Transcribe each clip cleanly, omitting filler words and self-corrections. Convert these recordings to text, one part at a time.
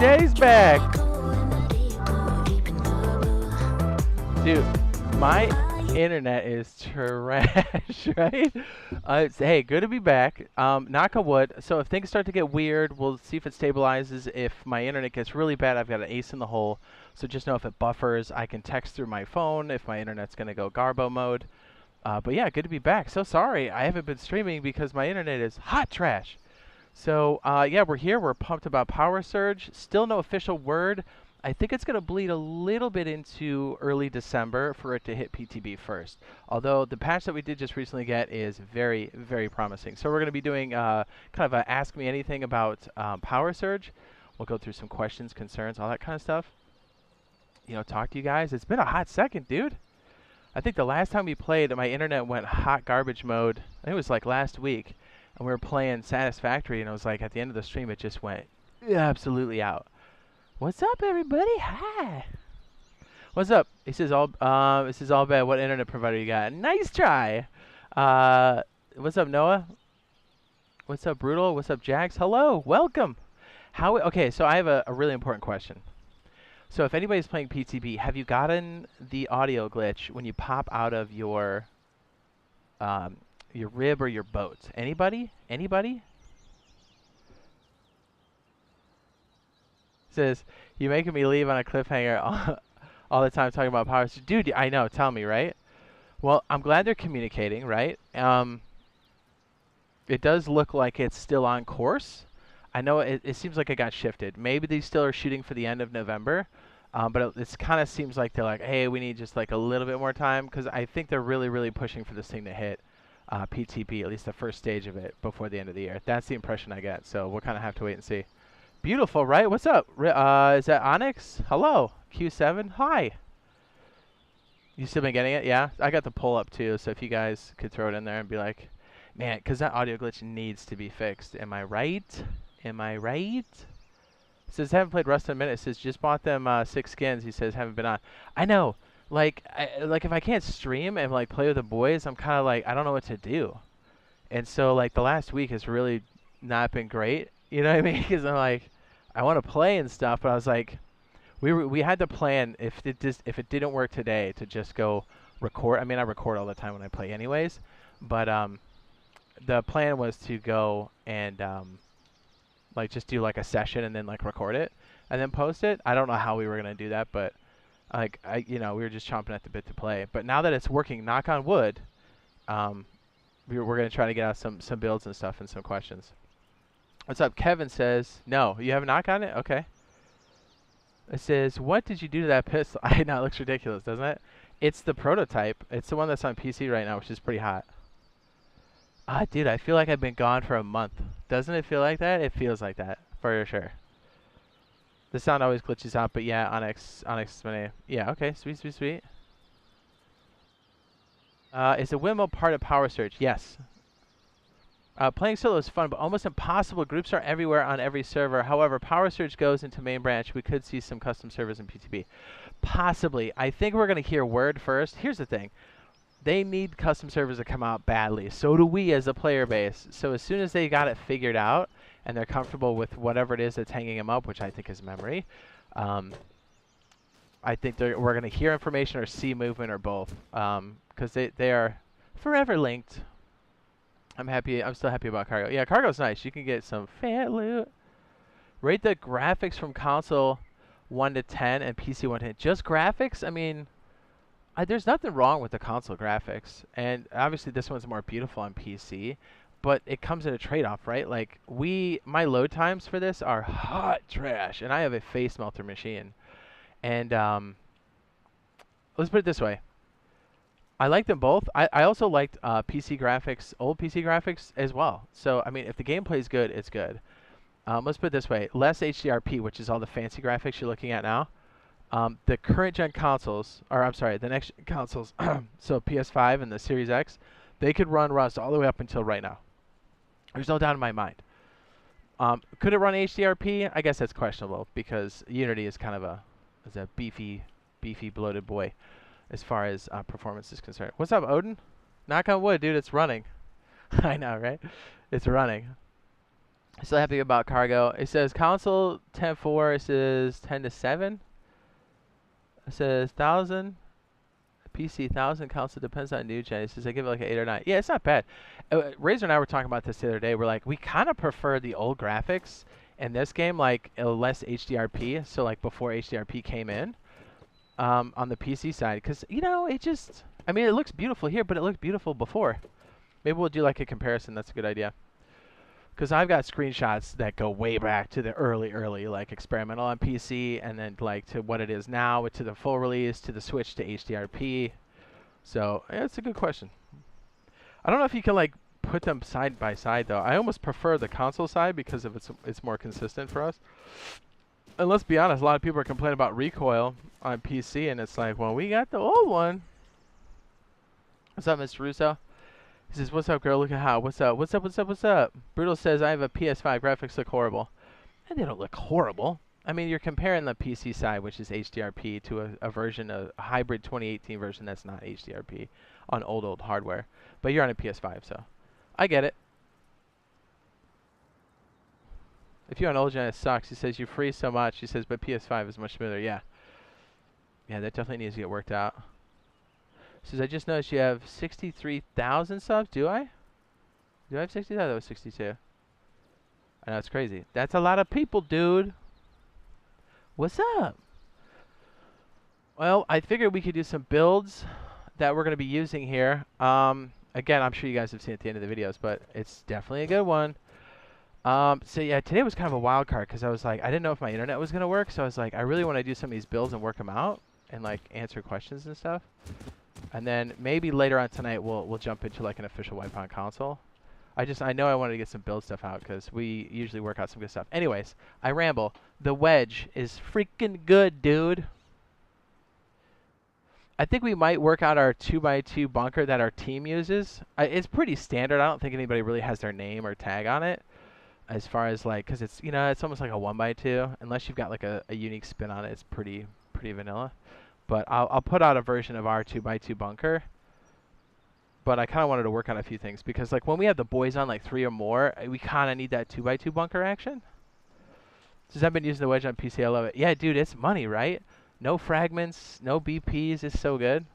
Days back. Dude, my internet is trash, right? Hey, good to be back. Knock on wood. So if things start to get weird, we'll see if it stabilizes. If my internet gets really bad, I've got an ace in the hole. So just know if it buffers, I can text through my phone if my internet's going to go Garbo mode. But yeah, good to be back. So sorry I haven't been streaming because my internet is hot trash. So yeah, we're here. We're pumped about Power Surge. Still no official word. I think it's going to bleed a little bit into early December for it to hit PTB first. Although the patch that we did just recently get is very, very promising. So we're going to be doing kind of a Ask Me Anything about Power Surge. We'll go through some questions, concerns, all that kind of stuff. You know, talk to you guys. It's been a hot second, dude. I think the last time we played, my internet went hot garbage mode. I think it was like last week. And we were playing Satisfactory, and it was like at the end of the stream, it just went absolutely out. What's up, everybody? Hi. What's up? This is all bad. What internet provider you got? Nice try. What's up, Noah? What's up, Brutal? What's up, Jax? Hello. Welcome. Okay, so I have a really important question. So if anybody's playing PTB, have you gotten the audio glitch when you pop out of your rib or your boat? Anybody? Anybody? Says, you're making me leave on a cliffhanger all the time talking about Power Surge. Dude, I know. Tell me, right? Well, I'm glad they're communicating, right? It does look like it's still on course. I know it seems like it got shifted. Maybe they still are shooting for the end of November. But it kind of seems like they're like, hey, we need just like a little bit more time. Because I think they're really, really pushing for this thing to hit PTP, at least the first stage of it, before the end of the year. That's the impression I get. So we'll kind of have to wait and see. Beautiful, right? What's up? Is that Onyx? Hello. Q7? Hi. You still been getting it? Yeah? I got the poll up too, so if you guys could throw it in there and be like, man, because that audio glitch needs to be fixed. Am I right? Am I right? It says, haven't played Rust in a minute. It says, just bought them 6 skins. He says, haven't been on. I know. Like if I can't stream and like play with the boys, I'm kind of like, I don't know what to do. And so like the last week has really not been great. You know what I mean? Because I'm like, I want to play and stuff, but I was like, we had to plan if it didn't work today to just go record. I mean, I record all the time when I play anyways, but the plan was to go and like just do like a session and then like record it and then post it. I don't know how we were gonna do that, but like we were just chomping at the bit to play. But now that it's working, knock on wood, we're gonna try to get out some builds and stuff and some questions. What's up? Kevin says, no, you have a knock on it? Okay. It says, what did you do to that pistol? I know, it looks ridiculous, doesn't it? It's the prototype. It's the one that's on PC right now, which is pretty hot. Dude, I feel like I've been gone for a month. Doesn't it feel like that? It feels like that, for sure. The sound always glitches out, but yeah, Onyx, yeah, okay, sweet, sweet, sweet. Is the windmill part of Power Surge? Yes. Playing solo is fun, but almost impossible. Groups are everywhere on every server. However, Power Surge goes into main branch. We could see some custom servers in PTB. Possibly. I think we're going to hear word first. Here's the thing. They need custom servers to come out badly. So do we as a player base. So as soon as they got it figured out and they're comfortable with whatever it is that's hanging them up, which I think is memory, I think we're going to hear information or see movement or both. Because they are forever linked. I'm still happy about cargo. Yeah, cargo's nice. You can get some fat loot. Rate the graphics from console 1 to 10 and PC 1 to 10. Just graphics? I mean, there's nothing wrong with the console graphics. And obviously this one's more beautiful on PC. But it comes at a trade-off, right? Like, my load times for this are hot trash. And I have a face melter machine. And let's put it this way. I like them both. I also liked PC graphics, old PC graphics as well. So, I mean, if the gameplay is good, it's good. Let's put it this way. Less HDRP, which is all the fancy graphics you're looking at now. The current gen consoles, or I'm sorry, the next gen consoles, so PS5 and the Series X, they could run Rust all the way up until right now. There's no doubt in my mind. Could it run HDRP? I guess that's questionable because Unity is kind of a beefy, bloated boy as far as performance is concerned. What's up, Odin? Knock on wood, dude, it's running. I know, right? It's running. Still happy about cargo. It says console 10.4. It says 10 to 7. It says 1,000. PC 1,000. Console depends on new gen. It says I give it like an 8 or 9. Yeah, it's not bad. Razor and I were talking about this the other day. We're like, we kind of prefer the old graphics in this game, like less HDRP. So like before HDRP came in on the PC side, because you know it just. I mean, it looks beautiful here, but it looked beautiful before. Maybe we'll do like a comparison. That's a good idea. Because I've got screenshots that go way back to the early, like experimental on PC, and then like to what it is now, to the full release, to the switch to HDRP. So yeah, it's a good question. I don't know if you can like put them side by side though. I almost prefer the console side because of it's more consistent for us. And let's be honest, a lot of people are complaining about recoil on PC, and it's like, well, we got the old one. What's up, Mr. Russo? He says, what's up, girl? Look at how. What's up? What's up? What's up? What's up? Brutal says, I have a PS5. Graphics look horrible. And they don't look horrible. I mean, you're comparing the PC side, which is HDRP, to a version, a hybrid 2018 version that's not HDRP on old hardware. But you're on a PS5, so I get it. If you're on old gen, it sucks. He says, you freeze so much. He says, but PS5 is much smoother. Yeah. Yeah, that definitely needs to get worked out. Says, I just noticed you have 63,000 subs. Do I? Do I have 60? That was 62. I know, it's crazy. That's a lot of people, dude. What's up? Well, I figured we could do some builds that we're going to be using here. Again, I'm sure you guys have seen it at the end of the videos, but it's definitely a good one. So yeah, today was kind of a wild card because I was like, I didn't know if my internet was going to work. So I was like, I really want to do some of these builds and work them out and like answer questions and stuff. And then maybe later on tonight we'll jump into like an official wipe on console. I know I wanted to get some build stuff out because we usually work out some good stuff. Anyways, I ramble. The wedge is freaking good, dude. I think we might work out our 2x2 bunker that our team uses. It's pretty standard. I don't think anybody really has their name or tag on it. As far as like, because it's, you know, it's almost like a 1x2. Unless you've got like a unique spin on it, it's pretty vanilla. But I'll put out a version of our 2x2 bunker. But I kind of wanted to work on a few things because like when we have the boys on like 3 or more, we kind of need that 2x2 bunker action. Since I've been using the wedge on PC, I love it. Yeah, dude, it's money, right? No fragments, no BPs. It's so good.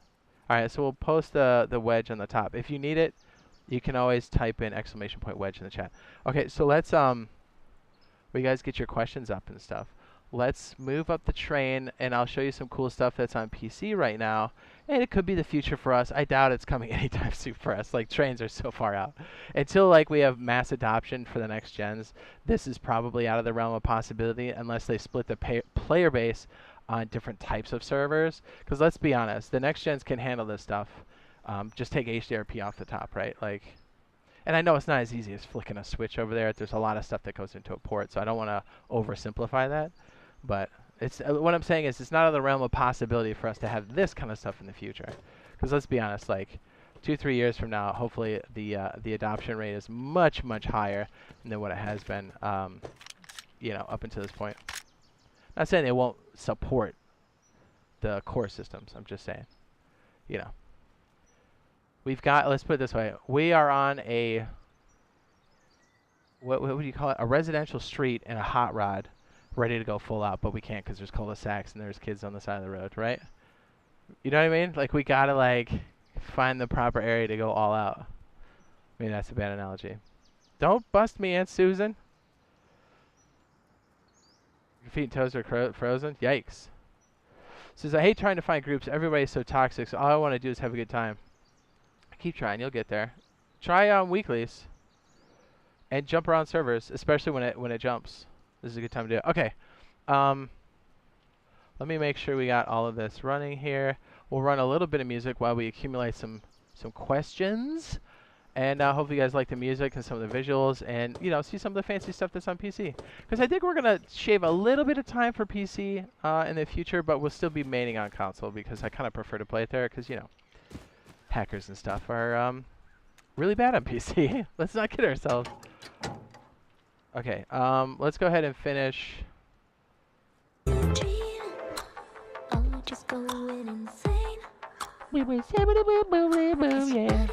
All right, so we'll post the wedge on the top. If you need it, you can always type in !wedge in the chat. Okay, so let's you guys get your questions up and stuff. Let's move up the train, and I'll show you some cool stuff that's on PC right now. And it could be the future for us. I doubt it's coming anytime soon for us. Like, trains are so far out. Until, like, we have mass adoption for the next gens, this is probably out of the realm of possibility unless they split the player base on different types of servers. Because let's be honest, the next gens can handle this stuff. Just take HDRP off the top, right? Like, and I know it's not as easy as flicking a switch over there. There's a lot of stuff that goes into a port, so I don't want to oversimplify that. But it's what I'm saying is it's not out of the realm of possibility for us to have this kind of stuff in the future. Because let's be honest, like 2-3 years from now, hopefully the adoption rate is much higher than what it has been, you know, up until this point. Not saying they won't support the core systems. I'm just saying, you know, we've got. Let's put it this way: we are on a what do you call it? A residential street and a hot rod. Ready to go full out, but we can't because there's cul-de-sacs and there's kids on the side of the road, right? You know what I mean? Like, we gotta, like, find the proper area to go all out. Maybe that's a bad analogy. Don't bust me, Aunt Susan. Your feet and toes are frozen? Yikes. Says, I hate trying to find groups. Everybody's so toxic, so all I want to do is have a good time. Keep trying. You'll get there. Try on weeklies. And jump around servers, especially when it jumps. This is a good time to do it. Okay. Let me make sure we got all of this running here. We'll run a little bit of music while we accumulate some questions. And hopefully you guys like the music and some of the visuals and, you know, see some of the fancy stuff that's on PC. Because I think we're going to shave a little bit of time for PC in the future, but we'll still be maining on console because I kind of prefer to play it there because, you know, hackers and stuff are really bad on PC. Let's not kid ourselves. Okay, let's go ahead and finish. We were yeah.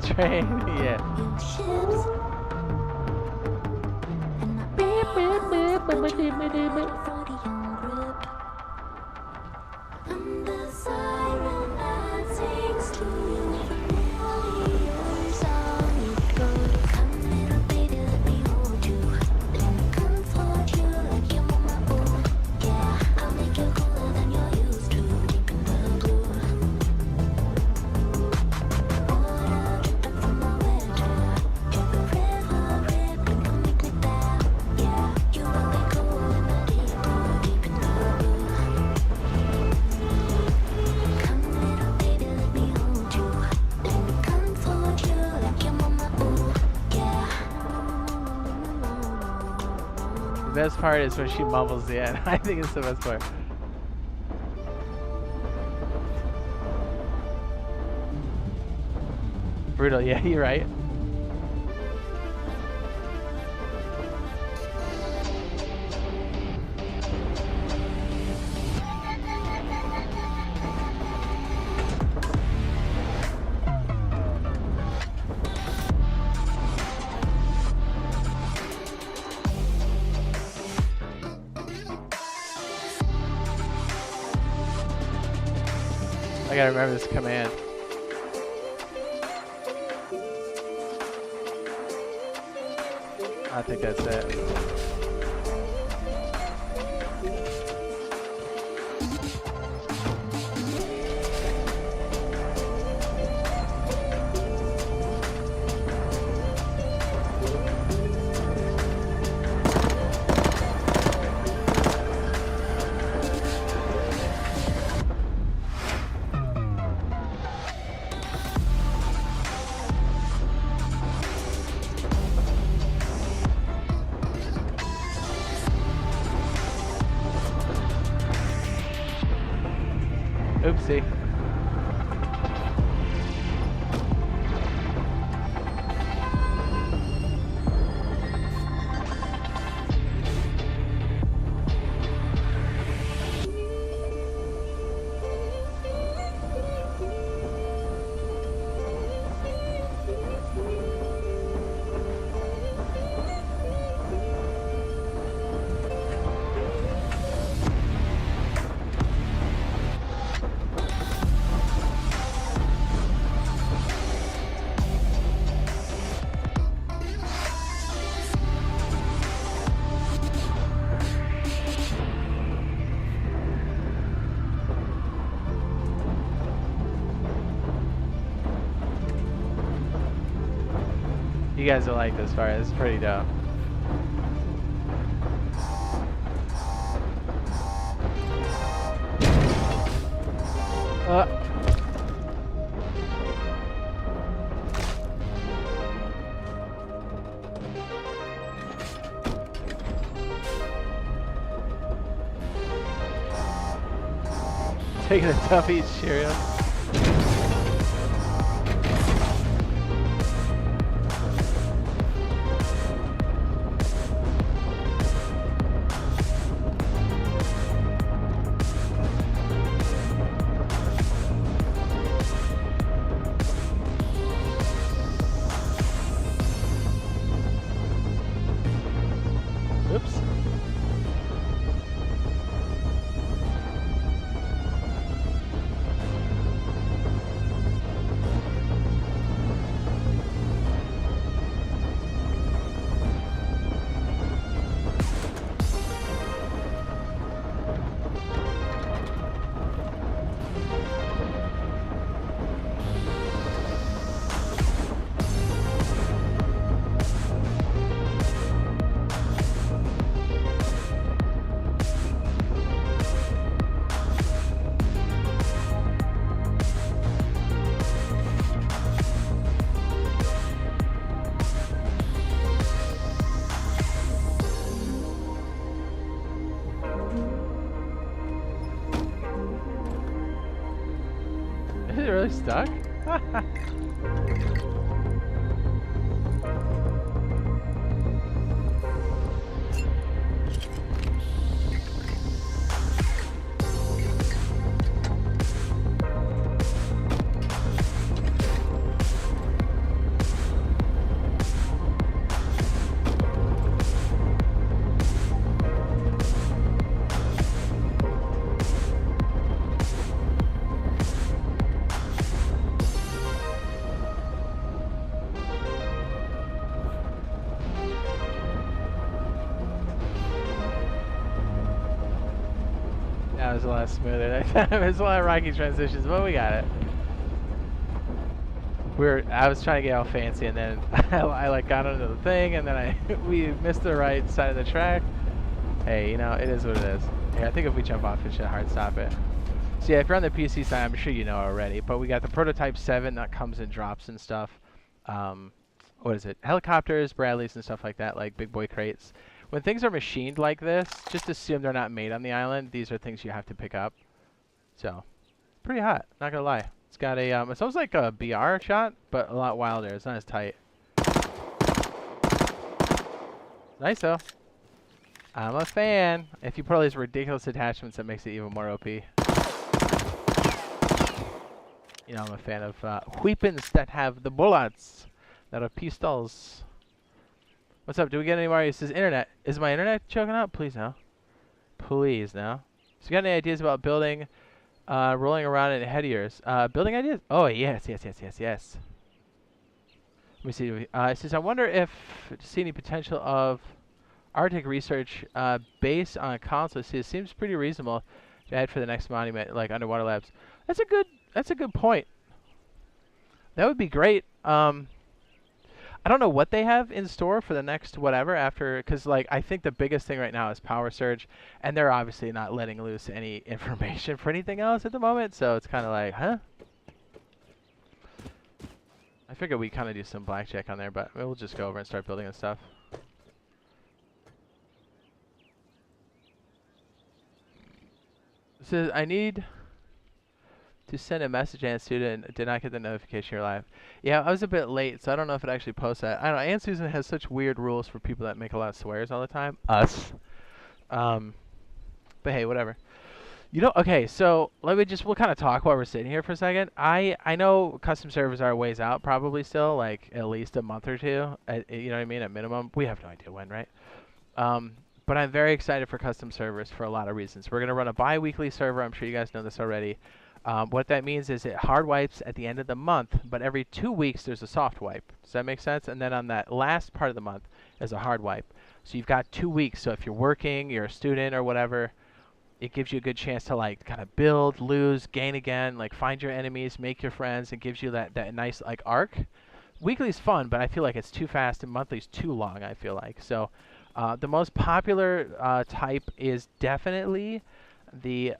train. Yeah. Beep, beep, beep, beep, beep, beep, beep, beep. The best part is when she mumbles the end. I think it's the best part. Brutal, yeah, you're right. I gotta remember this command. I think that's it. Oopsie. You guys will like this part. It's pretty dope. Taking a Tuffy Cheerio. Oops. Is it really stuck? was a lot smoother. That time it's a lot of rocky transitions, but we got it. I was trying to get all fancy, and then I like got onto the thing, and then we missed the right side of the track. Hey, you know, it is what it is. Hey, I think if we jump off, it should hard stop it. So yeah, if you're on the PC side, I'm sure you know already, but we got the Prototype 7 that comes in drops and stuff. What is it? Helicopters, Bradleys, and stuff like that, like big boy crates. When things are machined like this, just assume they're not made on the island. These are things you have to pick up. So, pretty hot, not gonna lie. It's got a, it sounds like a BR shot, but a lot wilder. It's not as tight. Nice though. I'm a fan. If you put all these ridiculous attachments, that makes it even more OP. You know, I'm a fan of weapons that have the bullets, that are pistols. What's up? Do we get any more? He says, internet. Is my internet choking up? Please no. Please no. So you got any ideas about building, rolling around in head of yours? Building ideas? Oh, yes. Let me see. It says, I wonder if see any potential of Arctic research based on a console. See, it seems pretty reasonable to add for the next monument, like underwater labs. That's a good point. That would be great. I don't know what they have in store for the next whatever after, because like I think the biggest thing right now is Power Surge, and they're obviously not letting loose any information for anything else at the moment. So it's kind of like, huh? I figured we kind of do some blackjack on there, but we'll just go over and start building and stuff. It says I need to send a message and student did not get the notification you're live. Yeah, I was a bit late, so I don't know if it actually posts that. I don't know. Aunt Susan has such weird rules for people that make a lot of swears all the time. Us. But hey, whatever. You know, okay, so we'll kind of talk while we're sitting here for a second. I know custom servers are ways out, probably still, like at least a month or two. You know what I mean? At minimum. We have no idea when, right? But I'm very excited for custom servers for a lot of reasons. We're going to run a bi-weekly server. I'm sure you guys know this already. What that means is it hard wipes at the end of the month, but every 2 weeks there's a soft wipe. Does that make sense? And then on that last part of the month is a hard wipe. So you've got 2 weeks. So if you're working, you're a student or whatever, it gives you a good chance to like kind of build, lose, gain again, like find your enemies, make your friends. It gives you that nice like arc. Weekly's fun, but I feel like it's too fast, and monthly's too long, I feel like. So the most popular type is definitely the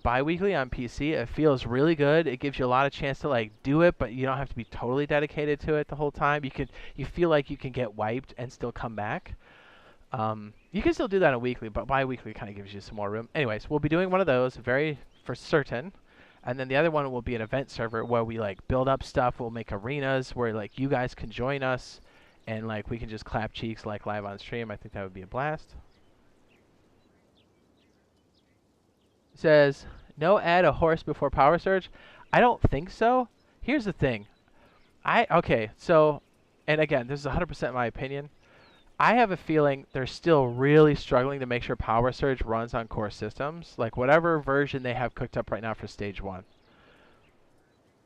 bi-weekly on PC. It feels really good. It gives you a lot of chance to like do it, but you don't have to be totally dedicated to it the whole time. You feel like you can get wiped and still come back. You can still do that on weekly, but bi-weekly kind of gives you some more room. Anyways, we'll be doing one of those for certain. And then the other one will be an event server where we like build up stuff. We'll make arenas where like you guys can join us and like we can just clap cheeks like live on stream. I think that would be a blast. Says, no add a horse before Power Surge. I don't think so. Here's the thing. Okay, so, and again, this is 100% my opinion. I have a feeling they're still really struggling to make sure Power Surge runs on core systems, like whatever version they have cooked up right now for Stage 1.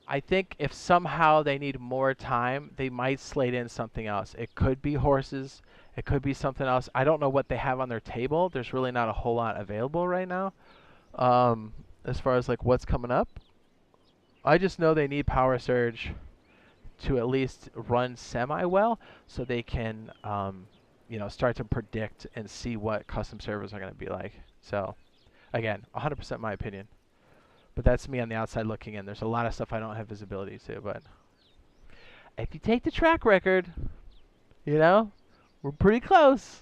I think if somehow they need more time, they might slate in something else. It could be horses. It could be something else. I don't know what they have on their table. There's really not a whole lot available right now. As far as like what's coming up, I just know they need Power Surge to at least run semi-well so they can you know, start to predict and see what custom servers are going to be like. So again, 100% my opinion, but that's me on the outside looking in. There's a lot of stuff I don't have visibility to, but if you take the track record, you know, we're pretty close.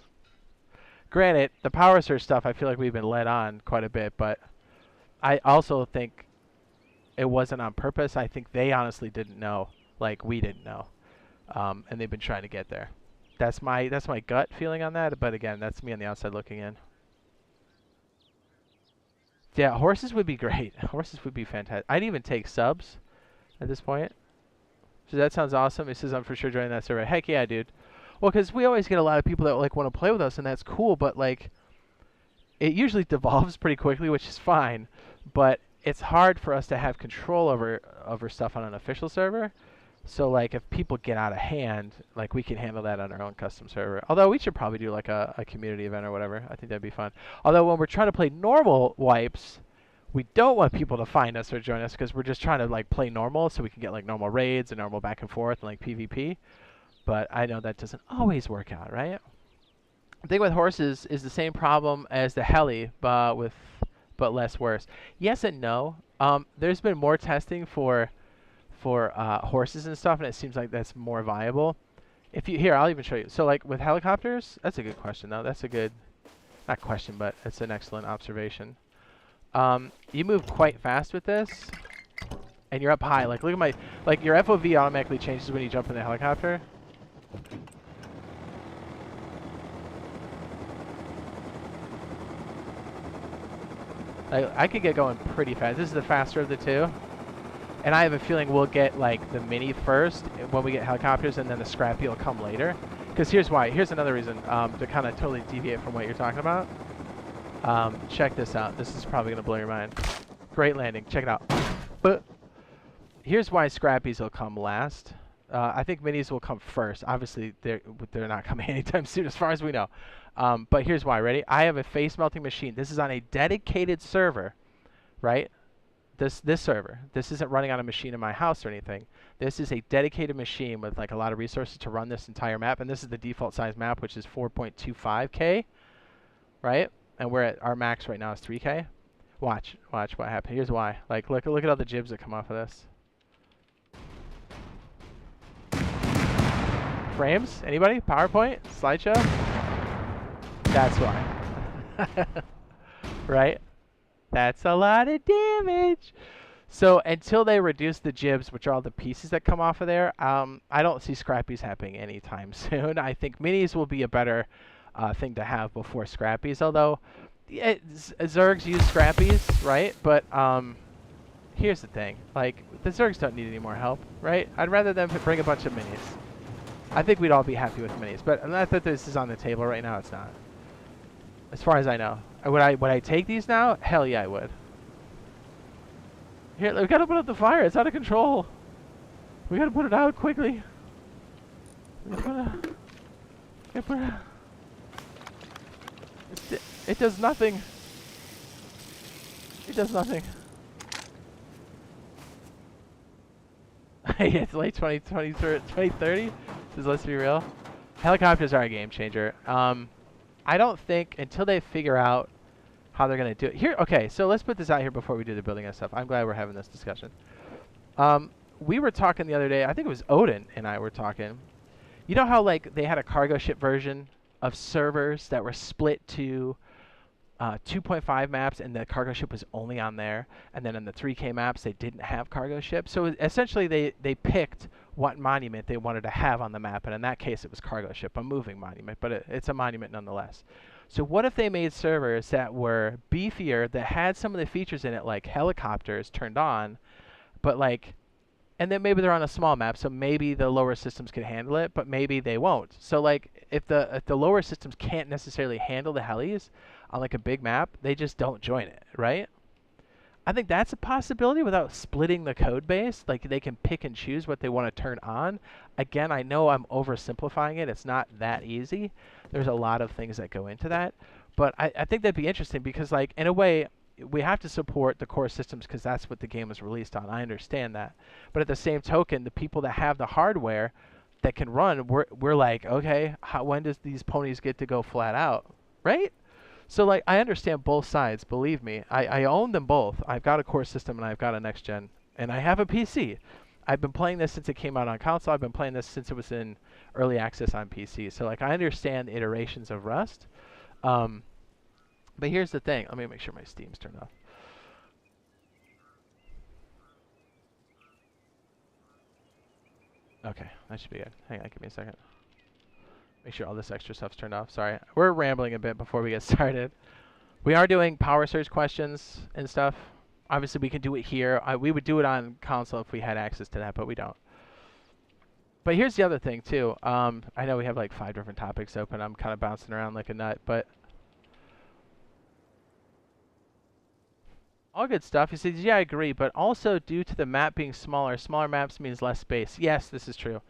Granted, the Power Surge stuff, I feel like we've been led on quite a bit, but I also think it wasn't on purpose. I think they honestly didn't know, like we didn't know, and they've been trying to get there. That's my gut feeling on that, but again, that's me on the outside looking in. Yeah, horses would be great. Horses would be fantastic. I'd even take subs at this point. So that sounds awesome. He says, I'm for sure joining that server. Heck yeah, dude. Well, because we always get a lot of people that like want to play with us, and that's cool, but like it usually devolves pretty quickly, which is fine, but it's hard for us to have control over stuff on an official server. So like if people get out of hand, like we can handle that on our own custom server. Although we should probably do like a community event or whatever. I think that'd be fun. Although when we're trying to play normal wipes, we don't want people to find us or join us because we're just trying to like play normal so we can get like normal raids and normal back and forth and like PvP. But I know that doesn't always work out, right? The thing with horses is the same problem as the heli, but less worse. Yes and no. There's been more testing for horses and stuff, and it seems like that's more viable. If you here, I'll even show you. So like with helicopters, that's a good question though. That's a good, not question, but it's an excellent observation. You move quite fast with this, and you're up high. Like look at my, like your FOV automatically changes when you jump in the helicopter. I could get going pretty fast. This is the faster of the two. And I have a feeling we'll get like the mini first when we get helicopters, and then the scrappy will come later. Because here's why. Here's another reason to kind of totally deviate from what you're talking about. Check this out. This is probably going to blow your mind. Great landing. Check it out. But here's why scrappies will come last. I think minis will come first. Obviously, they're not coming anytime soon as far as we know. But here's why. Ready? I have a face melting machine. This is on a dedicated server, right? This server. This isn't running on a machine in my house or anything. This is a dedicated machine with like a lot of resources to run this entire map. And this is the default size map, which is 4.25K, right? And we're at our max right now is 3K. Watch what happened. Here's why. Like look at all the jibs that come off of this. Frames? Anybody? PowerPoint? Slideshow? That's why. Right? That's a lot of damage. So until they reduce the jibs, which are all the pieces that come off of there, I don't see scrappies happening anytime soon. I think minis will be a better thing to have before scrappies. Although Zergs use scrappies, right? But here's the thing. Like the Zergs don't need any more help, right? I'd rather them bring a bunch of minis. I think we'd all be happy with minis, but not that this is on the table right now. It's not. As far as I know. Would I take these now? Hell yeah, I would. Here, we gotta put out the fire. It's out of control. We gotta put it out quickly. We gotta put it out. It does nothing. It does nothing. It's late 2030. Let's be real. Helicopters are a game changer. I don't think until they figure out how they're going to do it. Here, okay, so let's put this out here before we do the building and stuff. I'm glad we're having this discussion. We were talking the other day, I think it was Odin and I were talking. You know how like they had a cargo ship version of servers that were split to 2.5 maps, and the cargo ship was only on there, and then in the 3K maps they didn't have cargo ships. So essentially they picked what monument they wanted to have on the map, and in that case it was cargo ship, a moving monument, but it's a monument nonetheless. So what if they made servers that were beefier, that had some of the features in it like helicopters turned on, but like, and then maybe they're on a small map, so maybe the lower systems can handle it, but maybe they won't. So like if the lower systems can't necessarily handle the helis on like a big map, they just don't join it, right? I think that's a possibility without splitting the code base. Like they can pick and choose what they want to turn on. Again, I know I'm oversimplifying it. It's not that easy. There's a lot of things that go into that. But I think that'd be interesting because like in a way, we have to support the core systems because that's what the game was released on. I understand that. But at the same token, the people that have the hardware that can run, we're like, okay, when does these ponies get to go flat out, right? So like I understand both sides, believe me. I own them both. I've got a core system and I've got a next gen, and I have a PC. I've been playing this since it came out on console. I've been playing this since it was in early access on PC. So like I understand the iterations of Rust. But here's the thing. Let me make sure my Steam's turned off. Okay, that should be good. Hang on, give me a second. Make sure all this extra stuff's turned off. Sorry. We're rambling a bit before we get started. We are doing power surge questions and stuff. Obviously, we can do it here. We would do it on console if we had access to that, but we don't. But here's the other thing, too. I know we have like 5 different topics open. I'm kind of bouncing around like a nut, but All good stuff. He says, yeah, I agree, but also due to the map being smaller, smaller maps means less space. Yes, this is true.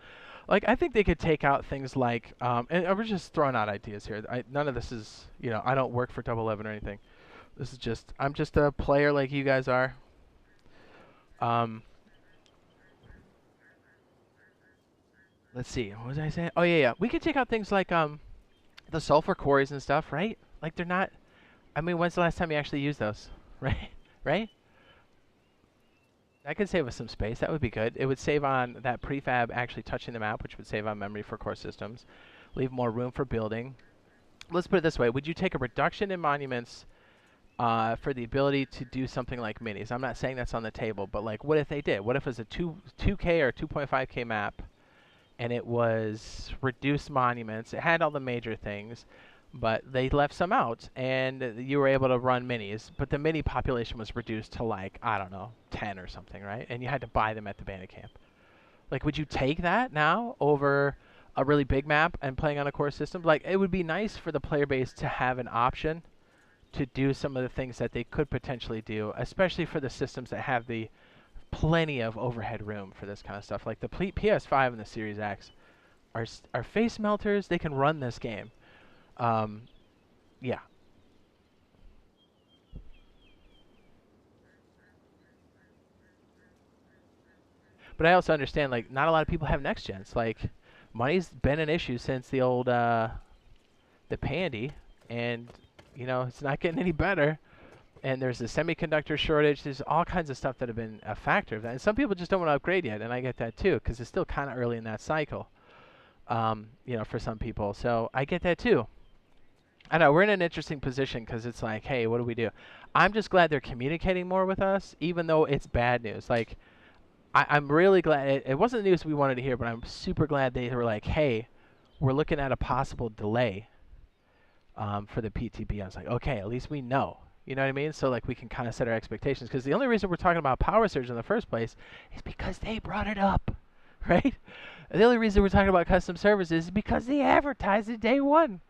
Like, I think they could take out things like, and we're just throwing out ideas here. None of this is, I don't work for Double 11 or anything. This is just, I'm just a player like you guys are. Um, let's see. What was I saying? Oh, yeah. We could take out things like the sulfur quarries and stuff, right? Like, they're not. I mean, when's the last time you actually used those? Right? Right? That could save us some space. That would be good. It would save on that prefab actually touching the map, which would save on memory for core systems. Leave more room for building. Let's put it this way. Would you take a reduction in monuments for the ability to do something like minis? I'm not saying that's on the table, but like, what if they did? What if it was a 2K or 2.5K map, and it was reduced monuments? It had all the major things, but they left some out, and you were able to run minis, but the mini population was reduced to like, I don't know, 10 or something, right? And you had to buy them at the bandit camp. Like, would you take that now over a really big map and playing on a core system? Like, it would be nice for the player base to have an option to do some of the things that they could potentially do, especially for the systems that have the plenty of overhead room for this kind of stuff. Like the PS5 and the Series X are face melters. They can run this game. Yeah. But I also understand, like, not a lot of people have next gens. Like, money's been an issue since the old the Pandy, and it's not getting any better. And there's a semiconductor shortage. There's all kinds of stuff that have been a factor of that. And some people just don't want to upgrade yet, and I get that too, because it's still kind of early in that cycle. For some people, so I get that too. I know we're in an interesting position because it's like, hey, what do we do? I'm just glad they're communicating more with us, even though it's bad news. Like, I'm really glad it wasn't the news we wanted to hear, but I'm super glad they were like, hey, we're looking at a possible delay for the PTB. I was like, okay, at least we know. You know what I mean? So like we can kind of set our expectations, because the only reason we're talking about Power Surge in the first place is because they brought it up, right? The only reason we're talking about custom servers is because they advertised it day one.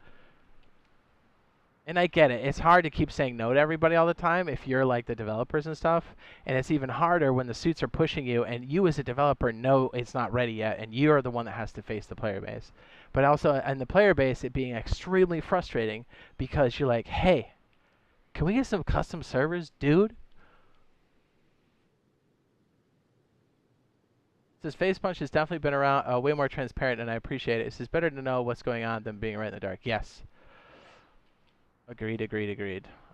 And I get it. It's hard to keep saying no to everybody all the time if you're like the developers and stuff. And it's even harder when the suits are pushing you and you as a developer know it's not ready yet and you're the one that has to face the player base. But also in the player base, it being extremely frustrating because you're like, hey, can we get some custom servers, dude? This face punch has definitely been around way more transparent, and I appreciate it. It says better to know what's going on than being right in the dark. Yes. Agreed.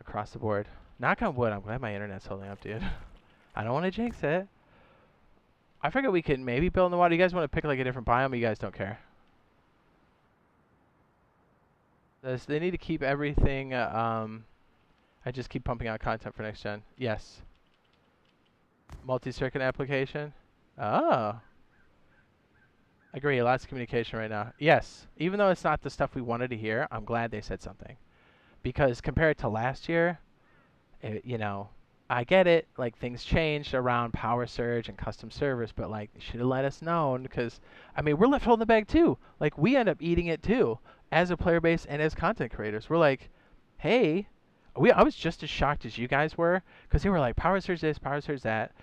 Across the board. Knock on wood, I'm glad my internet's holding up, dude. I don't want to jinx it. I figure we can maybe build in the water. You guys want to pick like a different biome, or you guys don't care? They need to keep everything, I just keep pumping out content for next gen. Yes. Multi-circuit application? Oh. Agree, lots of communication right now. Yes. Even though it's not the stuff we wanted to hear, I'm glad they said something. Because compared to last year, I get it. Like, things changed around Power Surge and custom servers, but like, they should have let us know, because I mean, we're left holding the bag too. Like, we end up eating it too as a player base and as content creators. We're like, hey, I was just as shocked as you guys were, because they were like, Power Surge this, Power Surge that,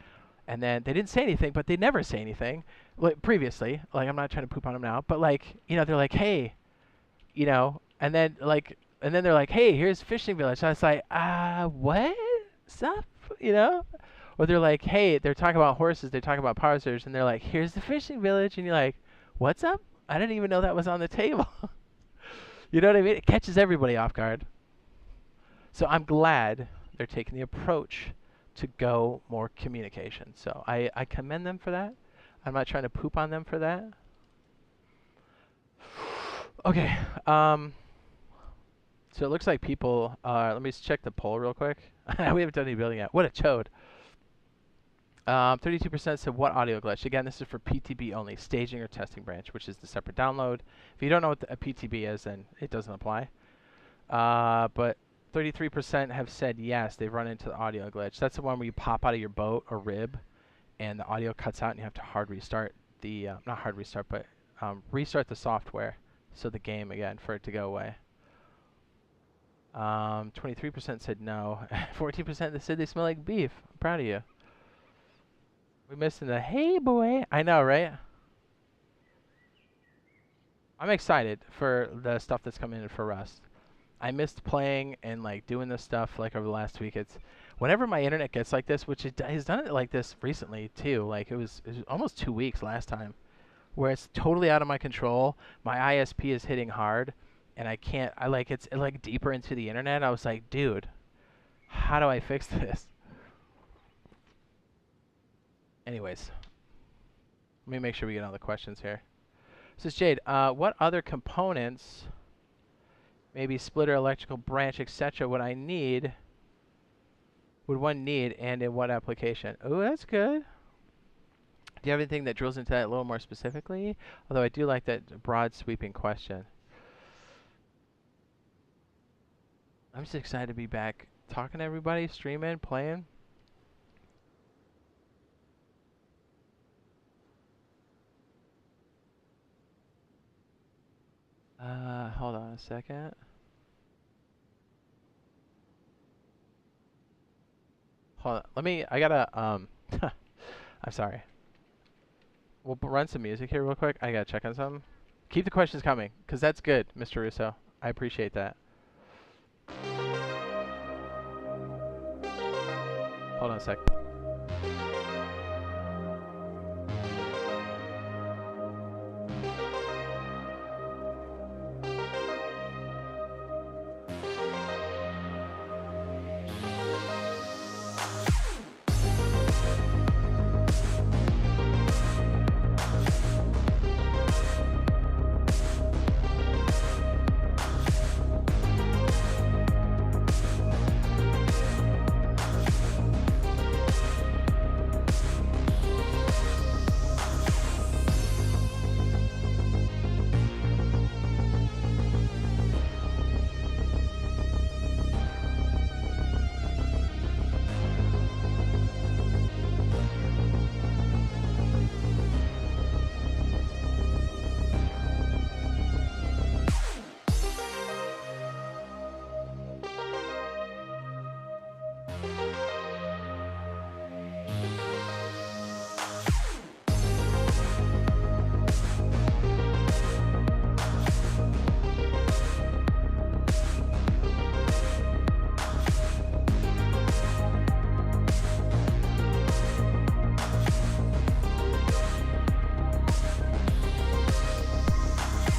and then they didn't say anything, but they never say anything. Like previously, like, I'm not trying to poop on them now, but like, they're like, hey, and then they're like, hey, here's fishing village. So I was like, what? Stuff, Or they're like, hey, they're talking about horses, they're talking about Power Surge, and they're like, here's the fishing village, and you're like, what's up? I didn't even know that was on the table. You know what I mean? It catches everybody off guard. So I'm glad they're taking the approach to go more communication. So I commend them for that. I'm not trying to poop on them for that. Okay. So it looks like people are. Let me just check the poll real quick. We haven't done any building yet. What a chode. 32% said what audio glitch. Again, this is for PTB only, staging or testing branch, which is the separate download. If you don't know what a PTB is, then it doesn't apply. But 33% have said yes, they've run into the audio glitch. That's the one where you pop out of your boat or rib, and the audio cuts out, and you have to hard restart the, not hard restart, but restart the software, so the game again, for it to go away. 23% said no. 14% said they smell like beef. I'm proud of you. We missing the hey boy. I know, right? I'm excited for the stuff that's coming in for Rust. I missed playing and like doing this stuff like over the last week. It's whenever my internet gets like this, which it has done it like this recently too. Like it was almost 2 weeks last time, where it's totally out of my control. My ISP is hitting hard, and I can't. I like it's like deeper into the internet. I was like, dude, how do I fix this? Anyways, let me make sure we get all the questions here. This is Jade. What other components, maybe splitter, electrical branch, etc., would one need, and in what application? Oh, that's good. Do you have anything that drills into that a little more specifically? Although I do like that broad, sweeping question. I'm just excited to be back talking to everybody, streaming, playing. Hold on a second. Hold on. I gotta, I'm sorry. We'll run some music here real quick. I gotta check on something. Keep the questions coming, because that's good, Mr. Russo. I appreciate that. Hold on a sec.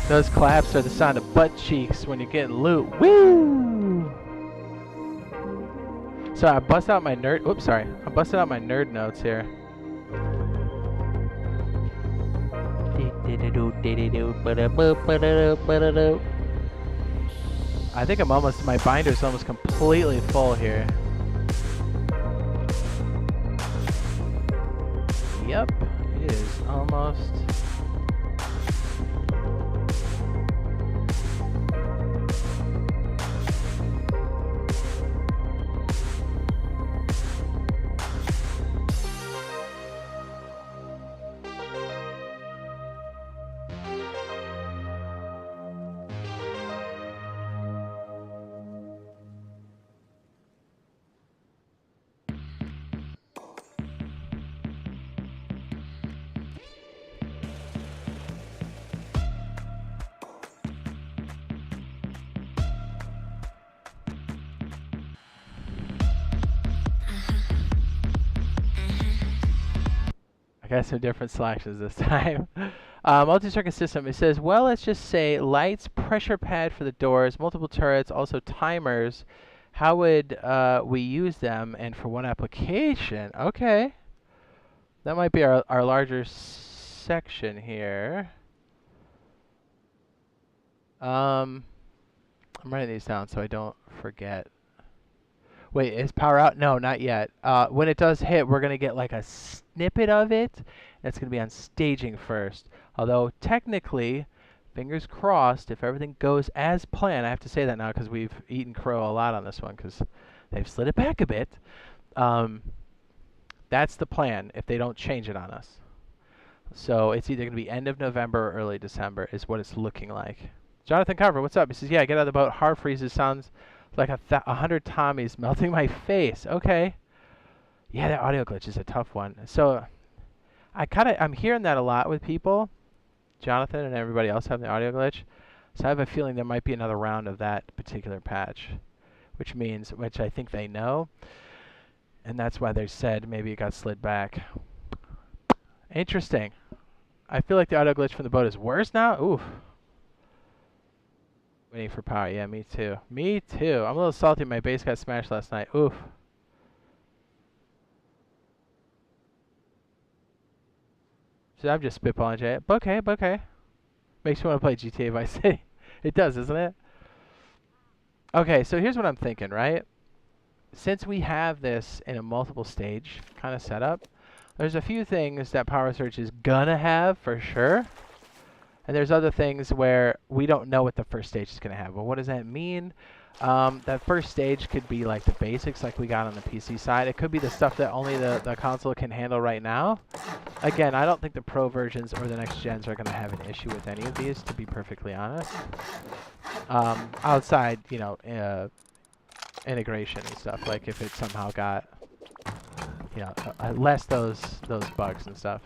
Those claps are the sound of butt cheeks when you're getting loot. Woo! So I bust out my nerd. Oops, sorry. I busted out my nerd notes here. I think my binder's almost completely full here. Yep, it is almost. I got some different selections this time. Multi-circuit system. It says, well, let's just say lights, pressure pad for the doors, multiple turrets, also timers. How would we use them, and for what application? Okay. That might be our larger section here. I'm writing these down so I don't forget. Wait, is power out? No, not yet. When it does hit, we're going to get like a snippet of it. That's going to be on staging first. Although, technically, fingers crossed, if everything goes as planned, I have to say that now because we've eaten crow a lot on this one because they've slid it back a bit. That's the plan if they don't change it on us. So it's either going to be end of November or early December is what it's looking like. Jonathan Carver, what's up? He says, yeah, get out of the boat. Hard freezes sounds Like 100 Tommies melting my face. Okay. Yeah, that audio glitch is a tough one. So I'm hearing that a lot with people. Jonathan and everybody else having the audio glitch. So I have a feeling there might be another round of that particular patch, which I think they know, and that's why they said maybe it got slid back. Interesting. I feel like the audio glitch from the boat is worse now. Oof. Waiting for power. Yeah, me too. Me too. I'm a little salty. My base got smashed last night. Oof. So I'm just spitballing, Jay. But okay. Makes you want to play GTA Vice City. It does, doesn't it? Okay, so here's what I'm thinking, right? Since we have this in a multiple stage kind of setup, there's a few things that Power Search is gonna have for sure. And there's other things where we don't know what the first stage is going to have. Well, what does that mean? That first stage could be like the basics like we got on the PC side. It could be the stuff that only the console can handle right now. Again, I don't think the Pro versions or the next gens are going to have an issue with any of these, to be perfectly honest. Outside, you know, integration and stuff. Like if it somehow got, you know, less those bugs and stuff.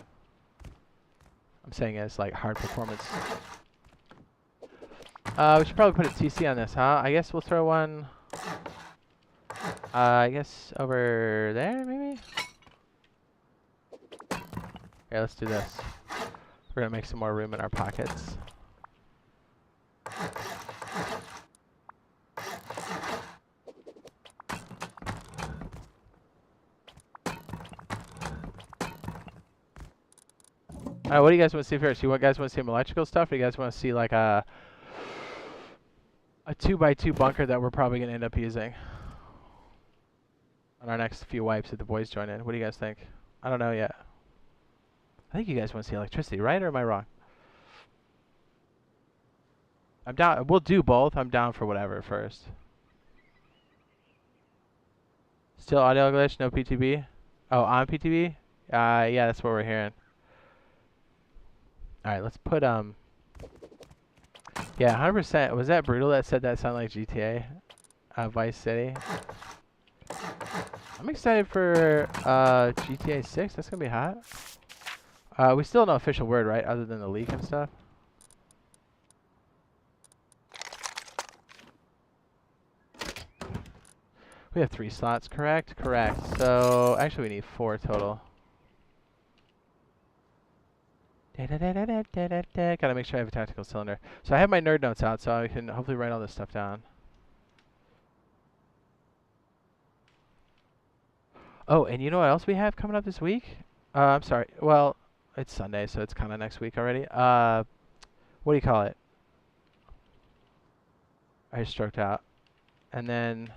I'm saying it's like hard performance. We should probably put a TC on this, huh? I guess we'll throw one. I guess over there, maybe? Yeah, let's do this. We're gonna make some more room in our pockets. What do you guys want to see first? You guys want to see some electrical stuff, or you guys want to see like a 2x2 bunker that we're probably going to end up using on our next few wipes if the boys join in? What do you guys think? I don't know yet. I think you guys want to see electricity, right? Or am I wrong? I'm down. We'll do both. I'm down for whatever first. Still audio glitch, no PTB? Oh, on PTB? Yeah, that's what we're hearing. Alright, let's put, yeah, 100%. Was that Brutal that said that sounded like GTA? Vice City? I'm excited for, GTA 6. That's gonna be hot. We still have no official word, right? Other than the leak and stuff? We have 3 slots, correct? Correct. So, actually we need 4 total. Gotta make sure I have a tactical cylinder. So I have my nerd notes out, so I can hopefully write all this stuff down. Oh, and you know what else we have coming up this week? I'm sorry. Well, it's Sunday, so it's kind of next week already. What do you call it? I just stroked out. And then...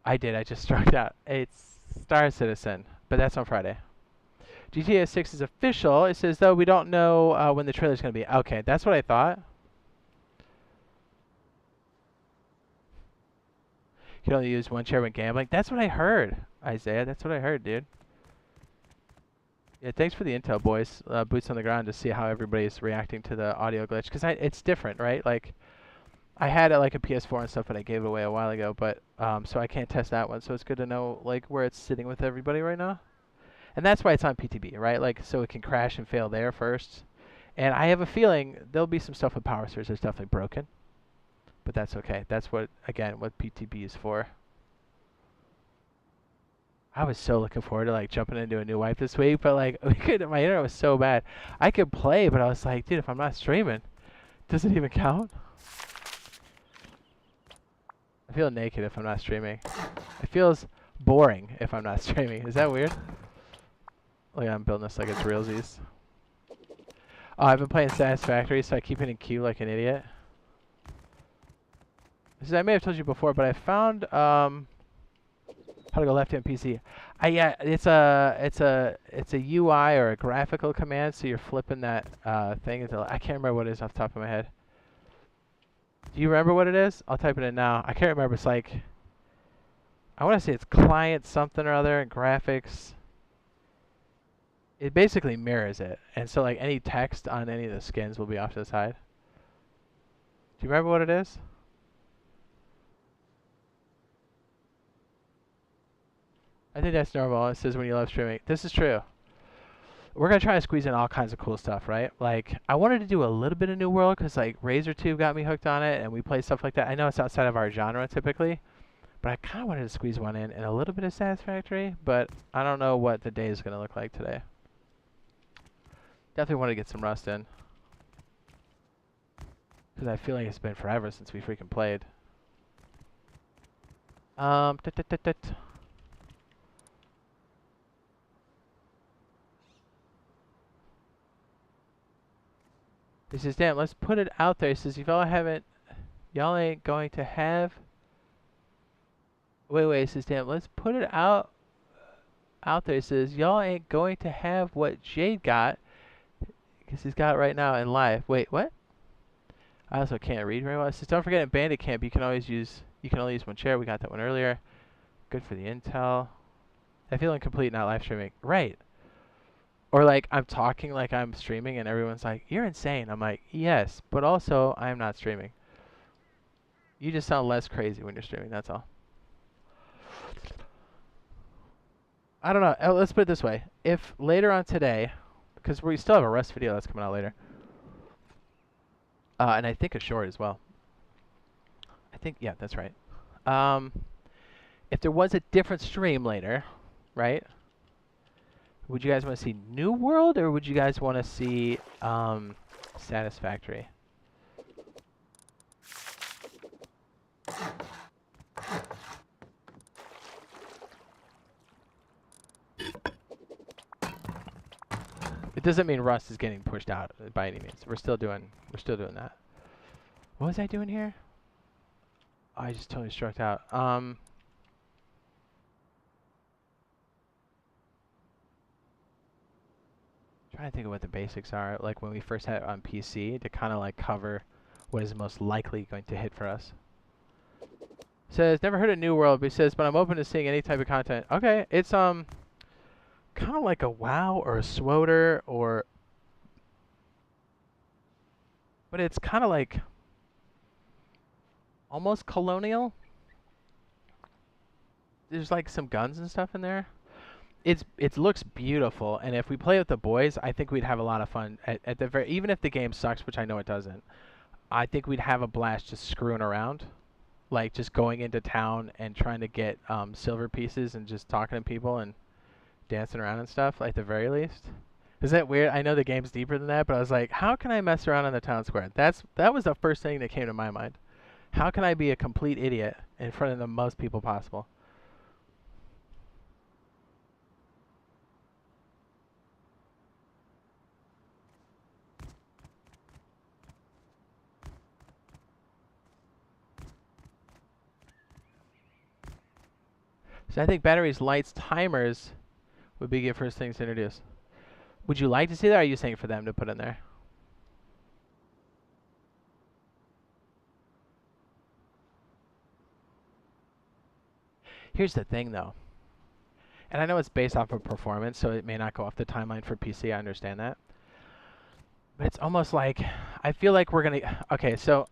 I just stroked out. It's Star Citizen, but that's on Friday. GTA 6 is official. It says, though, we don't know when the trailer's going to be. Okay, that's what I thought. You can only use one chair when gambling. That's what I heard, Isaiah. That's what I heard, dude. Yeah, thanks for the intel, boys. Boots on the ground to see how everybody's reacting to the audio glitch. Because it's different, right? Like, I had like a PS4 and stuff, but I gave it away a while ago. But so I can't test that one. So it's good to know like where it's sitting with everybody right now. And that's why it's on PTB, right? Like, so it can crash and fail there first. And I have a feeling there'll be some stuff with Power Surge that's definitely broken. But that's okay. That's what, again, what PTB is for. I was so looking forward to like jumping into a new wipe this week, but like my internet was so bad. I could play, but I was like, dude, if I'm not streaming, does it even count? I feel naked if I'm not streaming. It feels boring if I'm not streaming. Is that weird? Look, I'm building this like it's realsies. Oh, I've been playing Satisfactory, so I keep hitting Q like an idiot. I may have told you before, but I found how to go left-hand PC. Yeah, it's a UI or a graphical command, so you're flipping that thing. I can't remember what it is off the top of my head. Do you remember what it is? I'll type it in now. I can't remember. It's like, I want to say it's client something or other, and graphics. It basically mirrors it. And so like any text on any of the skins will be off to the side. Do you remember what it is? I think that's normal. It says when you love streaming. This is true. We're going to try to squeeze in all kinds of cool stuff, right? Like, I wanted to do a little bit of New World because, like, RazorTube got me hooked on it, and we play stuff like that. I know it's outside of our genre typically, but I kind of wanted to squeeze one in and a little bit of Satisfactory, but I don't know what the day is going to look like today. Definitely want to get some Rust in because I feel like it's been forever since we freaking played. He says, damn, let's put it out there. He says, if y'all ain't going to have... Wait, he says, damn, let's put it out there. He says, y'all ain't going to have what Jade got, because he's got it right now in live. Wait, what? I also can't read very well. It says, don't forget in Bandit Camp, you can only use one chair. We got that one earlier. Good for the intel. I feel incomplete not live streaming. Right. Or like I'm talking like I'm streaming and everyone's like, you're insane. I'm like, yes, but also I'm not streaming. You just sound less crazy when you're streaming, that's all. I don't know. Let's put it this way. If later on today, because we still have a Rust video that's coming out later, and I think a short as well. I think, yeah, that's right. If there was a different stream later, right? Would you guys want to see New World or would you guys want to see Satisfactory? It doesn't mean Rust is getting pushed out by any means. We're still doing that. What was I doing here? Oh, I just totally struck out. Trying to think of what the basics are, like when we first had it on PC, to kind of like cover what is most likely going to hit for us. Says, never heard of New World, but he says, but I'm open to seeing any type of content. Okay, it's kind of like a WoW or a SWOTR or... But it's kind of like almost colonial. There's like some guns and stuff in there. It looks beautiful, and if we play with the boys, I think we'd have a lot of fun. At the very, even if the game sucks, which I know it doesn't, I think we'd have a blast just screwing around, like just going into town and trying to get silver pieces and just talking to people and dancing around and stuff. At the very least, is that weird? I know the game's deeper than that, but I was like, how can I mess around on the town square? That was the first thing that came to my mind. How can I be a complete idiot in front of the most people possible? So I think batteries, lights, timers would be good first things to introduce. Would you like to see that, or are you saying for them to put in there? Here's the thing, though. And I know it's based off of performance, so it may not go off the timeline for PC. I understand that. But it's almost like, I feel like we're going to... Okay, so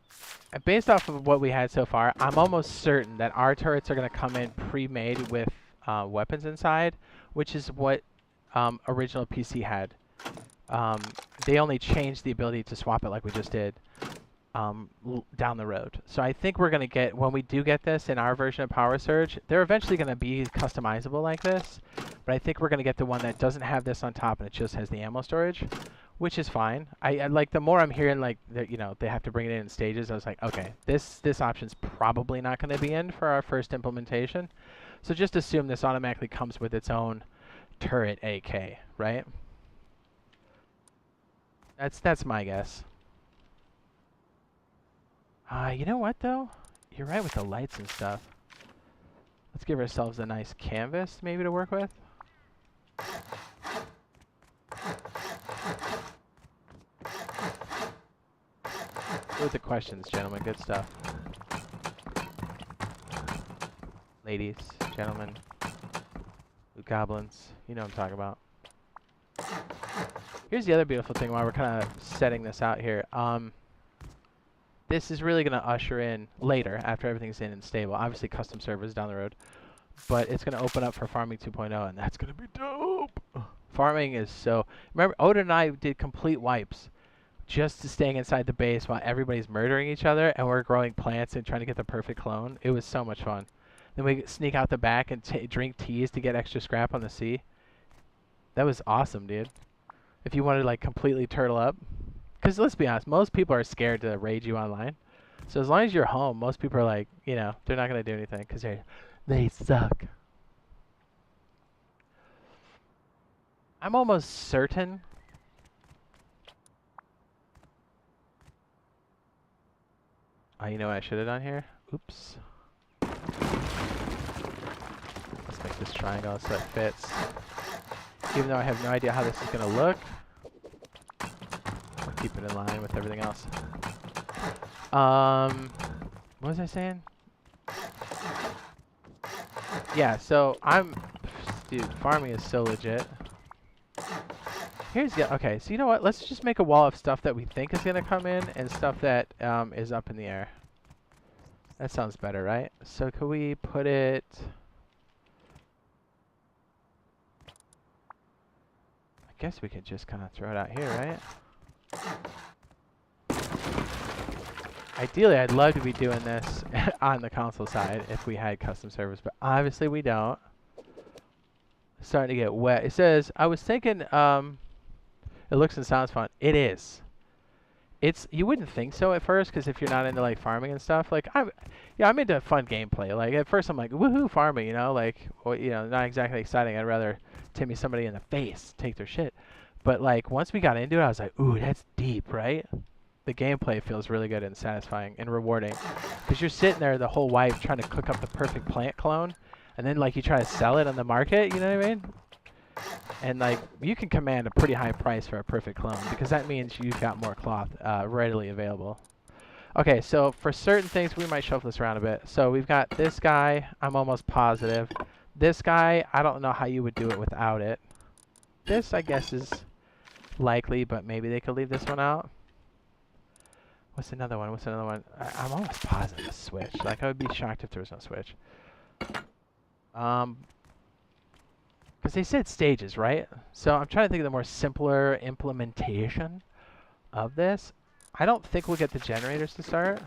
based off of what we had so far, I'm almost certain that our turrets are going to come in pre-made with weapons inside, which is what original PC had. They only changed the ability to swap it like we just did down the road. So I think we're going to get, when we do get this in our version of Power Surge, they're eventually going to be customizable like this, but I think we're going to get the one that doesn't have this on top and it just has the ammo storage, which is fine. I like, the more I'm hearing like that, you know, they have to bring it in stages, I was like, okay, this option's probably not going to be in for our first implementation. So just assume this automatically comes with its own turret AK, right? That's my guess. You know what though? You're right with the lights and stuff. Let's give ourselves a nice canvas maybe to work with. With the questions, gentlemen. Good stuff. Ladies, gentlemen, goblins. You know what I'm talking about. Here's the other beautiful thing while we're kind of setting this out here. this is really going to usher in later after everything's in and stable. Obviously, custom servers down the road, but it's going to open up for farming 2.0, and that's going to be dope. Farming is so. Remember, Odin and I did complete wipes just to staying inside the base while everybody's murdering each other, and we're growing plants and trying to get the perfect clone. It was so much fun. Then we sneak out the back and drink teas to get extra scrap on the sea. That was awesome, dude. If you wanted to like completely turtle up, because let's be honest, most people are scared to raid you online. So as long as you're home, most people are like, you know, they're not gonna do anything because they suck. I'm almost certain. Oh, you know what I should have done here? Oops. Let's make this triangle so it fits. Even though I have no idea how this is gonna look, I'll keep it in line with everything else. What was I saying? Yeah, so dude, farming is so legit. Okay, so you know what? Let's just make a wall of stuff that we think is gonna come in and stuff that is up in the air. That sounds better, right? So could we put it? I guess we could just kind of throw it out here, right? Ideally, I'd love to be doing this on the console side if we had custom servers, but obviously we don't. It's starting to get wet. It says, I was thinking, it looks and sounds fun. It is. You wouldn't think so at first, because if you're not into like farming and stuff, like I'm into fun gameplay. Like at first I'm like, woohoo, farming, you know, like, well, you know, not exactly exciting. I'd rather Timmy somebody in the face, take their shit. But like once we got into it, I was like, ooh, that's deep, right? The gameplay feels really good and satisfying and rewarding, because you're sitting there the whole wipe trying to cook up the perfect plant clone, and then like you try to sell it on the market. You know what I mean? And like you can command a pretty high price for a perfect clone, because that means you've got more cloth readily available. Okay, so for certain things we might shuffle this around a bit. So we've got this guy, I'm almost positive. This guy, I don't know how you would do it without it. This I guess is likely, but maybe they could leave this one out. What's another one? I'm almost positive a switch. Like I would be shocked if there was no switch. Because they said stages, right? So I'm trying to think of the more simpler implementation of this. I don't think we'll get the generators to start.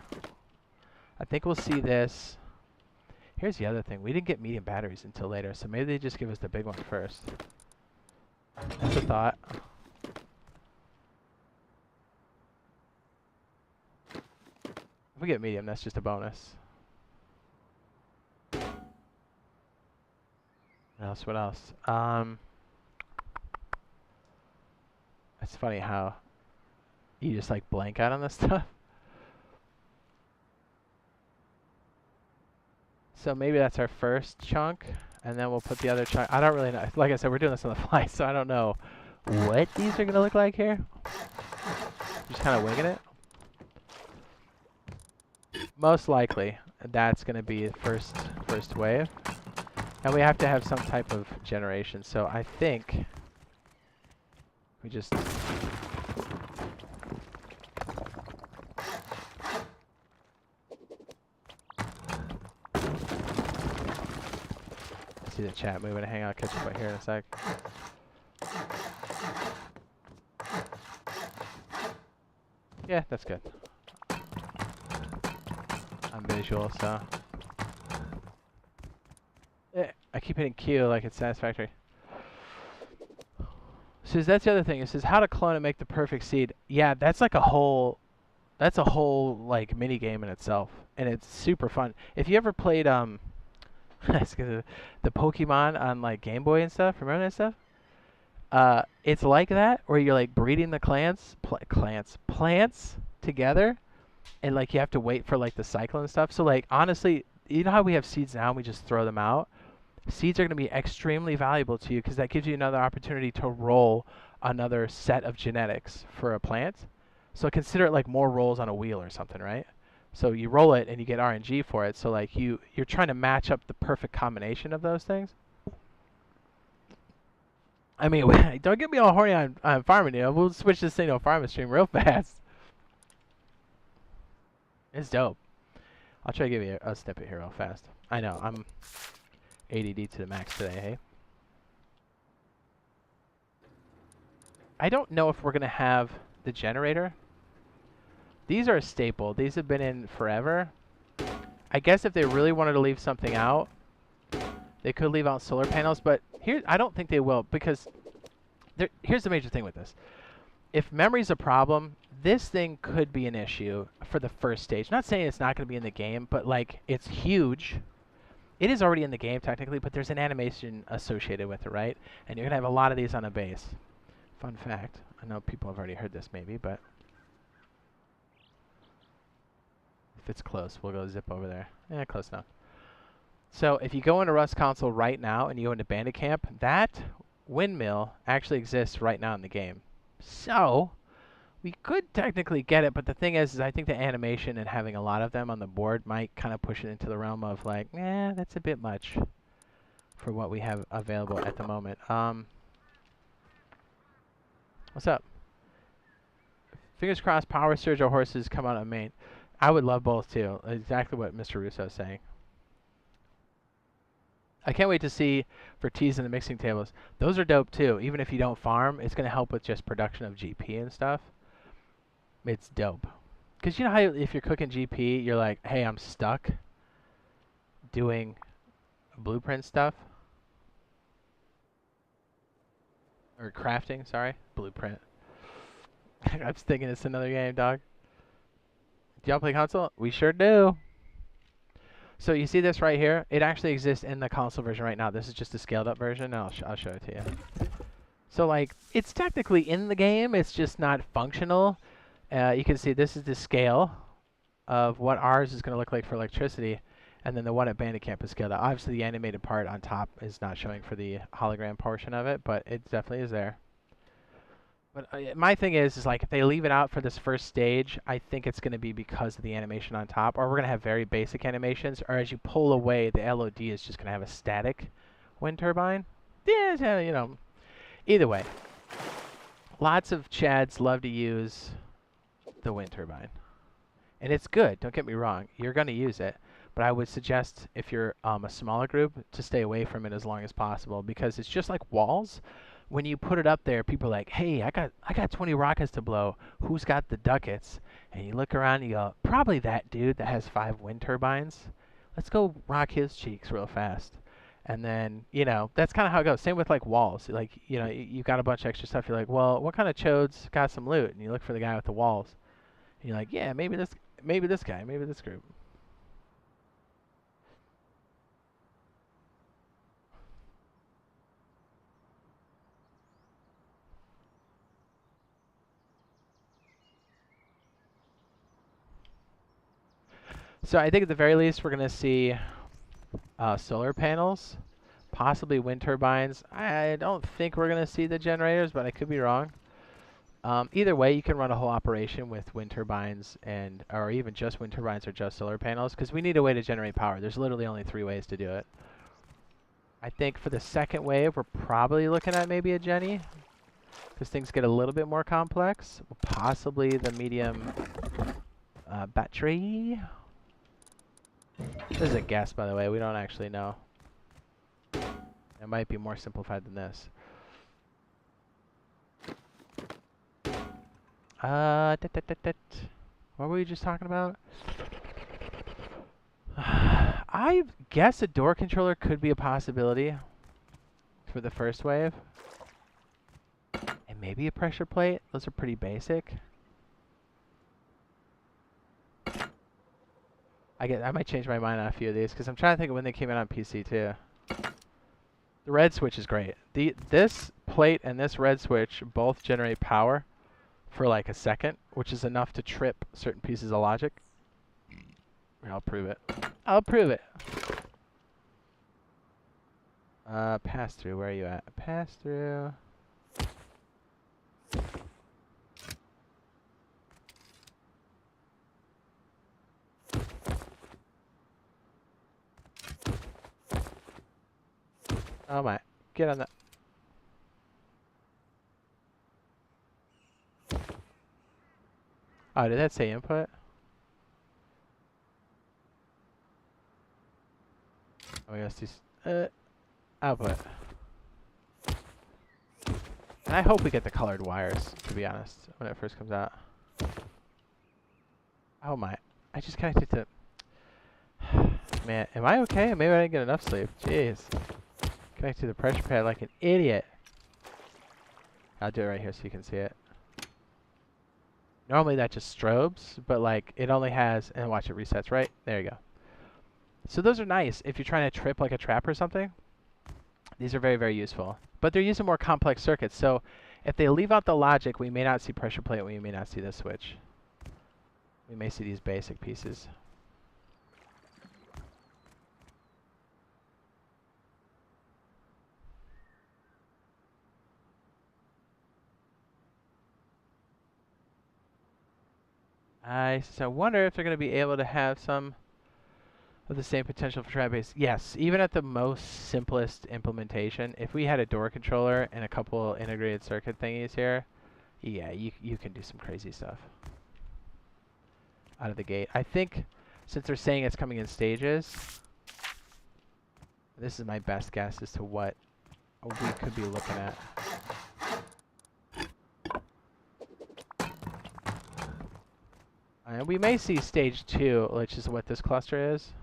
I think we'll see this. Here's the other thing. We didn't get medium batteries until later, so maybe they just give us the big one first. That's a thought. If we get medium, that's just a bonus. What else? It's funny how you just like blank out on this stuff. So maybe that's our first chunk, and then we'll put the other chunk. I don't really know. Like I said, we're doing this on the fly, so I don't know what these are gonna look like here. Just kind of winging it. Most likely, that's gonna be the first wave. And we have to have some type of generation, so I think we just... see the chat moving. Hang on, I'll catch up right here in a sec. Yeah, that's good. I'm visual, so... I keep hitting Q like it's satisfactory. So that's the other thing. It says how to clone and make the perfect seed. Yeah, that's like a whole like mini game in itself, and it's super fun. If you ever played the Pokemon on like Game Boy and stuff, remember that stuff? It's like that where you're like breeding the plants together, and like you have to wait for like the cycle and stuff. So like honestly, you know how we have seeds now and we just throw them out? Seeds are going to be extremely valuable to you because that gives you another opportunity to roll another set of genetics for a plant. So consider it like more rolls on a wheel or something, right? So you roll it and you get RNG for it. So like you're trying to match up the perfect combination of those things. I mean, don't get me all horny on farming, you know. We'll switch this thing to a farming stream real fast. It's dope. I'll try to give you a snippet here real fast. I know, I'm ADD to the max today, hey? I don't know if we're going to have the generator. These are a staple. These have been in forever. I guess if they really wanted to leave something out, they could leave out solar panels, but here I don't think they will, because here's the major thing with this. If memory's a problem, this thing could be an issue for the first stage. Not saying it's not going to be in the game, but like it's huge. It is already in the game technically, but there's an animation associated with it, right? And you're going to have a lot of these on a base. Fun fact. I know people have already heard this maybe, but if it's close, we'll go zip over there. Yeah, close enough. So if you go into Rust console right now and you go into Bandit Camp, that windmill actually exists right now in the game. So we could technically get it, but the thing is I think the animation and having a lot of them on the board might kind of push it into the realm of like, that's a bit much for what we have available at the moment. What's up? Fingers crossed Power Surge or Horses come out on main. I would love both too. Exactly what Mr. Russo is saying. I can't wait to see for teas and the mixing tables. Those are dope too. Even if you don't farm, it's going to help with just production of GP and stuff. It's dope. Because you know how if you're cooking GP, you're like, hey, I'm stuck doing blueprint stuff. Or crafting, sorry. Blueprint. I was thinking it's another game, dog. Do y'all play console? We sure do. So you see this right here? It actually exists in the console version right now. This is just a scaled up version. I'll show it to you. So like, it's technically in the game. It's just not functional. You can see this is the scale of what ours is going to look like for electricity. And then the one at Bandit Camp is scaled up. Obviously, the animated part on top is not showing for the hologram portion of it, but it definitely is there. But my thing is like if they leave it out for this first stage, I think it's going to be because of the animation on top, or we're going to have very basic animations, or as you pull away, the LOD is just going to have a static wind turbine. Yeah, you know. Either way, lots of Chads love to use the wind turbine. And it's good, don't get me wrong. You're going to use it. But I would suggest if you're a smaller group to stay away from it as long as possible, because it's just like walls. When you put it up there, people are like, hey, I got 20 rockets to blow. Who's got the ducats? And you look around and you go, probably that dude that has 5 wind turbines. Let's go rock his cheeks real fast. And then, you know, that's kind of how it goes. Same with like walls. Like, you know, you got a bunch of extra stuff. You're like, well, what kind of chodes got some loot? And you look for the guy with the walls. And you're like, yeah, maybe this guy, maybe this group. So I think at the very least we're going to see solar panels, possibly wind turbines. I don't think we're going to see the generators, but I could be wrong. Either way, you can run a whole operation with wind turbines or even just wind turbines or just solar panels, because we need a way to generate power. There's literally only 3 ways to do it. I think for the second wave, we're probably looking at maybe a Jenny, because things get a little bit more complex. Possibly the medium battery. This is a guess, by the way. We don't actually know. It might be more simplified than this. What were we just talking about? I guess a door controller could be a possibility for the first wave. And maybe a pressure plate. Those are pretty basic. I might change my mind on a few of these, because I'm trying to think of when they came out on PC too. The red switch is great. This plate and this red switch both generate power for like a second, which is enough to trip certain pieces of logic. I'll prove it. I'll prove it. Pass through. Where are you at? Pass through. Oh my. Get on that. Oh, did that say input? Oh, yes, these output. And I hope we get the colored wires, to be honest, when it first comes out. Oh my! I just connected to. Man, am I okay? Maybe I didn't get enough sleep. Jeez. Connected to the pressure pad like an idiot. I'll do it right here so you can see it. Normally that just strobes, but like it only has, and watch it resets, right? There you go. So those are nice if you're trying to trip like a trap or something. These are very, very useful. But they're using more complex circuits, so if they leave out the logic, we may not see pressure plate, we may not see this switch. We may see these basic pieces. I wonder if they're going to be able to have some of the same potential for trap-based. Yes, even at the most simplest implementation, if we had a door controller and a couple integrated circuit thingies here, yeah, you can do some crazy stuff out of the gate. I think since they're saying it's coming in stages, this is my best guess as to what we could be looking at. And we may see stage 2, which is what this cluster is.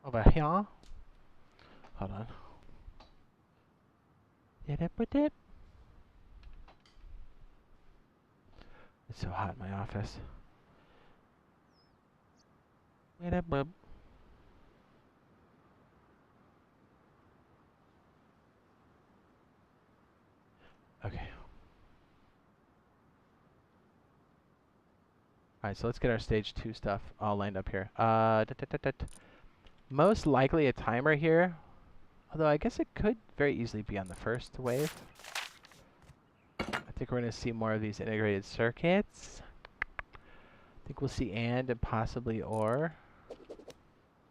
Over here. Hold on. It's so hot in my office. Okay. Alright, so let's get our stage 2 stuff all lined up here. Most likely a timer here. Although I guess it could very easily be on the first wave. I think we're going to see more of these integrated circuits. I think we'll see and possibly or.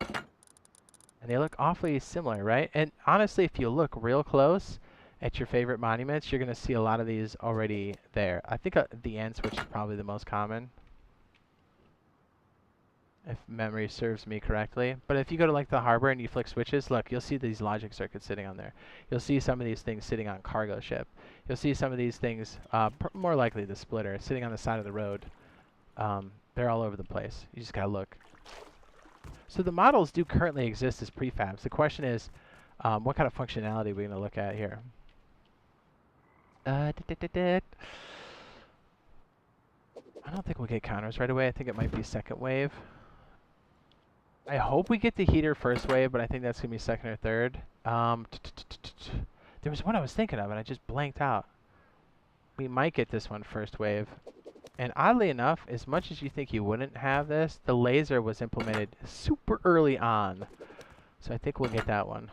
And they look awfully similar, right? And honestly, if you look real close at your favorite monuments, you're going to see a lot of these already there. I think the AND switch is probably the most common, if memory serves me correctly. But if you go to like the harbor and you flick switches, look, you'll see these logic circuits sitting on there. You'll see some of these things sitting on cargo ship. You'll see some of these things, more likely the splitter, sitting on the side of the road. They're all over the place. You just gotta look. So the models do currently exist as prefabs. The question is, what kind of functionality are we gonna look at here? I don't think we'll get counters right away. I think it might be second wave. I hope we get the heater first wave, but I think that's going to be second or third. There was one I was thinking of, and I just blanked out. We might get this one first wave. And oddly enough, as much as you think you wouldn't have this, the laser was implemented super early on. So I think we'll get that one.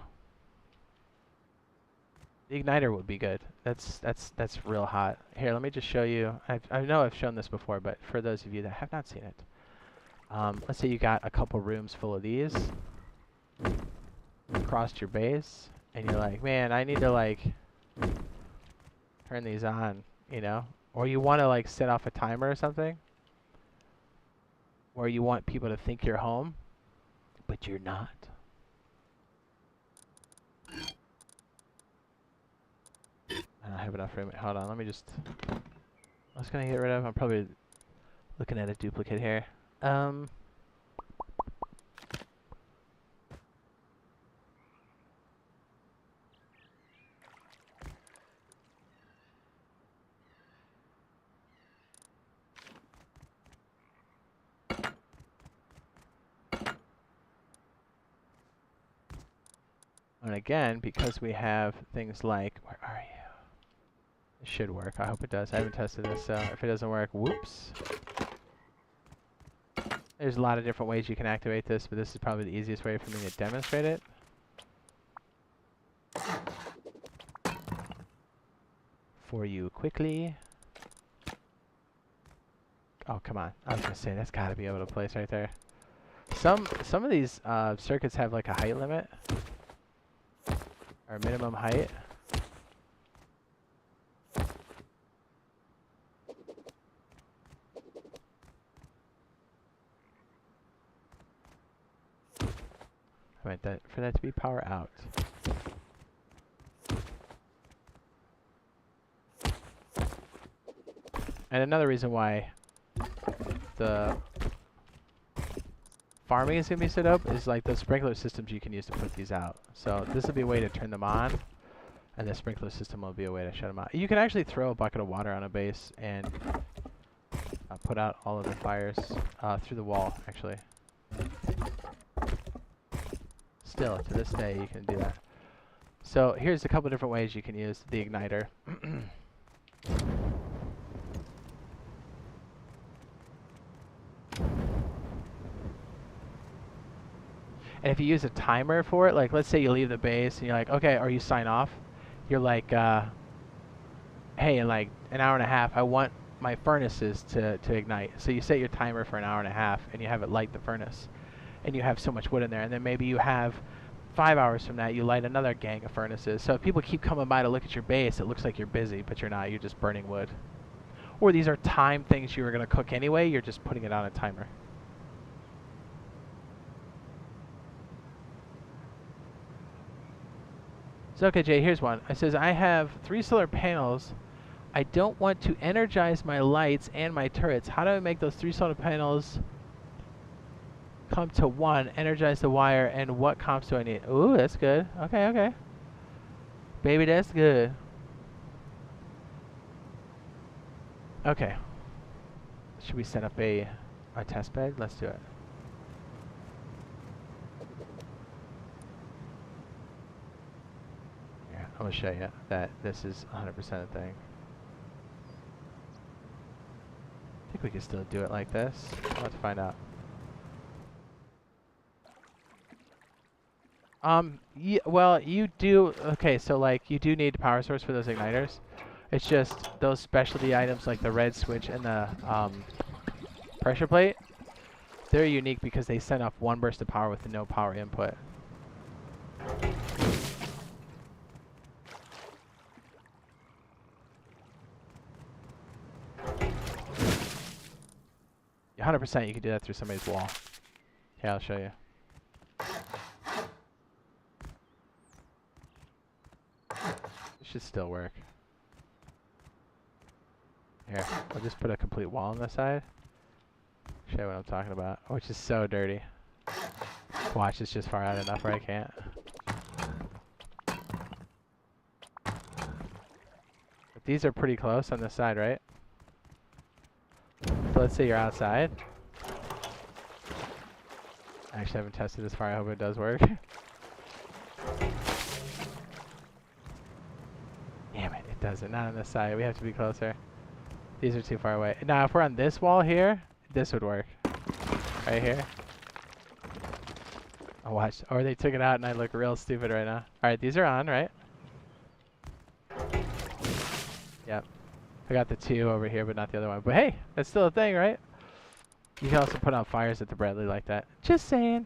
The igniter would be good. That's real hot. Here, let me just show you. I know I've shown this before, but for those of you that have not seen it. Let's say you got a couple rooms full of these across your base, and you're like, man, I need to like turn these on, you know? Or you want to like set off a timer or something, or you want people to think you're home, but you're not. I don't have enough room. Hold on, let me just... I was going to get rid of... I'm probably looking at a duplicate here. And again, because we have things like... Where are you? It should work. I hope it does. I haven't tested this, so if it doesn't work, whoops. There's a lot of different ways you can activate this, but this is probably the easiest way for me to demonstrate it. For you quickly. Oh, come on. I was going to say, that's got to be able to place right there. Some of these circuits have like a height limit. Or minimum height. I meant that for that to be power out. And another reason why the farming is going to be set up is like the sprinkler systems you can use to put these out. So this will be a way to turn them on, and the sprinkler system will be a way to shut them out. You can actually throw a bucket of water on a base and put out all of the fires through the wall, actually. Still, to this day, you can do that. So here's a couple different ways you can use the igniter. And if you use a timer for it, like let's say you leave the base and you're like, okay, or you sign off, you're like, hey, in like an hour and a half, I want my furnaces to ignite. So you set your timer for an hour and a half and you have it light the furnace. And you have so much wood in there. And then maybe you have 5 hours from that, you light another gang of furnaces. So if people keep coming by to look at your base, it looks like you're busy, but you're not. You're just burning wood. Or these are timed things you were going to cook anyway. You're just putting it on a timer. So, okay, Jay, here's one. It says, I have 3 solar panels. I don't want to energize my lights and my turrets. How do I make those 3 solar panels come to 1, energize the wire, and what comps do I need? Ooh, that's good. Okay, okay. Baby, that's good. Okay. Should we set up a test bed? Let's do it. Yeah, I'm going to show you that this is 100% a thing. I think we can still do it like this. Let's find out. Yeah, well, you do, okay, so like, you do need a power source for those igniters. It's just those specialty items like the red switch and the pressure plate, they're unique because they send off 1 burst of power with no power input. Yeah, 100% you can do that through somebody's wall. Yeah, I'll show you. Should still work. Here, I'll just put a complete wall on the side. Show you what I'm talking about, which is so dirty. Watch, it's just far out enough where I can't. But these are pretty close on this side, right? So let's say you're outside. I actually haven't tested this far, I hope it does work. Damn it, it doesn't. Not on this side. We have to be closer. These are too far away. Now, if we're on this wall here, this would work. Right here. Oh, watch. Or they took it out and I look real stupid right now. Alright, these are on, right? Yep. I got the 2 over here, but not the other one. But hey, that's still a thing, right? You can also put out fires at the Bradley like that. Just saying.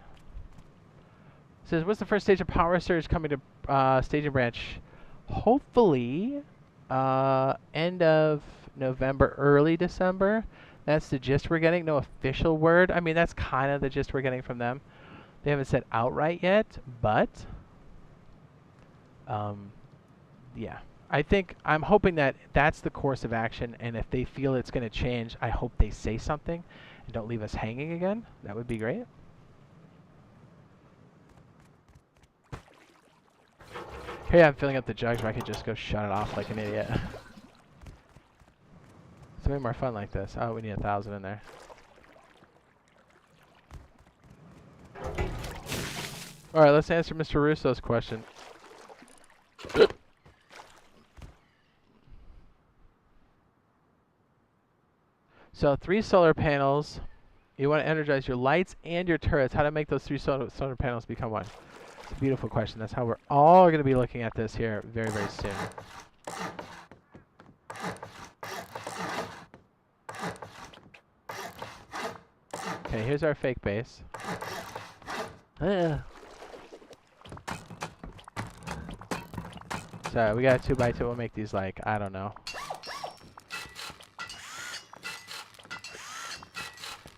It says, what's the first stage of power surge coming to staging branch? Hopefully, end of November, early December. That's the gist we're getting. No official word. I mean, that's kind of the gist we're getting from them. They haven't said outright yet, but yeah. I'm hoping that that's the course of action, and if they feel it's going to change, I hope they say something and don't leave us hanging again. That would be great. Here I'm filling up the jugs where I could just go shut it off like an idiot. It's way more fun like this. Oh, we need 1,000 in there. Alright, let's answer Mr. Russo's question. So 3 solar panels. You want to energize your lights and your turrets. How to make those 3 solar panels become 1? It's a beautiful question. That's how we're all going to be looking at this here very, very soon. Okay, here's our fake base. So we got a 2x2. We'll make these like, I don't know.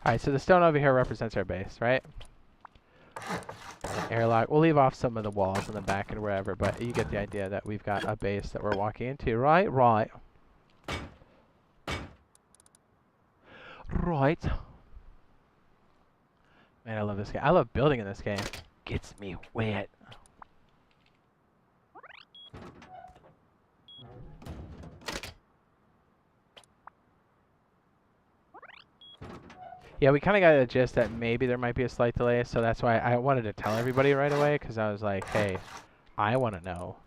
Alright, so the stone over here represents our base, right? An airlock. We'll leave off some of the walls in the back and wherever, but you get the idea that we've got a base that we're walking into, right? Right. Right. Man, I love this game. I love building in this game. Gets me wet. Yeah, we kind of got the gist that maybe there might be a slight delay, so that's why I wanted to tell everybody right away, because I was like, hey, I want to know.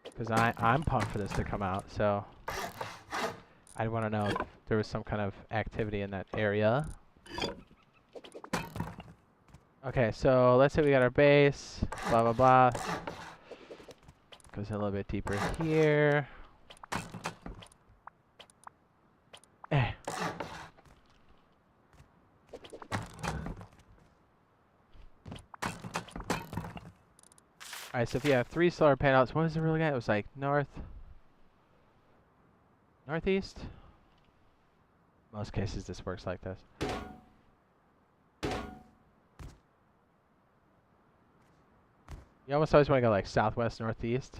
Because I'm pumped for this to come out, so I want to know if there was some kind of activity in that area. Okay, so let's say we got our base, blah, blah, blah. Goes a little bit deeper here. Alright, so if you have 3 solar panels, what was it really at? It was like northeast? Most cases this works like this. You almost always want to go like southwest, northeast.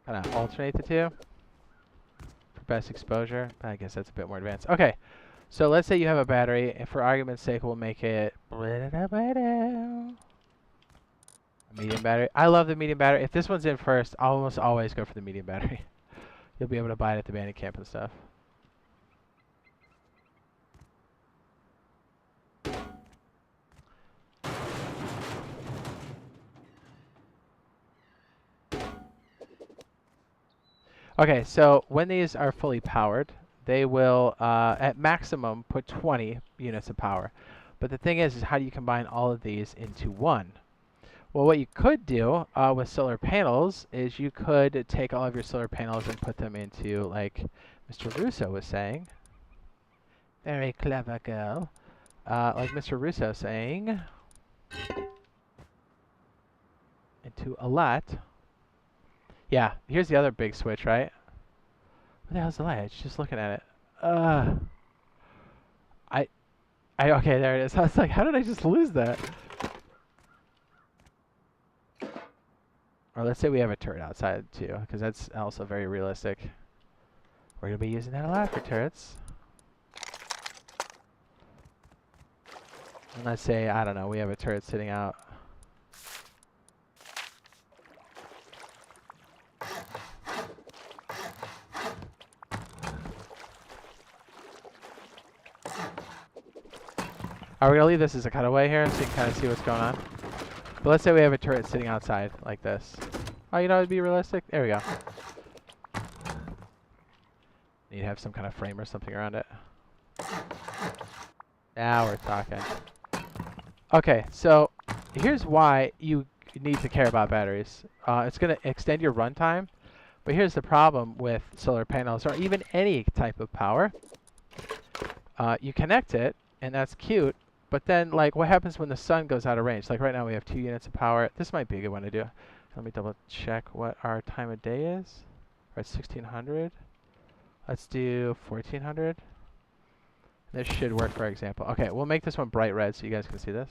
Kind of alternate the two for best exposure. But I guess that's a bit more advanced. Okay, so let's say you have a battery, and for argument's sake, we'll make it a medium battery. I love the medium battery. If this one's in first, I'll almost always go for the medium battery. You'll be able to buy it at the bandit camp and stuff. Okay, so when these are fully powered, they will, at maximum, put 20 units of power. But the thing is how do you combine all of these into one? Well, what you could do with solar panels is you could take all of your solar panels and put them into, like Mr. Russo was saying. Very clever girl. Like Mr. Russo saying. Into a lot. Yeah, here's the other big switch, right? What the hell's the light? I was just looking at it. Okay, there it is. I was like, how did I just lose that? Or let's say we have a turret outside too, because that's also very realistic. We're going to be using that a lot for turrets. And let's say, I don't know, we have a turret sitting out. We're going to leave this as a cutaway here so you can kind of see what's going on. But let's say we have a turret sitting outside like this. Oh, you know, it'd be realistic. There we go. Need to have some kind of frame or something around it. Now we're talking. Okay, so here's why you need to care about batteries. It's going to extend your runtime, but here's the problem with solar panels or even any type of power. You connect it, and that's cute. But then, like, what happens when the sun goes out of range? Like, right now we have 2 units of power. This might be a good one to do. Let me double check what our time of day is. We're at 1600. Let's do 1400. This should work, for example. Okay, we'll make this one bright red so you guys can see this.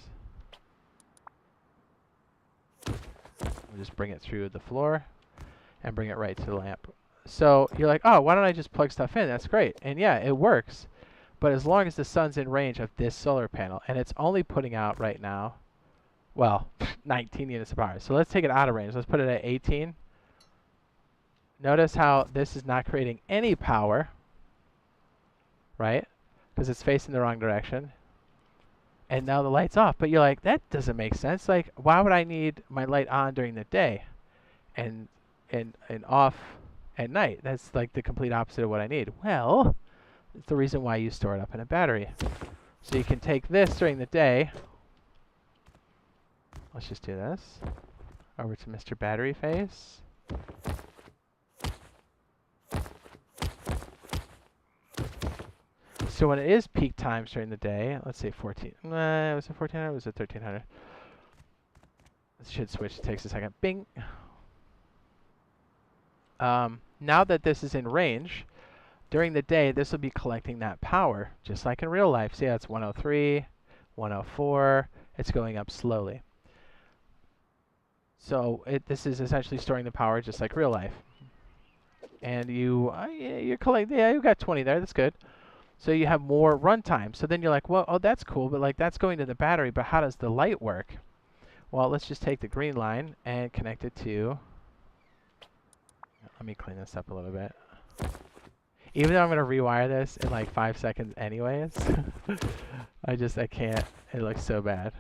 We'll just bring it through the floor and bring it right to the lamp. So you're like, oh, why don't I just plug stuff in? That's great. And yeah, it works. But as long as the sun's in range of this solar panel, and it's only putting out right now, well, 19 units of power. So let's take it out of range. Let's put it at 18. Notice how this is not creating any power, right? Because it's facing the wrong direction. And now the light's off. But you're like, that doesn't make sense. Like, why would I need my light on during the day and off at night? That's like the complete opposite of what I need. Well, it's the reason why you store it up in a battery. So you can take this during the day. Let's just do this. Over to Mr. Battery Face. So when it is peak times during the day, let's say 14. Was it 1400 or was it 1300? This should switch. It takes a second. Bing. Now that this is in range, during the day, this will be collecting that power, just like in real life. See, that's 103, 104, it's going up slowly. So this is essentially storing the power just like real life. And you're collecting, yeah, you got 20 there, that's good. So you have more runtime. So then you're like, well, oh, that's cool, but like that's going to the battery, but how does the light work? Well, let's just take the green line and connect it to, let me clean this up a little bit. Even though I'm going to rewire this in like 5 seconds anyways, I can't, it looks so bad.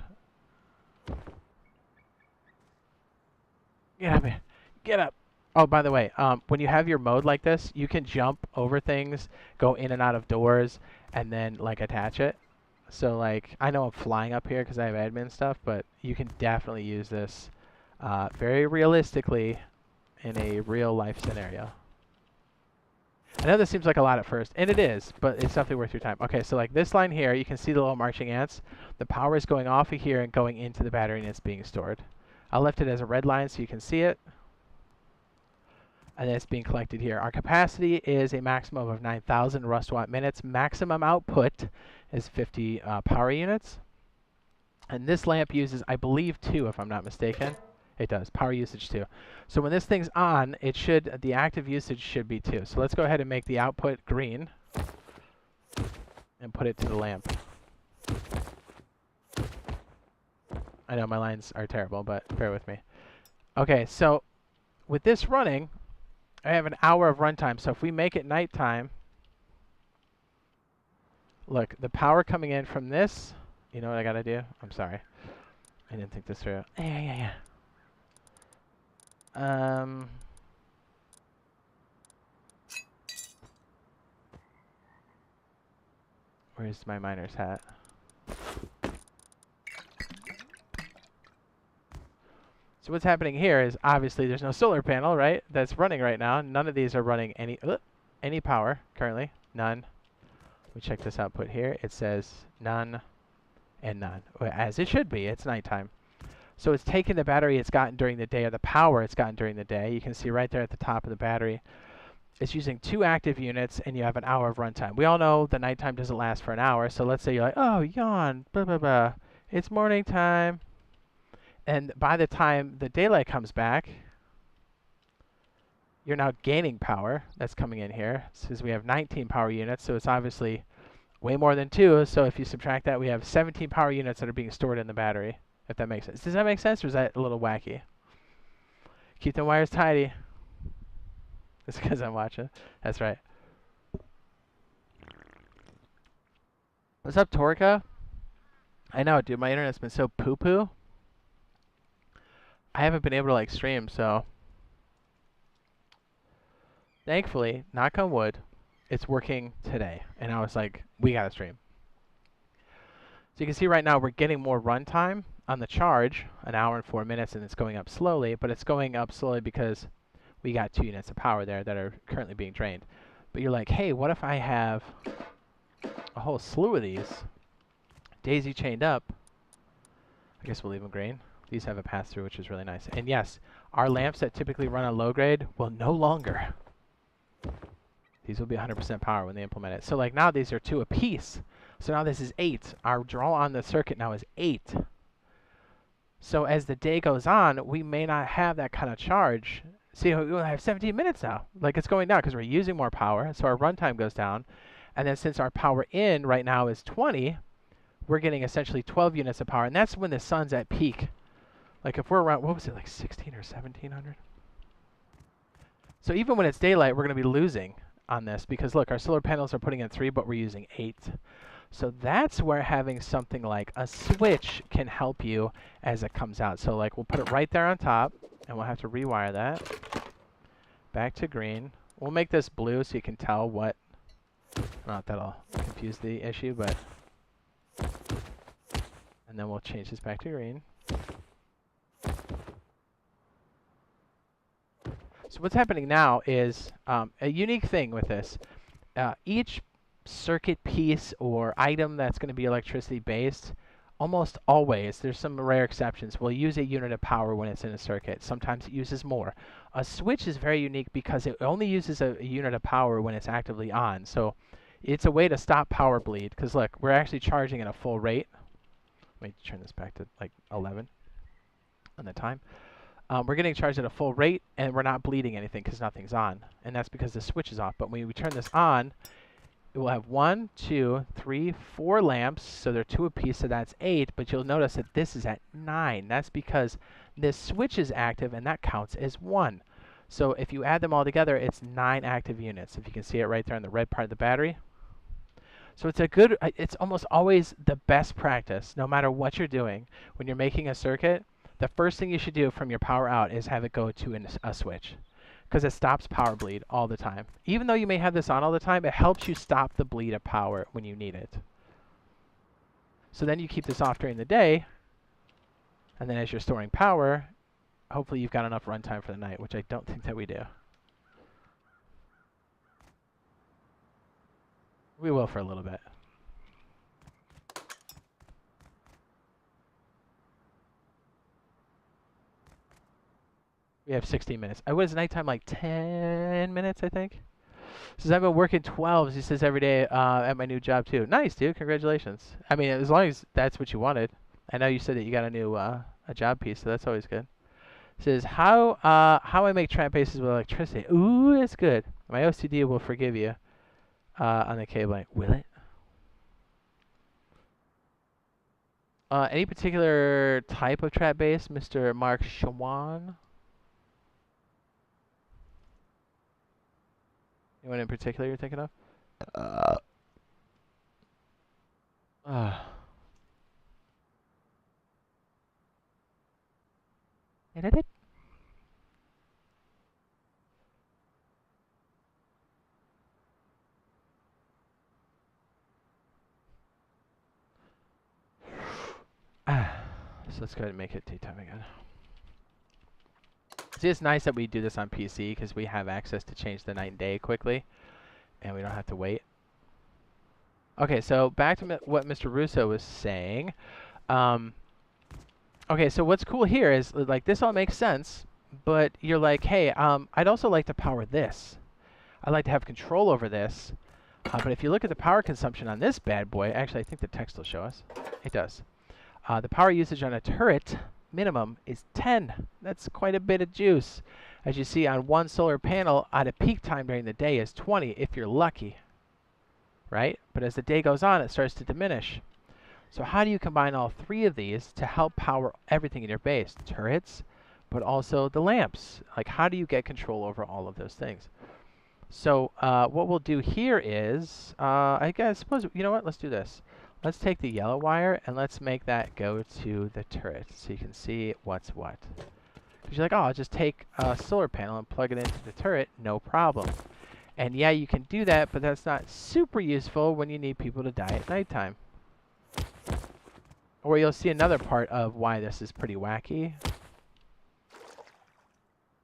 Get up here, get up. Oh, by the way, when you have your mode like this, you can jump over things, go in and out of doors, and then like attach it. So like, I know I'm flying up here because I have admin stuff, but you can definitely use this very realistically in a real life scenario. I know this seems like a lot at first, and it is, but it's definitely worth your time. Okay, so like this line here, you can see the little marching ants. The power is going off of here and going into the battery, and it's being stored. I left it as a red line so you can see it. And it's being collected here. Our capacity is a maximum of 9,000 rust watt minutes. Maximum output is 50 power units. And this lamp uses, I believe, 2, if I'm not mistaken. It does, power usage 2. So when this thing's on, the active usage should be 2. So let's go ahead and make the output green and put it to the lamp. I know my lines are terrible, but bear with me. Okay, so with this running, I have an hour of runtime, so if we make it nighttime, look, the power coming in from this, you know what I gotta do? I'm sorry. I didn't think this through. Yeah. Where's my miner's hat? So what's happening here is obviously there's no solar panel, right? That's running right now. None of these are running any power currently. None. We check this output here. It says none and none, as it should be. It's nighttime. So it's taking the battery it's gotten during the day, or the power it's gotten during the day. You can see right there at the top of the battery. It's using 2 active units, and you have an hour of runtime. We all know the nighttime doesn't last for an hour. So let's say you're like, oh, yawn, blah, blah, blah. It's morning time. And by the time the daylight comes back, you're now gaining power. That's coming in here. Since we have 19 power units, so it's obviously way more than 2. So if you subtract that, we have 17 power units that are being stored in the battery, if that makes sense. Does that make sense, or is that a little wacky? Keep the wires tidy. That's because I'm watching. That's right. What's up, Torka? I know, dude. My internet's been so poo-poo. I haven't been able to like stream, so thankfully, knock on wood, it's working today. And I was like, we gotta stream. So you can see right now we're getting more runtime on the charge, an hour and 4 minutes, and it's going up slowly, but it's going up slowly because we got 2 units of power there that are currently being drained. But you're like, hey, what if I have a whole slew of these daisy chained up? I guess we'll leave them green. These have a pass-through, which is really nice. And yes, our lamps that typically run on low grade will no longer. These will be 100% power when they implement it. So like now these are 2 apiece. So now this is 8. Our draw on the circuit now is 8. So as the day goes on, we may not have that kind of charge. See, we have 17 minutes now. Like it's going down because we're using more power. So our runtime goes down. And then since our power in right now is 20, we're getting essentially 12 units of power. And that's when the sun's at peak. Like if we're around, what was it, like 16 or 1700? So even when it's daylight, we're going to be losing on this because look, our solar panels are putting in 3, but we're using 8. So that's where having something like a switch can help you as it comes out. So like we'll put it right there on top, and we'll have to rewire that back to green. We'll make this blue so you can tell what, not that'll confuse the issue, but, and then we'll change this back to green. So what's happening now is a unique thing with this. Each circuit piece or item that's going to be electricity based, almost always, there's some rare exceptions, will use a unit of power when it's in a circuit. Sometimes it uses more. A switch is very unique because it only uses a unit of power when it's actively on. So it's a way to stop power bleed because look, we're actually charging at a full rate. Let me turn this back to like 11 on the time. We're getting charged at a full rate, and we're not bleeding anything because nothing's on. And that's because the switch is off. But when we turn this on, it will have 1, 2, 3, 4 lamps. So they're 2 apiece, so that's 8. But you'll notice that this is at 9. That's because this switch is active, and that counts as 1. So if you add them all together, it's 9 active units. If you can see it right there on the red part of the battery. So it's almost always the best practice, no matter what you're doing. When you're making a circuit, the first thing you should do from your power out is have it go to a switch, because it stops power bleed all the time. Even though you may have this on all the time, it helps you stop the bleed of power when you need it. So then you keep this off during the day, and then as you're storing power, hopefully you've got enough runtime for the night, which I don't think that we do. We will for a little bit. We have 16 minutes. I was nighttime like 10 minutes, I think. Says I've been working 12s, he says, every day at my new job too. Nice, dude. Congratulations. I mean, as long as that's what you wanted. I know you said that you got a new a job piece, so that's always good. Says how I make trap bases with electricity. Ooh, that's good. My OCD will forgive you on the cabling. Will it? Any particular type of trap base, Mr. Mark Shawan? Anyone in particular you're thinking of? Edit. So let's go ahead and make it daytime again. See, it's nice that we do this on PC because we have access to change the night and day quickly, and we don't have to wait. Okay, so back to what Mr. Russo was saying. Okay, so what's cool here is, like, this all makes sense, but you're like, hey, I'd also like to power this. I'd like to have control over this. But if you look at the power consumption on this bad boy, actually, I think the text will show us. It does. The power usage on a turret minimum is 10. That's quite a bit of juice. As you see on one solar panel, at a peak time during the day is 20 if you're lucky, right? But as the day goes on, it starts to diminish. So how do you combine all 3 of these to help power everything in your base? Turrets, but also the lamps. Like, how do you get control over all of those things? So what we'll do here is, I suppose, you know what? Let's do this. Let's take the yellow wire and let's make that go to the turret so you can see what's what. Because you're like, oh, I'll just take a solar panel and plug it into the turret, no problem. And yeah, you can do that, but that's not super useful when you need people to die at nighttime. Or you'll see another part of why this is pretty wacky.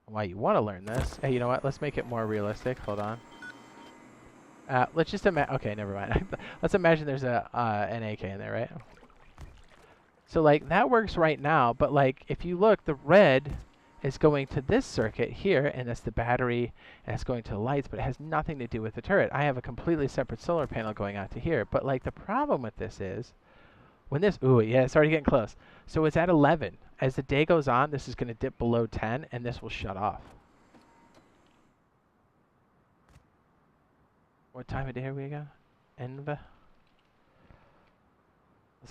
Why you want to learn this. Hey, you know what? Let's make it more realistic. Hold on. Let's just imagine. Okay, never mind. Let's imagine there's an AK in there, right? So like that works right now, but like if you look, the red is going to this circuit here, and that's the battery, and it's going to the lights, but it has nothing to do with the turret. I have a completely separate solar panel going out to here, but like the problem with this is when this, ooh, yeah, it's already getting close. So it's at 11. As the day goes on, this is going to dip below 10, and this will shut off. What time of day are we again? Let's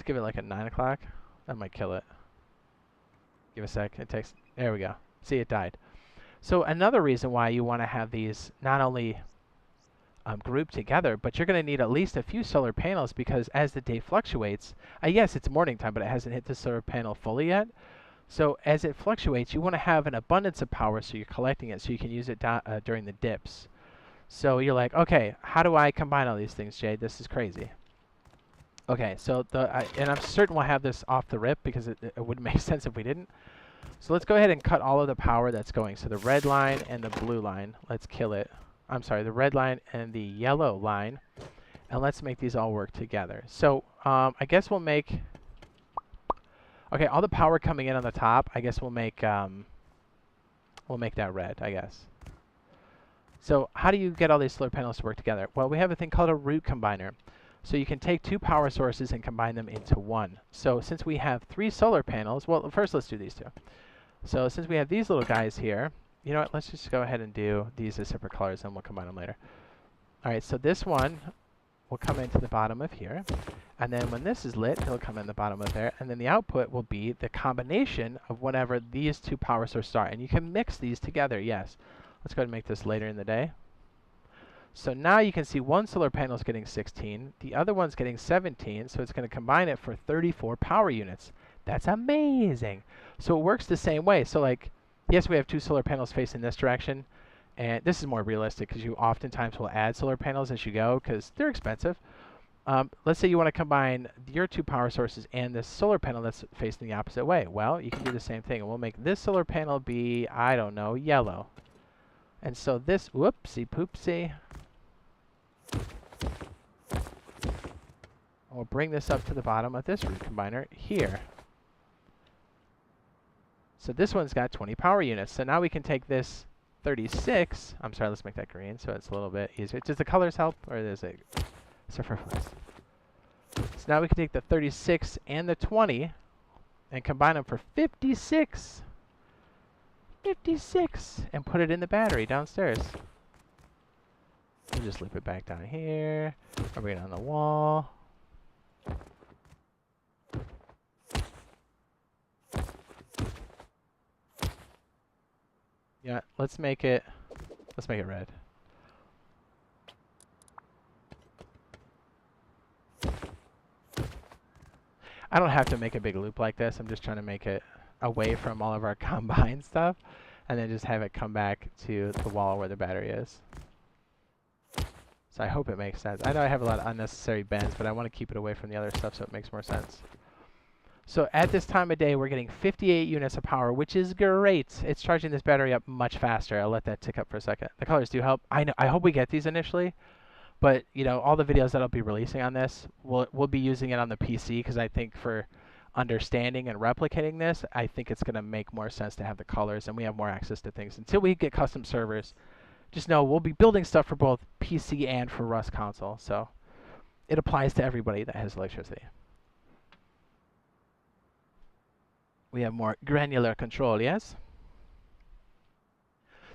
give it like a 9 o'clock. That might kill it. Give a sec. It takes. There we go. See, it died. So another reason why you want to have these not only grouped together, but you're going to need at least a few solar panels because as the day fluctuates, yes, it's morning time, but it hasn't hit the solar panel fully yet. So as it fluctuates, you want to have an abundance of power so you're collecting it so you can use it during the dips. So you're like, okay, how do I combine all these things, Jade? This is crazy. Okay, so and I'm certain we'll have this off the rip because it wouldn't make sense if we didn't. So let's go ahead and cut all of the power that's going. So the red line and the blue line, let's kill it. I'm sorry, the red line and the yellow line, and let's make these all work together. So I guess we'll make, okay, all the power coming in on the top, I guess we'll make that red, I guess. So how do you get all these solar panels to work together? Well, we have a thing called a root combiner. So you can take two power sources and combine them into one. So since we have 3 solar panels, well, first let's do these two. So since we have these little guys here, you know what, let's just go ahead and do these as separate colors and we'll combine them later. All right, so this one will come into the bottom of here. And then when this is lit, it'll come in the bottom of there. And then the output will be the combination of whatever these two power sources are. And you can mix these together, yes. Let's go ahead and make this later in the day. So now you can see one solar panel is getting 16. The other one's getting 17. So it's going to combine it for 34 power units. That's amazing. So it works the same way. So like, yes, we have 2 solar panels facing this direction. And this is more realistic because you oftentimes will add solar panels as you go because they're expensive. Let's say you want to combine your 2 power sources and this solar panel that's facing the opposite way. Well, you can do the same thing. And we'll make this solar panel be, I don't know, yellow. And so this, whoopsie poopsie. We'll bring this up to the bottom of this root combiner here. So this one's got 20 power units. So now we can take this 36. I'm sorry, let's make that green so it's a little bit easier. Does the colors help or is it superfluous? So now we can take the 36 and the 20 and combine them for 56. 56 and put it in the battery downstairs. We'll just loop it back down here. I'll bring it on the wall. Yeah, let's make it red. I don't have to make a big loop like this. I'm just trying to make it away from all of our combined stuff and then just have it come back to the wall where the battery is. So I hope it makes sense. I know I have a lot of unnecessary bends, but I want to keep it away from the other stuff so it makes more sense. So at this time of day, we're getting 58 units of power, which is great. It's charging this battery up much faster. I'll let that tick up for a second. The colors do help. I hope we get these initially, but you know, all the videos that I'll be releasing on this, we'll be using it on the PC because I think for understanding and replicating this, I think it's going to make more sense to have the colors and we have more access to things. Until we get custom servers, just know we'll be building stuff for both PC and for Rust console. So it applies to everybody that has electricity. We have more granular control, yes?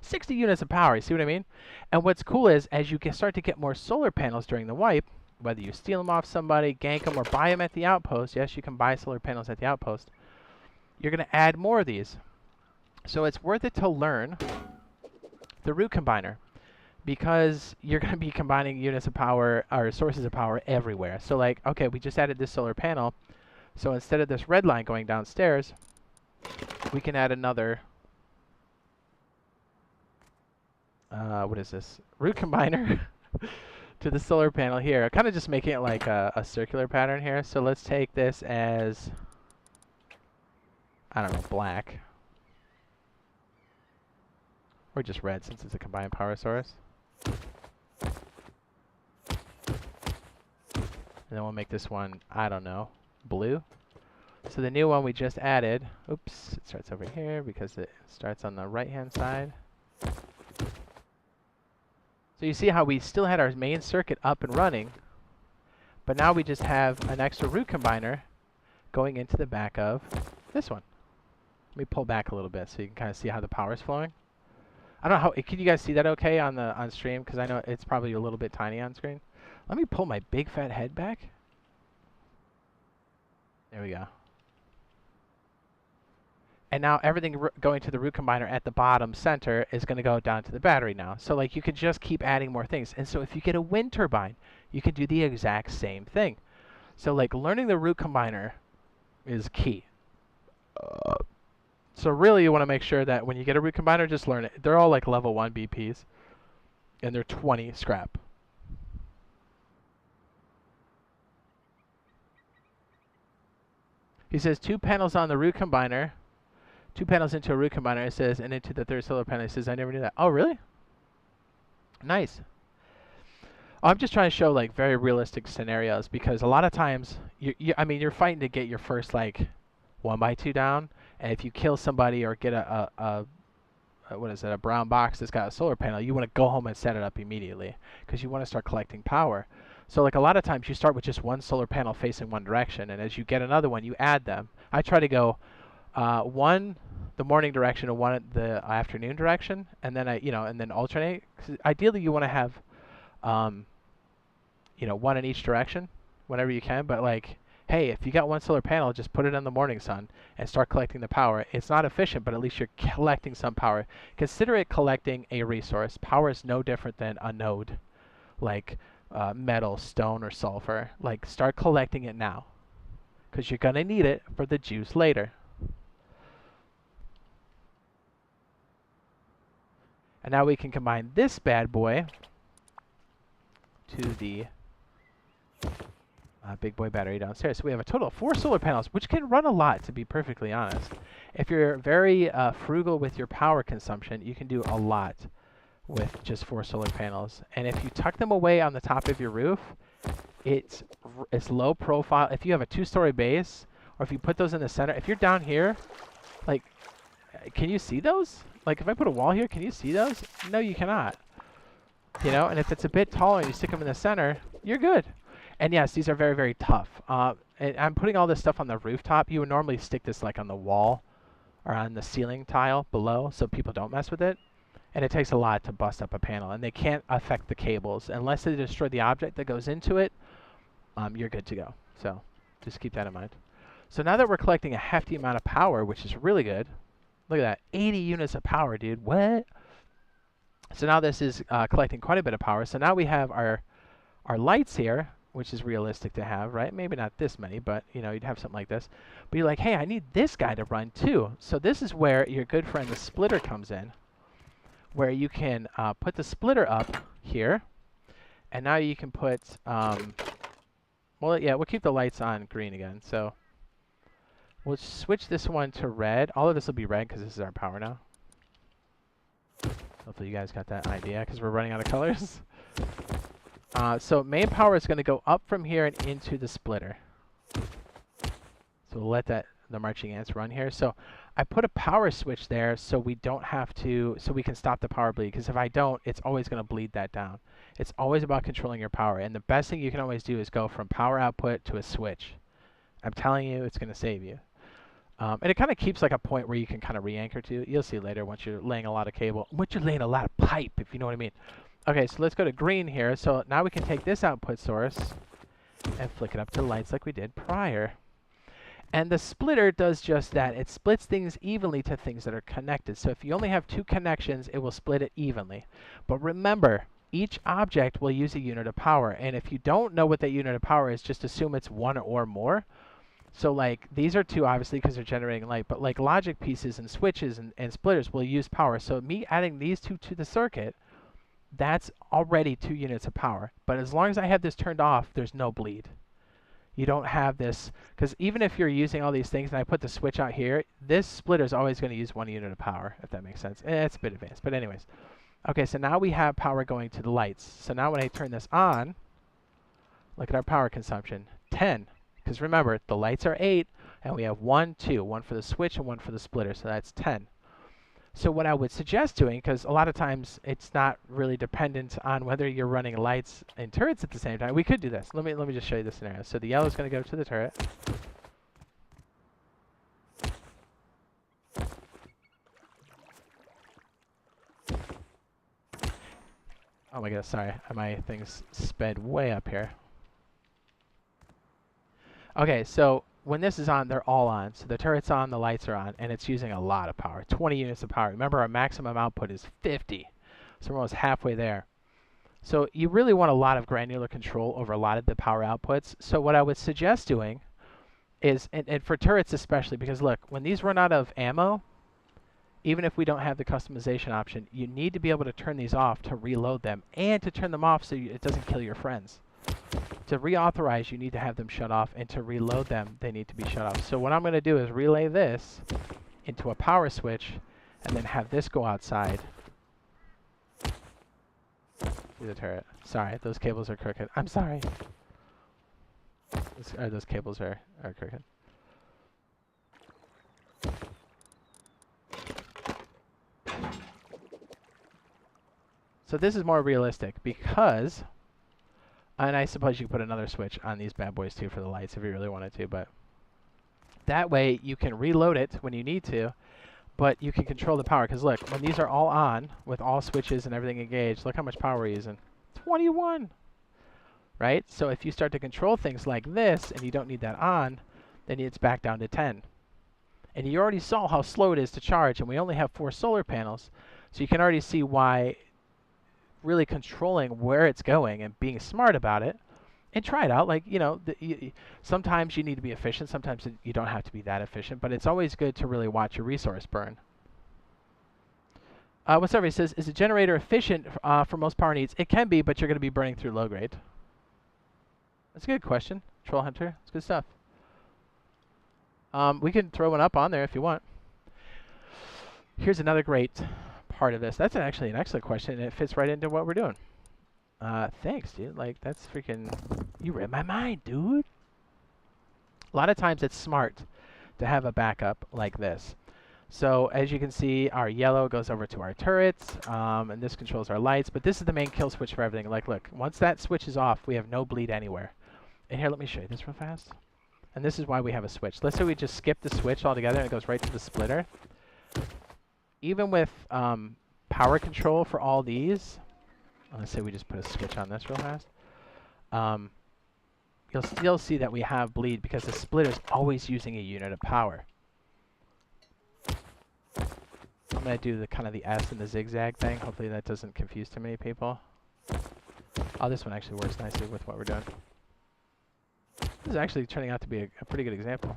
60 units of power, you see what I mean? And what's cool is, as you start to get more solar panels during the wipe, whether you steal them off somebody, gank them, or buy them at the outpost, yes, you can buy solar panels at the outpost, you're going to add more of these. So it's worth it to learn the root combiner because you're going to be combining units of power, or sources of power everywhere. So like, okay, we just added this solar panel. So instead of this red line going downstairs, we can add another, what is this? Root combiner to the solar panel here. Kind of just making it like a circular pattern here. So let's take this as, I don't know, black. Or just red since it's a combined power source. And then we'll make this one, I don't know, blue. So the new one we just added, oops, it starts over here because it starts on the right-hand side. So you see how we still had our main circuit up and running, but now we just have an extra root combiner going into the back of this one. Let me pull back a little bit so you can kind of see how the power is flowing. I don't know how, can you guys see that okay on stream? Because I know it's probably a little bit tiny on screen. Let me pull my big fat head back. There we go. And now everything going to the root combiner at the bottom center is going to go down to the battery now. So like you can just keep adding more things. And so if you get a wind turbine, you can do the exact same thing. So like learning the root combiner is key. So really you want to make sure that when you get a root combiner, just learn it. They're all like level 1 BPs. And they're 20 scrap. He says 2 panels on the root combiner. 2 panels into a root combiner, it says, and into the third solar panel. It says, I never knew that. Oh, really? Nice. I'm just trying to show like very realistic scenarios because a lot of times, I mean, you're fighting to get your first like 1x2 down, and if you kill somebody or get a brown box that's got a solar panel, you want to go home and set it up immediately because you want to start collecting power. So like a lot of times you start with just one solar panel facing one direction, and as you get another one, you add them. I try to go one the morning direction and one the afternoon direction, and then and then alternate. 'Cause ideally, you want to have one in each direction whenever you can. But like, hey, if you got one solar panel, just put it in the morning sun and start collecting the power. It's not efficient, but at least you're collecting some power. Consider it collecting a resource. Power is no different than a node, like metal, stone, or sulfur. Like, start collecting it now, because you're going to need it for the juice later. And now we can combine this bad boy to the big boy battery downstairs. So we have a total of 4 solar panels, which can run a lot, to be perfectly honest. If you're very frugal with your power consumption, you can do a lot with just 4 solar panels. And if you tuck them away on the top of your roof, it's low profile. If you have a 2-story base, or if you put those in the center, if you're down here, like, can you see those? Like, if I put a wall here, can you see those? No, you cannot. And if it's a bit taller and you stick them in the center, you're good. And yes, these are very, very tough. And I'm putting all this stuff on the rooftop. You would normally stick this like on the wall or on the ceiling tile below so people don't mess with it. And it takes a lot to bust up a panel. And they can't affect the cables. Unless they destroy the object that goes into it, you're good to go. So just keep that in mind. So now that we're collecting a hefty amount of power, which is really good. Look at that, 80 units of power, dude. What? So now this is collecting quite a bit of power. So now we have our lights here, which is realistic to have, right? Maybe not this many, but you'd have something like this. But you're like, hey, I need this guy to run too. So this is where your good friend the splitter comes in, where you can put the splitter up here, and now you can put, well, yeah, we'll keep the lights on green again. So we'll switch this one to red. All of this will be red because this is our power now. Hopefully you guys got that idea, because we're running out of colors. So main power is going to go up from here and into the splitter. So we'll let the marching ants run here. So I put a power switch there so we don't have to, so we can stop the power bleed. Because if I don't, it's always going to bleed that down. It's always about controlling your power. And the best thing you can always do is go from power output to a switch. I'm telling you, it's going to save you. And it kind of keeps like a point where you can kind of re-anchor to. You'll see later once you're laying a lot of cable, once you're laying a lot of pipe, if you know what I mean. Okay, so let's go to green here. So now we can take this output source and flick it up to lights like we did prior. And the splitter does just that. It splits things evenly to things that are connected. So if you only have 2 connections, it will split it evenly. But remember, each object will use a unit of power. And if you don't know what that unit of power is, just assume it's 1 or more. So like these are 2 obviously because they're generating light, but like logic pieces and switches and splitters will use power. So me adding these 2 to the circuit, that's already 2 units of power. But as long as I have this turned off, there's no bleed. You don't have this, because even if you're using all these things and I put the switch out here, this splitter is always going to use 1 unit of power, if that makes sense. It's a bit advanced, but anyways. Okay, so now we have power going to the lights. So now when I turn this on, look at our power consumption, 10. Because remember, the lights are 8, and we have 1, 2, 1 for the switch and 1 for the splitter, so that's 10. So what I would suggest doing, because a lot of times it's not really dependent on whether you're running lights and turrets at the same time. We could do this. Let me just show you the scenario. So the yellow is going to go to the turret. Oh my god, sorry. My things sped way up here. Okay, so when this is on, they're all on. So the turret's on, the lights are on, and it's using a lot of power, 20 units of power. Remember, our maximum output is 50, so we're almost halfway there. So you really want a lot of granular control over a lot of the power outputs. So what I would suggest doing is, and for turrets especially, because look, when these run out of ammo, even if we don't have the customization option, you need to be able to turn these off to reload them, and to turn them off so it doesn't kill your friends. To reauthorize, you need to have them shut off, and to reload them, they need to be shut off. So what I'm going to do is relay this into a power switch, and then have this go outside. See the turret. Sorry, those cables are crooked. I'm sorry. Those cables are crooked. So this is more realistic because And I suppose you could put another switch on these bad boys too for the lights if you really wanted to, but that way you can reload it when you need to, but you can control the power. Because look, when these are all on, with all switches and everything engaged, look how much power we're using. 21! Right? So if you start to control things like this, and you don't need that on, then it's back down to 10. And you already saw how slow it is to charge, and we only have 4 solar panels. So you can already see why really controlling where it's going and being smart about it, and try it out. Like, you know, sometimes you need to be efficient. Sometimes you don't have to be that efficient, but it's always good to really watch your resource burn. What's up? He says, is a generator efficient for most power needs? It can be, but you're going to be burning through low grade. That's a good question, Troll Hunter. It's good stuff. We can throw one up on there if you want. Here's another great part of this. That's actually an excellent question, and it fits right into what we're doing. Thanks, dude. Like, that's freaking... You read my mind, dude. A lot of times it's smart to have a backup like this. So, as you can see, our yellow goes over to our turrets, and this controls our lights. But this is the main kill switch for everything. Like, look, once that switch is off, we have no bleed anywhere. And here, let me show you this real fast. And this is why we have a switch. Let's say we just skip the switch altogether and it goes right to the splitter. Even with power control for all these, let's say we just put a switch on this real fast, you'll still see that we have bleed because the splitter's always using a unit of power. I'm going to do the kind of the S and the zigzag thing. Hopefully that doesn't confuse too many people. Oh, this one actually works nicely with what we're doing. This is actually turning out to be a pretty good example.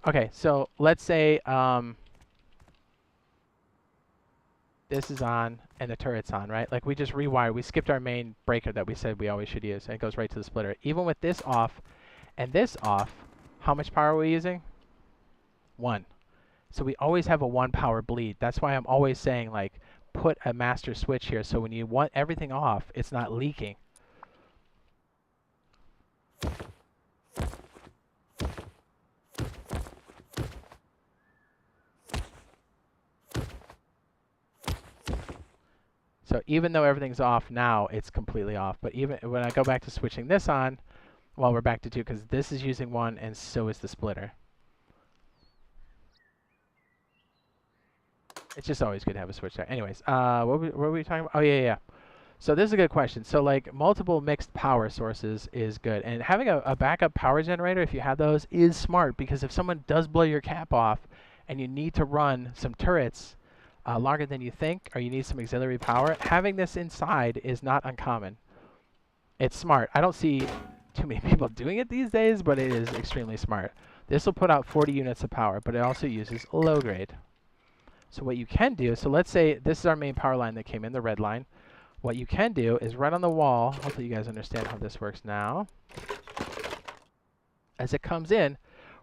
Okay, so let's say this is on and the turret's on, right? Like we just rewired. We skipped our main breaker that we said we always should use, and it goes right to the splitter. Even with this off and this off, how much power are we using? 1. So we always have a 1 power bleed. That's why I'm always saying, like, put a master switch here so when you want everything off, it's not leaking. So even though everything's off now, it's completely off. But even when I go back to switching this on, well, we're back to 2 because this is using 1 and so is the splitter. It's just always good to have a switch there. Anyways, what were we talking about? Oh, yeah. So this is a good question. So like multiple mixed power sources is good. And having a backup power generator, if you have those, is smart because if someone does blow your cap off and you need to run some turrets longer than you think, or you need some auxiliary power, having this inside is not uncommon. It's smart. I don't see too many people doing it these days, but it is extremely smart. This will put out 40 units of power, but it also uses low grade. So what you can do, so let's say this is our main power line that came in, the red line. What you can do is right on the wall, hopefully you guys understand how this works now. As it comes in,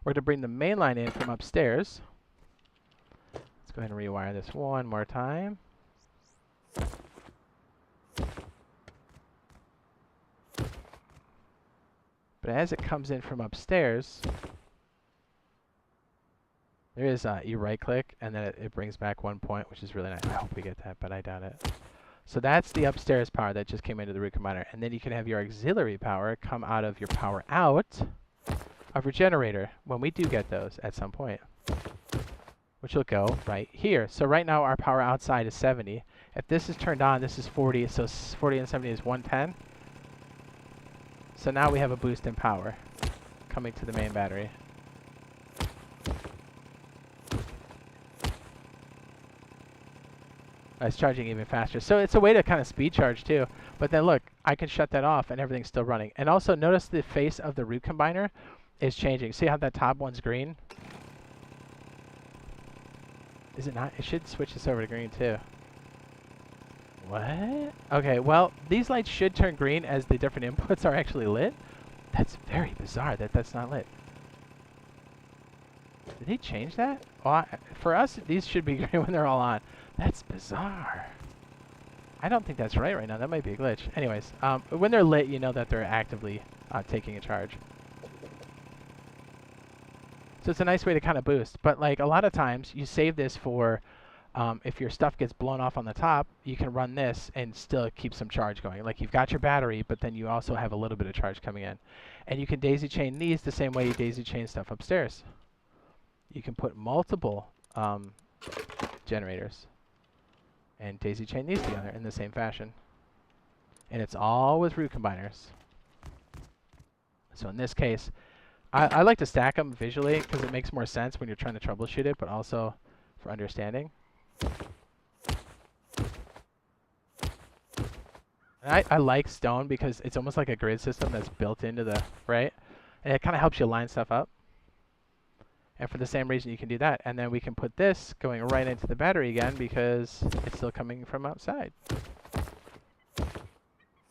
we're going to bring the main line in from upstairs. Let's go ahead and rewire this one more time. But as it comes in from upstairs, there is you right click and then it brings back 1 point, which is really nice. I hope we get that, but I doubt it. So that's the upstairs power that just came into the root combiner. And then you can have your auxiliary power come out of your power out of your generator when we do get those at some point, which will go right here. So right now our power outside is 70. If this is turned on, this is 40. So 40 and 70 is 110. So now we have a boost in power coming to the main battery. It's charging even faster. So it's a way to kind of speed charge too. But then look, I can shut that off and everything's still running. And also notice the face of the root combiner is changing. See how that top one's green? Is it not? It should switch this over to green too. What? Okay, well, these lights should turn green as the different inputs are actually lit. That's very bizarre that that's not lit. Did they change that? Well, for us, these should be green when they're all on. That's bizarre. I don't think that's right now. That might be a glitch. Anyways, when they're lit, you know that they're actively taking a charge. So it's a nice way to kind of boost. But like a lot of times, you save this for If your stuff gets blown off on the top, you can run this and still keep some charge going. Like you've got your battery, but then you also have a little bit of charge coming in. And you can daisy chain these the same way you daisy chain stuff upstairs. You can put multiple generators and daisy chain these together in the same fashion. And it's all with root combiners. So in this case, I like to stack them visually because it makes more sense when you're trying to troubleshoot it, but also for understanding. And I like stone because it's almost like a grid system that's built into the, right? And it kind of helps you line stuff up. And for the same reason, you can do that. And then we can put this going right into the battery again because it's still coming from outside.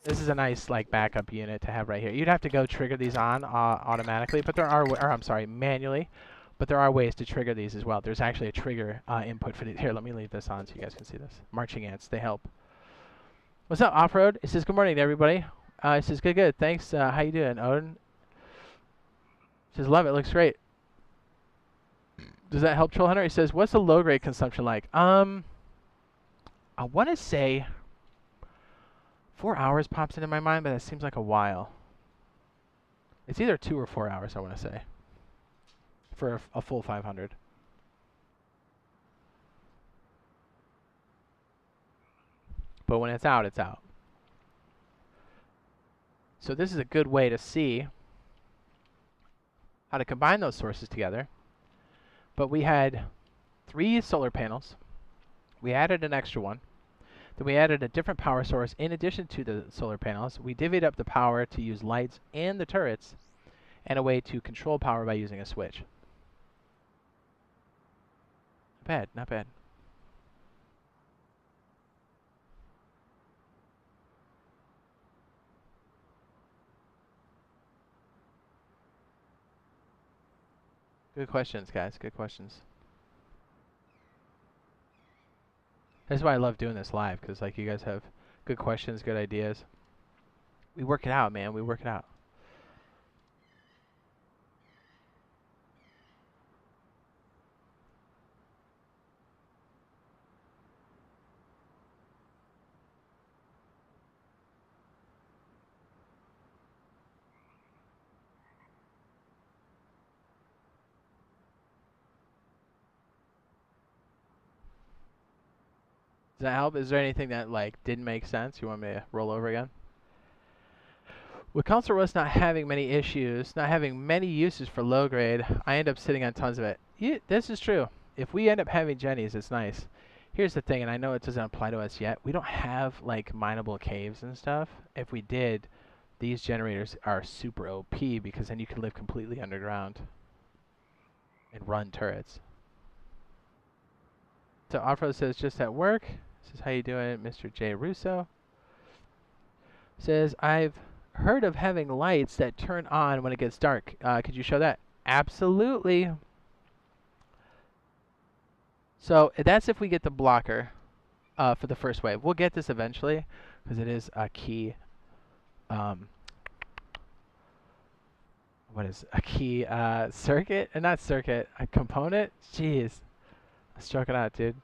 This is a nice like backup unit to have right here. You'd have to go trigger these on automatically, but there are, or I'm sorry, manually. But there are ways to trigger these as well. There's actually a trigger input for these. Here, let me leave this on so you guys can see this. Marching ants, they help. What's up, Off-Road? It says, good morning to everybody. It says, good, good. Thanks. How you doing, Odin? It says, love it. Looks great. Does that help, Troll Hunter? He says, what's the low-grade consumption like? I want to say 4 hours pops into my mind, but that seems like a while. It's either 2 or 4 hours, I want to say, for a full 500. But when it's out, it's out. So this is a good way to see how to combine those sources together. But we had 3 solar panels. We added an extra one. Then we added a different power source in addition to the solar panels. We divvied up the power to use lights and the turrets, and a way to control power by using a switch. Not bad, not bad. Good questions, guys. Good questions. That's why I love doing this live, because like you guys have good questions, good ideas. We work it out, man. We work it out. Does that help? Is there anything that like didn't make sense? You want me to roll over again? With console Rust not having many issues, not having many uses for low grade, I end up sitting on tons of it. This is true. If we end up having Jennies, it's nice. Here's the thing, and I know it doesn't apply to us yet. We don't have like mineable caves and stuff. If we did, these generators are super OP because then you can live completely underground and run turrets. So Offroad says just at work. Says how you doing, Mr. J. Russo. Says I've heard of having lights that turn on when it gets dark. Could you show that? Absolutely. So that's if we get the blocker for the first wave. We'll get this eventually because it is a key. What is a key circuit? Not circuit, a component? Jeez. I struck it out, dude.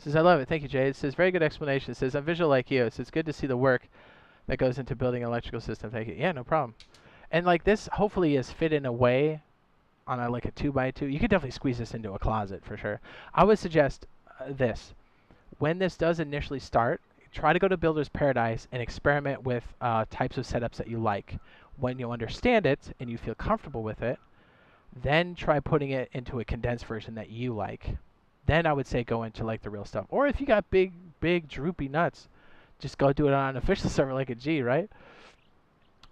Says, I love it. Thank you, Jade. It says, very good explanation. It says, I'm visual like you. It says, good to see the work that goes into building an electrical system. Thank you. Yeah, no problem. And like this, hopefully, is fit in a way on a, like a 2x2. You could definitely squeeze this into a closet for sure. I would suggest this. When this does initially start, try to go to Builder's Paradise and experiment with types of setups that you like. When you understand it and you feel comfortable with it, then try putting it into a condensed version that you like. Then I would say go into like the real stuff. Or if you got big droopy nuts, just go do it on an official server like a G, right?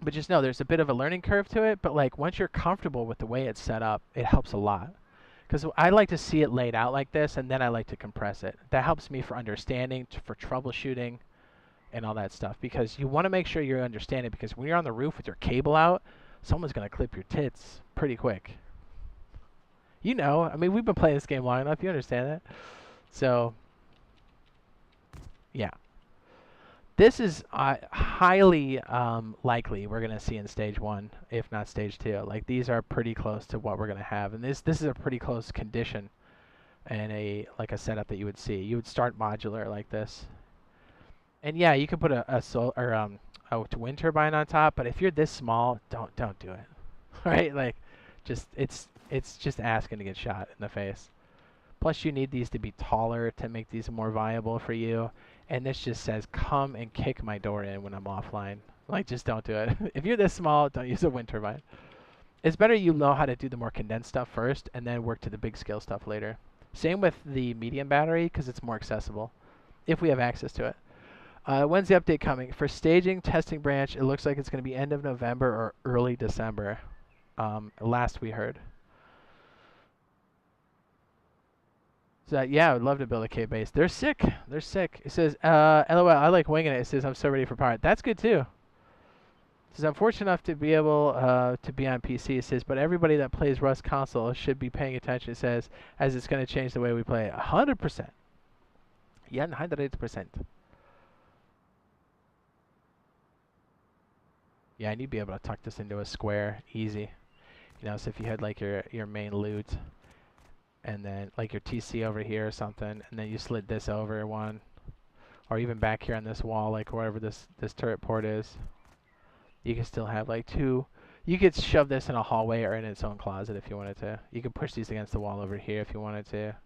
But just know there's a bit of a learning curve to it. But like once you're comfortable with the way it's set up, it helps a lot. Because I like to see it laid out like this, and then I like to compress it. That helps me for understanding, for troubleshooting, and all that stuff. Because you want to make sure you understand it. Because when you're on the roof with your cable out, someone's going to clip your tits pretty quick. You know, I mean, we've been playing this game long enough. You understand that? So, yeah. This is highly likely we're going to see in stage 1, if not stage 2. Like these are pretty close to what we're going to have, and this is a pretty close condition and a setup that you would see. You would start modular like this, and yeah, you could put a wind turbine on top. But if you're this small, don't do it. Right? Like, just it's just asking to get shot in the face. Plus, you need these to be taller to make these more viable for you. And this just says, come and kick my door in when I'm offline. Like, just don't do it. If you're this small, don't use a wind turbine. It's better you know how to do the more condensed stuff first and then work to the big scale stuff later. Same with the medium battery because it's more accessible if we have access to it. When's the update coming? For staging, testing branch, it looks like it's going to be end of November or early December. Last we heard. So yeah, I would love to build a cave base. They're sick. They're sick. It says, LOL, I like winging it. It says, I'm so ready for pirate. That's good too. It says, I'm fortunate enough to be able to be on PC. It says, but everybody that plays Rust console should be paying attention. It says, as it's going to change the way we play. 100%. Yeah, 100%. Yeah, and you'd be able to tuck this into a square easy. You know, so if you had like your main loot, and then like your TC over here or something, and then you slid this over one, or even back here on this wall, like wherever this turret port is, you can still have like two. You could shove this in a hallway or in its own closet if you wanted to. You could push these against the wall over here if you wanted to,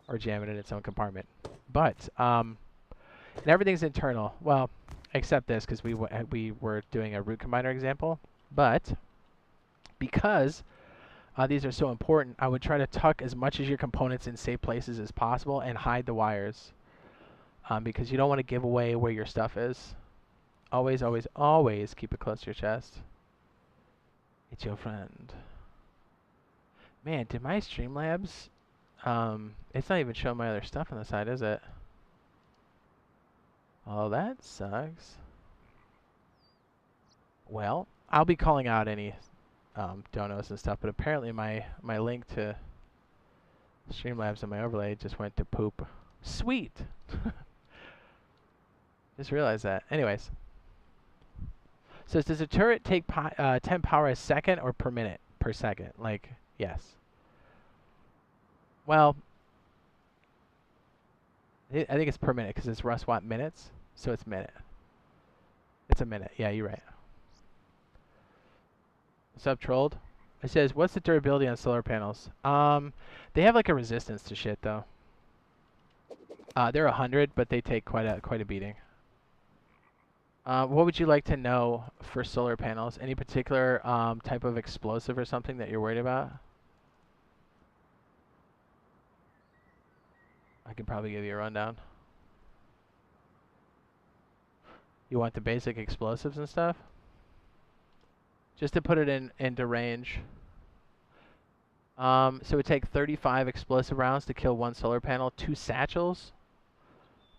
or jam it in its own compartment. But and everything's internal. Well, except this because we were doing a root combiner example, but because these are so important, I would try to tuck as much of your components in safe places as possible and hide the wires because you don't want to give away where your stuff is. Always, always, always keep it close to your chest. It's your friend. Man, did my Streamlabs... it's not even showing my other stuff on the side, is it? Oh, that sucks. Well, I'll be calling out any donos and stuff, but apparently my link to Streamlabs and my overlay just went to poop. Sweet! Just realized that. Anyways. So does a turret take 10 power a second or per minute? Per second. Like, yes. Well, I think it's per minute because it's Rust watt minutes, so it's minute. It's a minute. Yeah, you're right. What's up, Trolled? It says, what's the durability on solar panels? They have like a resistance to shit though. They're 100, but they take quite a beating. What would you like to know for solar panels? Any particular type of explosive or something that you're worried about? I can probably give you a rundown. You want the basic explosives and stuff? Just to put it into range. So it would take 35 explosive rounds to kill one solar panel, 2 satchels,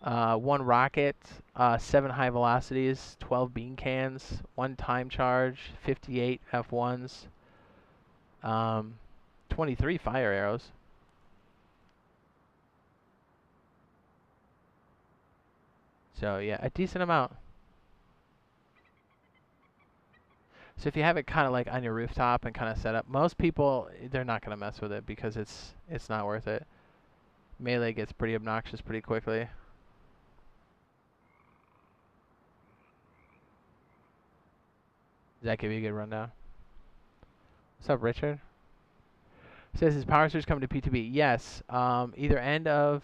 1 rocket, 7 high velocities, 12 bean cans, 1 time charge, 58 F1s, 23 fire arrows. So yeah, a decent amount. So if you have it kind of like on your rooftop and kind of set up, most people, they're not going to mess with it because it's not worth it. Melee gets pretty obnoxious pretty quickly. Does that give you a good rundown? What's up, Richard? Says his power surge coming to P2B. Yes, either end of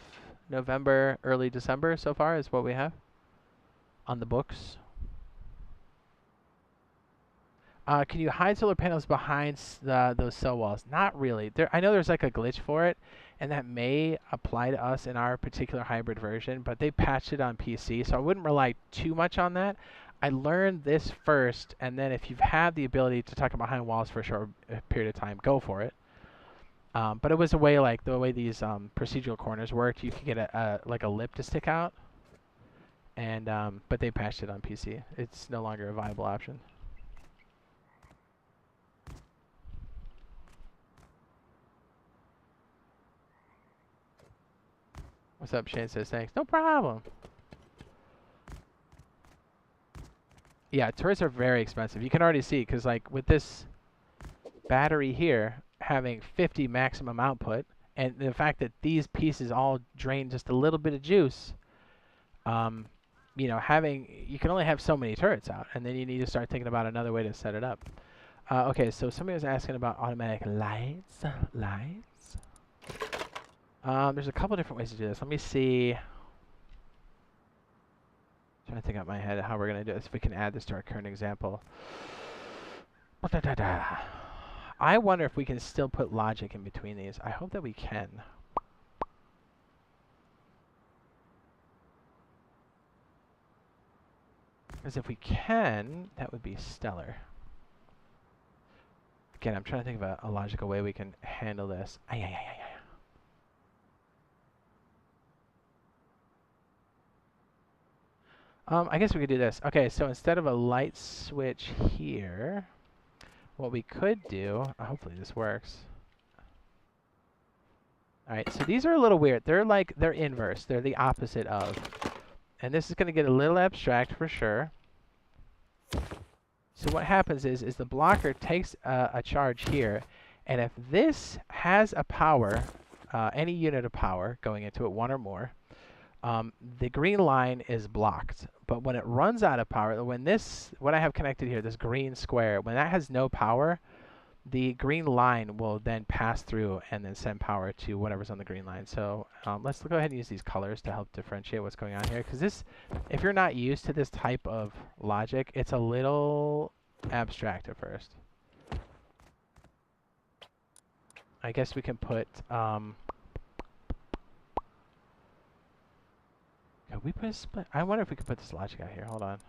November, early December so far is what we have on the books. Can you hide solar panels behind those cell walls? Not really. I know there's like a glitch for it, and that may apply to us in our particular hybrid version, but they patched it on PC, so I wouldn't rely too much on that. I learned this first, and then if you have the ability to tuck it behind walls for a short period of time, go for it. But it was a way, like the way these procedural corners worked, you could get like a lip to stick out, and but they patched it on PC. It's no longer a viable option. What's up, Shane says thanks. No problem. Yeah, turrets are very expensive. You can already see, because like with this battery here having 50 maximum output, and the fact that these pieces all drain just a little bit of juice, you know, you can only have so many turrets out, and then you need to start thinking about another way to set it up. Okay, so somebody was asking about automatic lights. There's a couple different ways to do this. Let me see. Trying to think out my head how we're going to do this. If we can add this to our current example. I wonder if we can still put logic in between these. I hope that we can. Because if we can, that would be stellar. Again, I'm trying to think of a logical way we can handle this. I guess we could do this. Okay, so instead of a light switch here, what we could do, hopefully this works. All right, so these are a little weird. They're inverse. They're the opposite of. And this is going to get a little abstract for sure. So what happens is the blocker takes a charge here, and if this has a power, any unit of power going into it, one or more, the green line is blocked. But when it runs out of power, what I have connected here, this green square, when that has no power, the green line will then pass through and then send power to whatever's on the green line. So let's go ahead and use these colors to help differentiate what's going on here. Because this, if you're not used to this type of logic, it's a little abstract at first. I guess we can put... can we put a split? I wonder if we could put this logic out here. Hold on.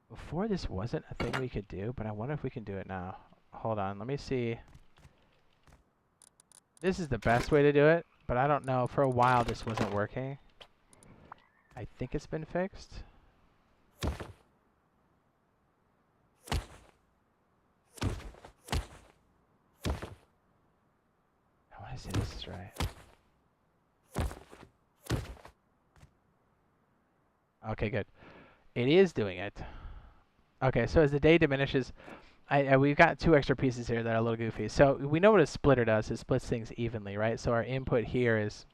Before this wasn't a thing we could do, but I wonder if we can do it now. Hold on, let me see. This is the best way to do it, but I don't know. For a while this wasn't working. I think it's been fixed. I want to say this is right. Okay, good. It is doing it. Okay, so as the day diminishes, we've got two extra pieces here that are a little goofy. So we know what a splitter does. It splits things evenly, right? So our input here is,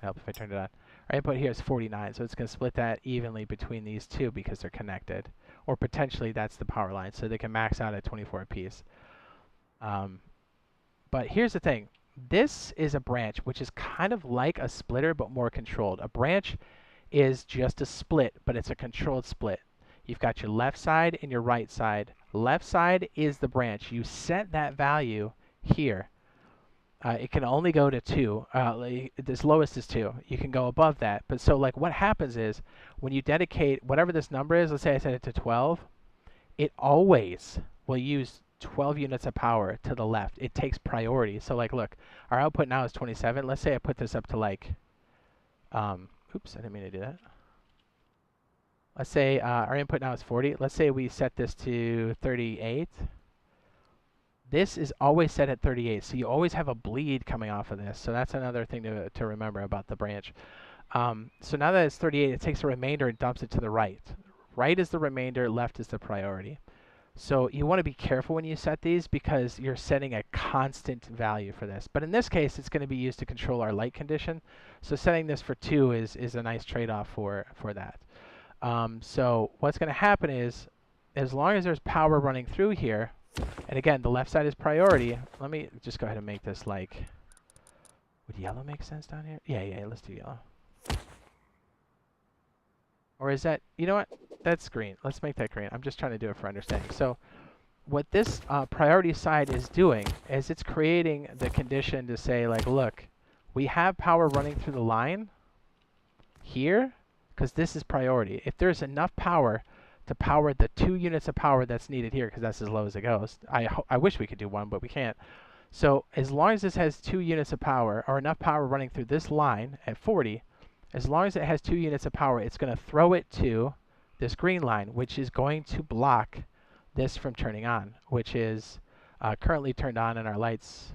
help if I turned it on. Our input here is 49, so it's going to split that evenly between these two because they're connected. Or potentially that's the power line, so they can max out at 24 apiece. But here's the thing. This is a branch, which is kind of like a splitter, but more controlled. A branch is just a split, but it's a controlled split. You've got your left side and your right side. Left side is the branch. You set that value here. It can only go to 2. This lowest is 2. You can go above that. But so like what happens is when you dedicate whatever this number is, let's say I set it to 12, it always will use 12 units of power to the left. It takes priority. So like look, our output now is 27. Let's say I put this up to like, oops, I didn't mean to do that. Let's say our input now is 40. Let's say we set this to 38. This is always set at 38, so you always have a bleed coming off of this. So that's another thing to remember about the branch. So now that it's 38, it takes the remainder and dumps it to the right. Right is the remainder, left is the priority. So you want to be careful when you set these because you're setting a constant value for this. But in this case, it's going to be used to control our light condition. So setting this for 2 is a nice trade-off for that. So what's going to happen is, as long as there's power running through here, and again, the left side is priority. Let me just go ahead and make this like, would yellow make sense down here? Yeah, let's do yellow. Or is that, you know what? That's green. Let's make that green. I'm just trying to do it for understanding. So what this priority side is doing is it's creating the condition to say like, look, we have power running through the line here, because this is priority. If there's enough power to power the 2 units of power that's needed here, because that's as low as it goes. I wish we could do 1, but we can't. So as long as this has 2 units of power, or enough power running through this line at 40, as long as it has 2 units of power, it's going to throw it to this green line, which is going to block this from turning on, which is currently turned on, and our lights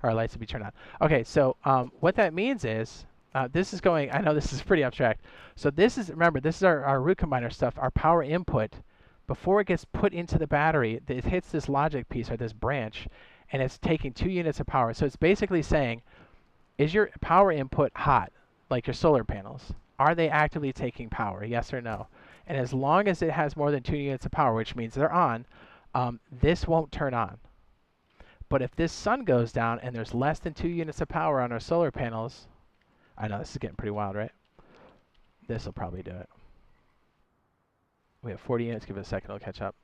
will be turned on. Okay, so what that means is, This is going, I know this is pretty abstract. So this is, remember, this is our root combiner stuff, our power input. Before it gets put into the battery, it hits this logic piece or this branch, and it's taking 2 units of power. So it's basically saying, is your power input hot, like your solar panels? Are they actively taking power, yes or no? And as long as it has more than 2 units of power, which means they're on, this won't turn on. But if this sun goes down and there's less than 2 units of power on our solar panels, I know this is getting pretty wild, right? This will probably do it. We have 40 units. Give it a second. It'll catch up.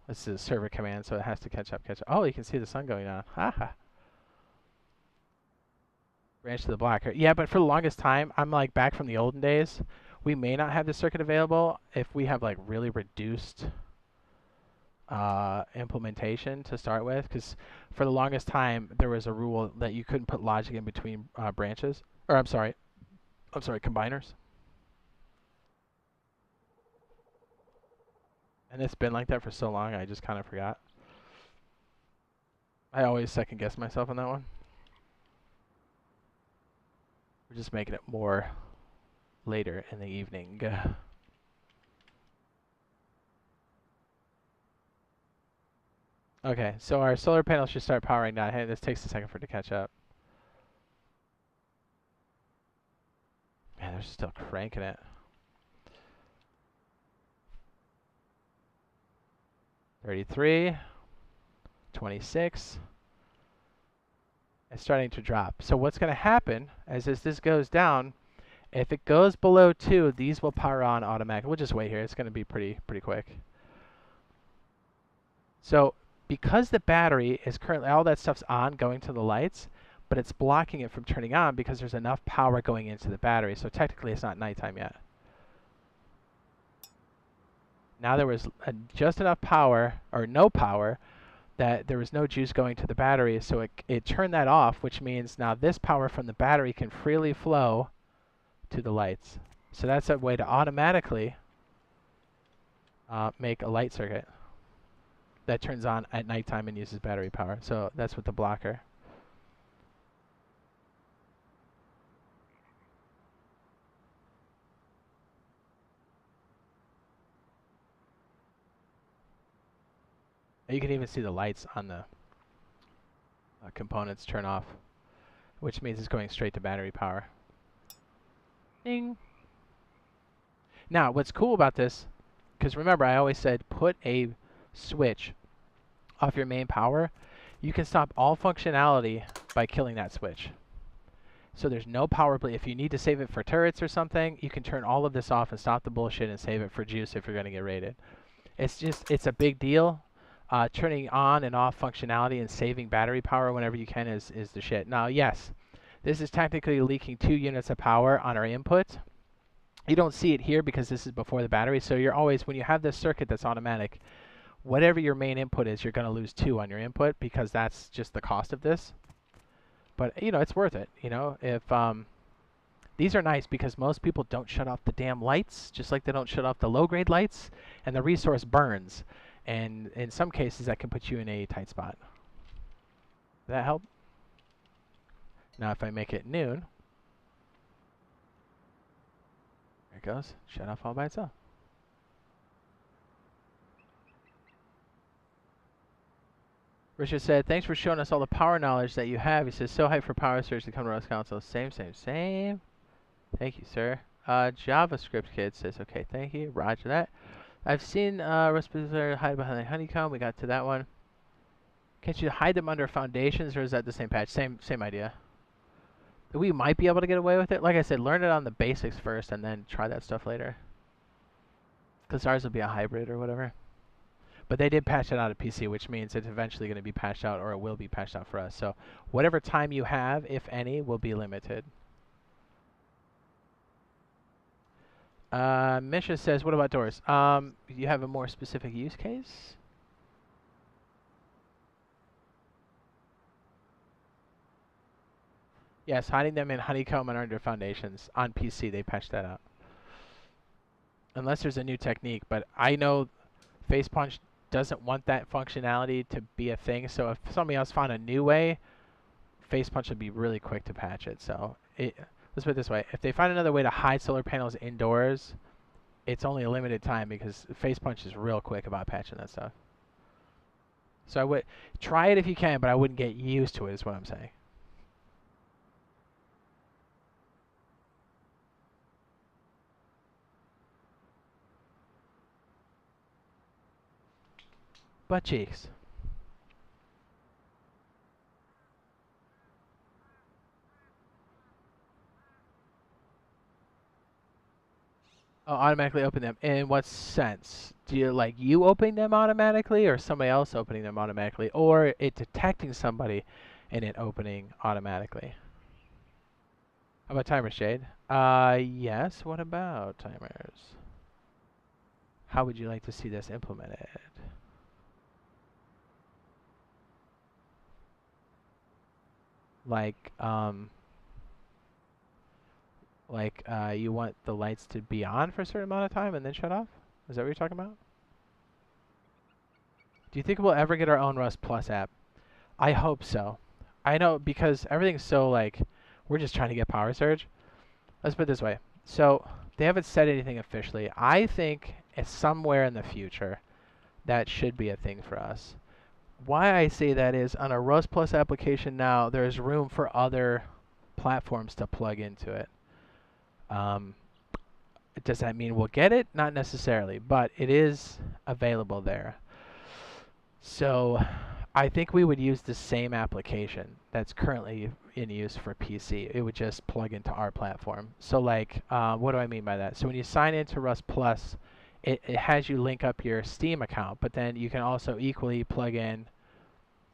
This is a server command, so it has to catch up. Oh, you can see the sun going on. Haha. Branch to the block. Yeah, but for the longest time, I'm like back from the olden days. We may not have this circuit available if we have like really reduced implementation to start with, because for the longest time there was a rule that you couldn't put logic in between branches, or I'm sorry, combiners. And it's been like that for so long, I just kind of forgot. I always second guess myself on that one. We're just making it more later in the evening. Okay, so our solar panels should start powering down. Hey, this takes a second for it to catch up. Man, they're still cranking it. 33, 26. It's starting to drop. So what's going to happen is as this goes down, if it goes below 2, these will power on automatically. We'll just wait here. It's going to be pretty quick. So because the battery is currently, all that stuff's on going to the lights, but it's blocking it from turning on because there's enough power going into the battery. So technically it's not nighttime yet. Now there was just enough power, or no power, that there was no juice going to the battery, so it turned that off, which means now this power from the battery can freely flow to the lights. So that's a way to automatically make a light circuit that turns on at nighttime and uses battery power. So that's with the blocker. You can even see the lights on the components turn off, which means it's going straight to battery power. Ding. Now, what's cool about this, because remember I always said put a switch off your main power, you can stop all functionality by killing that switch. So there's no power bleed. If you need to save it for turrets or something, you can turn all of this off and stop the bullshit and save it for juice if you're going to get raided. It's a big deal. Turning on and off functionality and saving battery power whenever you can is the shit. Now, yes, this is technically leaking 2 units of power on our input. You don't see it here because this is before the battery, so you're always, when you have this circuit that's automatic, whatever your main input is, you're going to lose 2 on your input because that's just the cost of this. But, you know, it's worth it. You know, if these are nice because most people don't shut off the damn lights, just like they don't shut off the low-grade lights, and the resource burns. And in some cases, that can put you in a tight spot. Does that help? Now, if I make it noon, there it goes. Shut off all by itself. Richard said, thanks for showing us all the power knowledge that you have. He says, so hyped for Power Surge to come to Rust Council. Same. Thank you, sir. JavaScript Kid says, okay, thank you. Roger that. I've seen BioLazer hide behind the honeycomb. We got to that one. Can't you hide them under foundations, or is that the same patch? Same idea. We might be able to get away with it. Like I said, learn it on the basics first, and then try that stuff later. Because ours will be a hybrid or whatever. But they did patch it out of PC, which means it's eventually going to be patched out, or it will be patched out for us. So whatever time you have, if any, will be limited. Misha says, what about doors? You have a more specific use case? Yes, hiding them in honeycomb and under foundations. On PC, they patched that out. Unless there's a new technique, but I know FacePunch doesn't want that functionality to be a thing, so if somebody else found a new way, FacePunch would be really quick to patch it. So let's put it this way. If they find another way to hide solar panels indoors, it's only a limited time because Facepunch is real quick about patching that stuff. So I would try it if you can, but I wouldn't get used to it is what I'm saying. Butt cheeks. Oh, automatically open them. In what sense? Do you like you opening them automatically or somebody else opening them automatically? Or it detecting somebody and it opening automatically? How about timers, Jade? Yes. What about timers? How would you like to see this implemented? Like, you want the lights to be on for a certain amount of time and then shut off? Is that what you're talking about? Do you think we'll ever get our own Rust Plus app? I hope so. I know because everything's so like, we're just trying to get power surge. Let's put it this way. So they haven't said anything officially. I think it's somewhere in the future that should be a thing for us. Why I say that is on a Rust Plus application now, there's room for other platforms to plug into it. Does that mean we'll get it? Not necessarily, but it is available there. So I think we would use the same application that's currently in use for PC. It would just plug into our platform. So like, what do I mean by that? So when you sign into Rust Plus, it has you link up your Steam account, but then you can also equally plug in,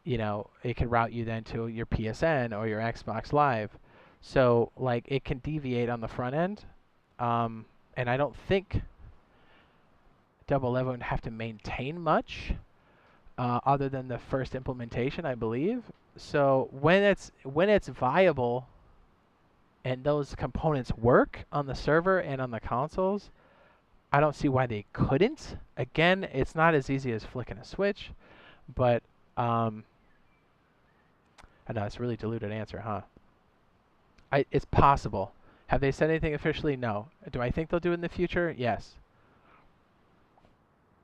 you know, it can route you then to your PSN or your Xbox Live. So like it can deviate on the front end. And I don't think Double 11 would have to maintain much other than the first implementation, I believe. So when it's viable and those components work on the server and on the consoles, I don't see why they couldn't. Again, it's not as easy as flicking a switch, but I know it's a really diluted answer, huh? It's possible. Have they said anything officially? No. Do I think they'll do it in the future? Yes.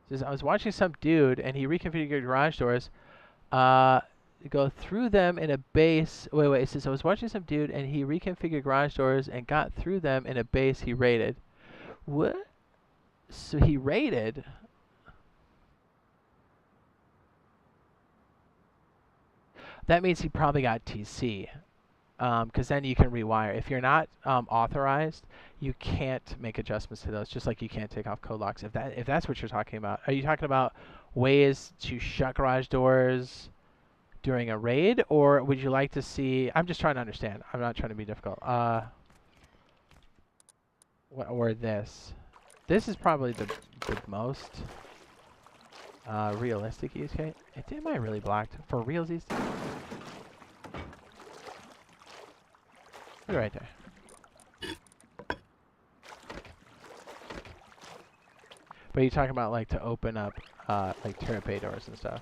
Says, I was watching some dude and he reconfigured garage doors. Go through them in a base. Wait. It says I was watching some dude and he reconfigured garage doors and got through them in a base he raided. What? So he raided. That means he probably got TC. Because then you can rewire. If you're not authorized, you can't make adjustments to those. Just like you can't take off code locks. If that's what you're talking about, are you talking about ways to shut garage doors during a raid, or would you like to see? I'm just trying to understand. I'm not trying to be difficult. Or this. This is probably the most realistic use case. Am I really blocked for realsies? Put it right there. But you're talking about like to open up like Terrapay doors and stuff.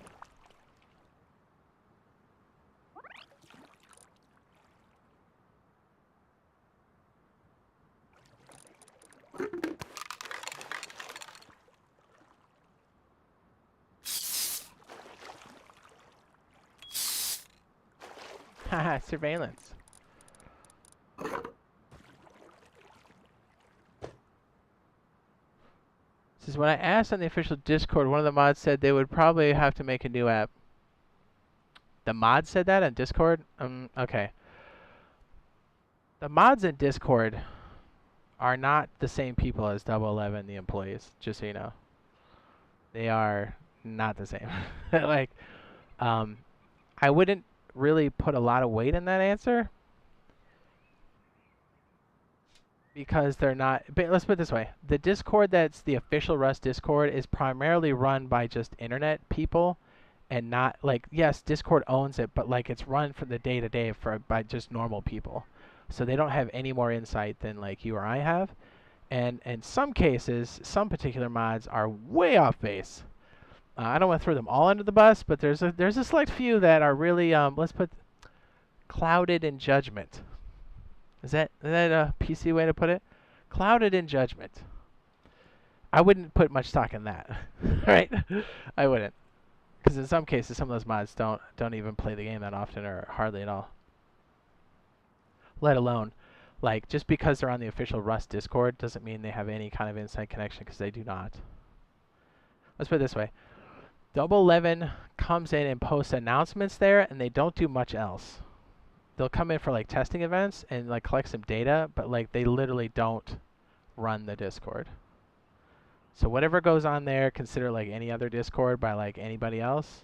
Haha, surveillance. Says when I asked on the official Discord, one of the mods said they would probably have to make a new app. The mod said that on Discord? Okay. The mods in Discord are not the same people as Double 11, the employees, just so you know. They are not the same. Like, I wouldn't really put a lot of weight in that answer. Because they're not, but let's put it this way. The Discord that's the official Rust Discord is primarily run by just internet people and not like, yes, Discord owns it, but like it's run for the day to day by just normal people. So they don't have any more insight than like you or I have. And in some cases, some particular mods are way off base. I don't want to throw them all under the bus, but there's a select few that are really, let's put clouded in judgment. Is that a PC way to put it? Clouded in judgment. I wouldn't put much stock in that, right? I wouldn't, because in some cases, some of those mods don't even play the game that often or hardly at all. Let alone, like, just because they're on the official Rust Discord doesn't mean they have any kind of inside connection, because they do not. Let's put it this way. Double 11 comes in and posts announcements there, and they don't do much else. They'll come in for like testing events and like collect some data, but like they literally don't run the Discord. So whatever goes on there, consider like any other Discord by like anybody else.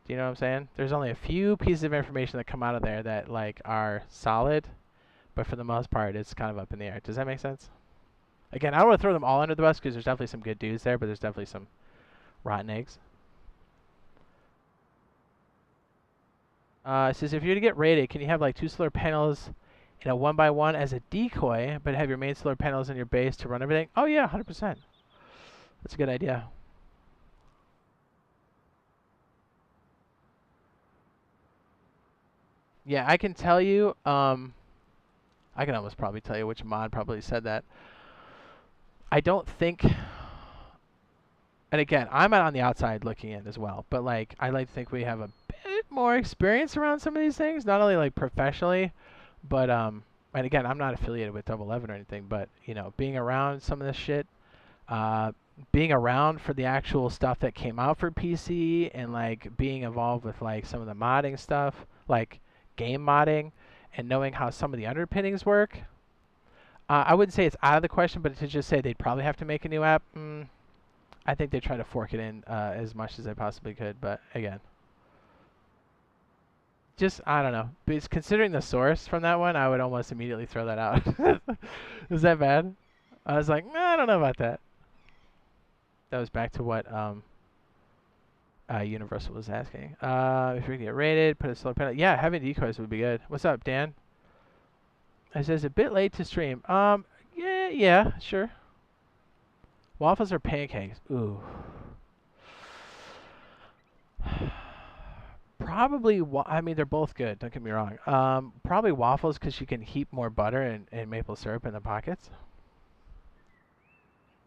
Do you know what I'm saying? There's only a few pieces of information that come out of there that like are solid, but for the most part, it's kind of up in the air. Does that make sense? Again, I don't want to throw them all under the bus because there's definitely some good dudes there, but there's definitely some rotten eggs. It says if you're to get raided, can you have like 2 solar panels in a 1x1 as a decoy, but have your main solar panels in your base to run everything? Oh yeah, 100%. That's a good idea. Yeah, I can tell you. I can almost probably tell you which mod probably said that. I don't think. And again, I'm on the outside looking in as well, but like I like to think we have a bit more experience around some of these things, not only like professionally, but and again, I'm not affiliated with Double 11 or anything, but you know, being around some of this shit, being around for the actual stuff that came out for PC, and like being involved with like some of the modding stuff, like game modding, and knowing how some of the underpinnings work. I wouldn't say it's out of the question, but to just say they'd probably have to make a new app. I think they try to fork it in as much as they possibly could, but again, just I don't know. Because considering the source from that one, I would almost immediately throw that out. Is that bad? I was like, nah, I don't know about that. That was back to what Universal was asking. If we get rated, put a solar panel. Yeah, having decoys would be good. What's up, Dan? It says a bit late to stream. Yeah, sure. Waffles or pancakes? Ooh. Probably, I mean, they're both good. Don't get me wrong. Probably waffles because you can heap more butter and maple syrup in the pockets.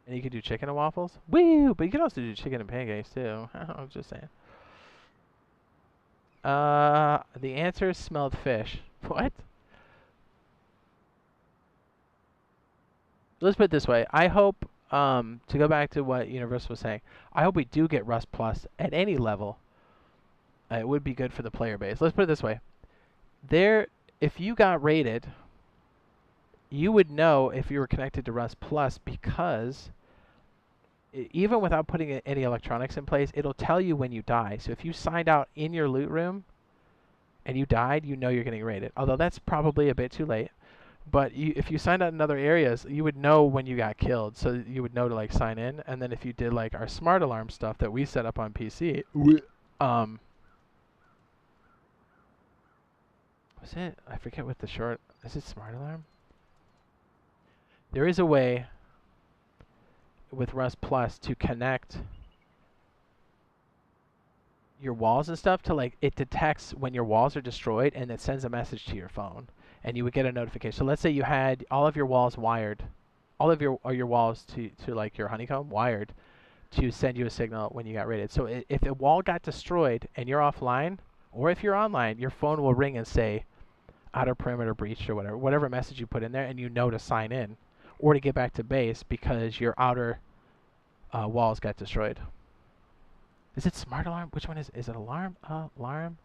And you can do chicken and waffles. Woo! But you can also do chicken and pancakes too. I'm just saying. The answer smelled fish. What? Let's put it this way. I hope, to go back to what Universal was saying, I hope we do get Rust Plus at any level. It would be good for the player base. Let's put it this way. If you got rated, you would know if you were connected to Rust Plus because even without putting any electronics in place, it'll tell you when you die. So if you signed out in your loot room and you died, you know you're getting raided. Although that's probably a bit too late. But if you signed out in other areas, you would know when you got killed. So you would know to like sign in. And then if you did like our smart alarm stuff that we set up on PC, was it? I forget what the short. Is it smart alarm? There is a way with Rust Plus to connect your walls and stuff to like it detects when your walls are destroyed and it sends a message to your phone and you would get a notification. So let's say you had all of your walls wired, all of your walls to like your honeycomb wired to send you a signal when you got raided. So if a wall got destroyed and you're offline, or if you're online, your phone will ring and say outer perimeter breach or whatever message you put in there, and you know to sign in or to get back to base because your outer walls got destroyed. Is it smart alarm? Which one is it? Is it alarm? Alarm?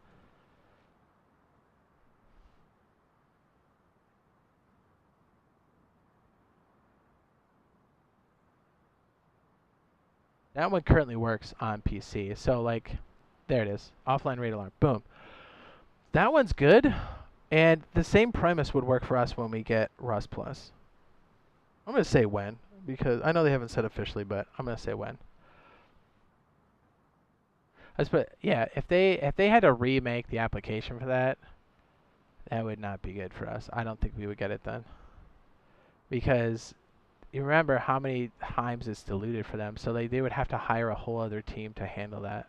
That one currently works on PC. So like, there it is. Offline raid alarm. Boom. That one's good. And the same premise would work for us when we get Rust Plus. I'm going to say when, because I know they haven't said officially, but I'm going to say when. Yeah, if they had to remake the application for that, that would not be good for us. I don't think we would get it done. Because you remember how many times it's diluted for them, so they would have to hire a whole other team to handle that.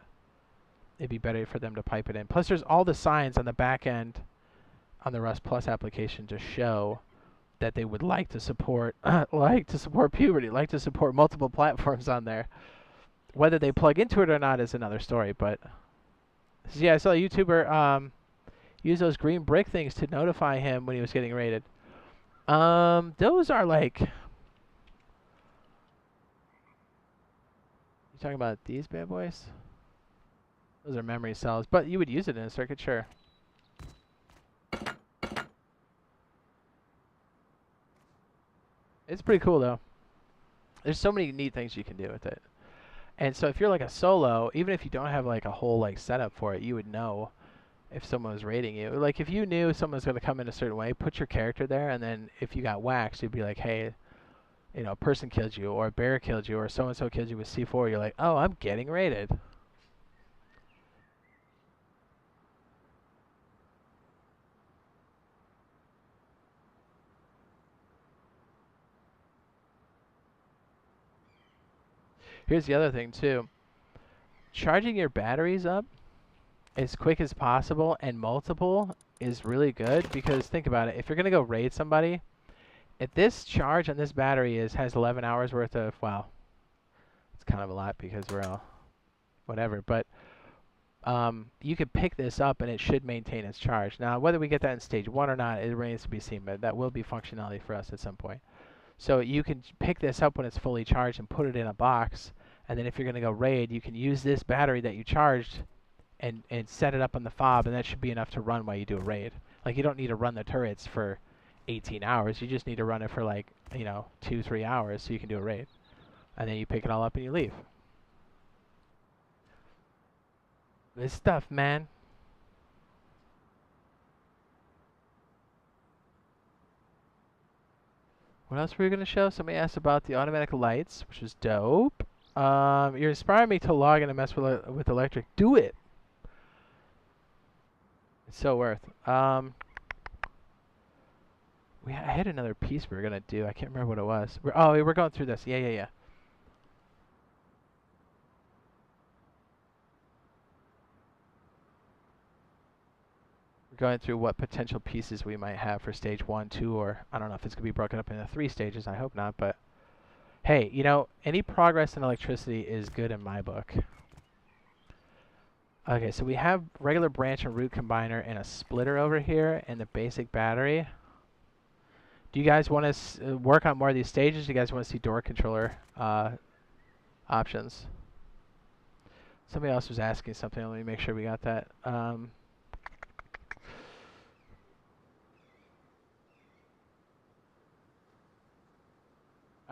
It'd be better for them to pipe it in. Plus, there's all the signs on the back end on the Rust Plus application to show that they would like to support puberty, like to support multiple platforms on there. Whether they plug into it or not is another story. But yeah, I saw a YouTuber use those green brick things to notify him when he was getting raided. Those are like, you talking about these bad boys? Those are memory cells, but you would use it in a circuit, sure. It's pretty cool though. There's so many neat things you can do with it. And so if you're like a solo, even if you don't have like a whole like setup for it, you would know if someone was raiding you. Like if you knew someone was going to come in a certain way, put your character there, and then if you got waxed, you'd be like, hey, you know, a person killed you, or a bear killed you, or so-and-so killed you with C4. You're like, oh, I'm getting raided. Here's the other thing too. Charging your batteries up as quick as possible and multiple is really good, because think about it. If you're going to go raid somebody, if this charge on this battery has 11 hours worth of, well, it's kind of a lot because we're all whatever, but you could pick this up and it should maintain its charge. Now, whether we get that in stage 1 or not, it remains to be seen, but that will be functionality for us at some point. So you can pick this up when it's fully charged and put it in a box, and then if you're going to go raid, you can use this battery that you charged and set it up on the fob, and that should be enough to run while you do a raid. Like, you don't need to run the turrets for 18 hours. You just need to run it for, like, you know, 2-3 hours so you can do a raid. And then you pick it all up and you leave. Good stuff, man. What else were we going to show? Somebody asked about the automatic lights, which is dope. You're inspiring me to log in and mess with electric. Do it. It's so worth. I had another piece we were gonna do. I can't remember what it was. We're going through this. Yeah. We're going through what potential pieces we might have for stage 1, 2, or I don't know if it's gonna be broken up into 3 stages. I hope not, but hey, you know, any progress in electricity is good in my book. Okay, so we have regular branch and root combiner and a splitter over here and the basic battery. Do you guys want to work on more of these stages? Do you guys want to see door controller options? Somebody else was asking something. Let me make sure we got that.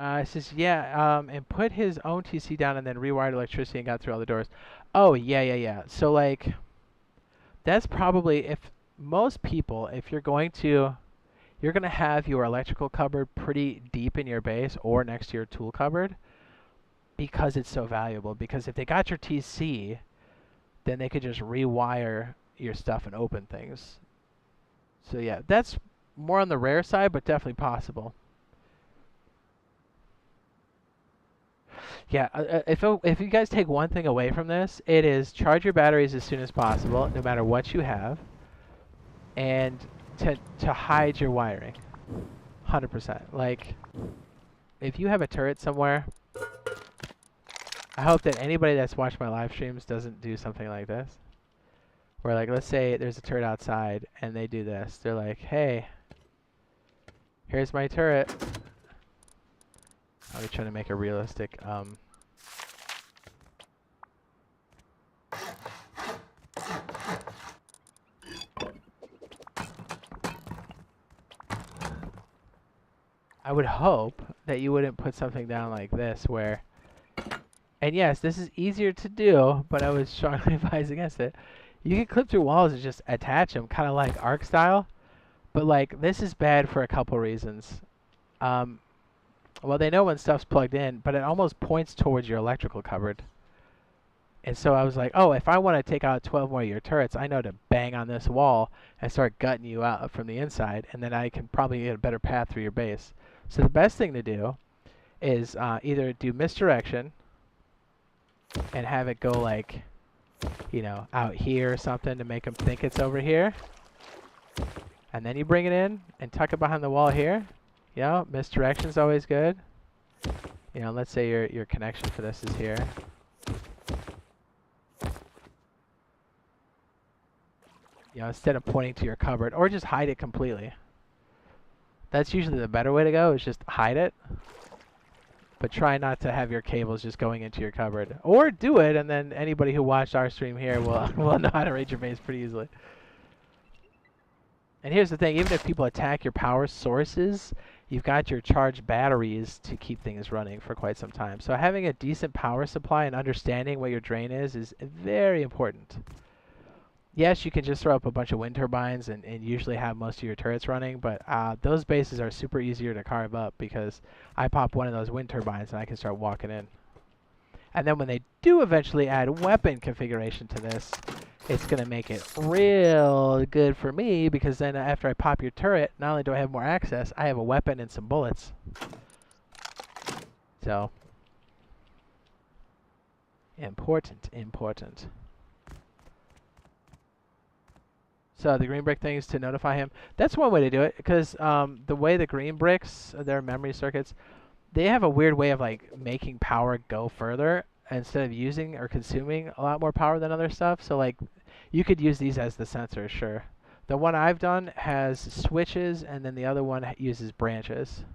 It says, yeah, and put his own TC down and then rewired electricity and got through all the doors. Oh, yeah. So, like, that's probably, if most people, if you're going to have your electrical cupboard pretty deep in your base or next to your tool cupboard, because it's so valuable. Because if they got your TC, then they could just rewire your stuff and open things. So yeah, that's more on the rare side, but definitely possible. Yeah, if you guys take one thing away from this, it is charge your batteries as soon as possible, no matter what you have, and to hide your wiring, 100%. Like, if you have a turret somewhere, I hope that anybody that's watched my live streams doesn't do something like this, where, like, let's say there's a turret outside and they do this. They're like, hey, here's my turret. I'll be trying to make a realistic I would hope that you wouldn't put something down like this where, and yes, this is easier to do, but I would strongly advise against it. You can clip through walls and just attach them, kind of like Arc style, but like this is bad for a couple reasons. Well, they know when stuff's plugged in, but it almost points towards your electrical cupboard. And so I was like, oh, if I want to take out 12 more of your turrets, I know to bang on this wall and start gutting you out from the inside, and then I can probably get a better path through your base. So the best thing to do is either do misdirection and have it go like, you know, out here or something to make them think it's over here. And then you bring it in and tuck it behind the wall here. You know, misdirection's always good. You know, let's say your connection for this is here. You know, instead of pointing to your cupboard, or just hide it completely. That's usually the better way to go, is just hide it. But try not to have your cables just going into your cupboard. Or do it, and then anybody who watched our stream here will know how to raid your base pretty easily. And here's the thing, even if people attack your power sources, you've got your charged batteries to keep things running for quite some time. So having a decent power supply and understanding what your drain is very important. Yes, you can just throw up a bunch of wind turbines and usually have most of your turrets running, but those bases are super easier to carve up because I pop one of those wind turbines and I can start walking in. And then when they do eventually add weapon configuration to this, it's going to make it real good for me because then after I pop your turret, not only do I have more access, I have a weapon and some bullets. So, important, important. So the green brick thing is to notify him. That's one way to do it, because the way the green bricks, their memory circuits, they have a weird way of like making power go further instead of using or consuming a lot more power than other stuff. So like, you could use these as the sensors, sure. The one I've done has switches, and then the other one uses branches.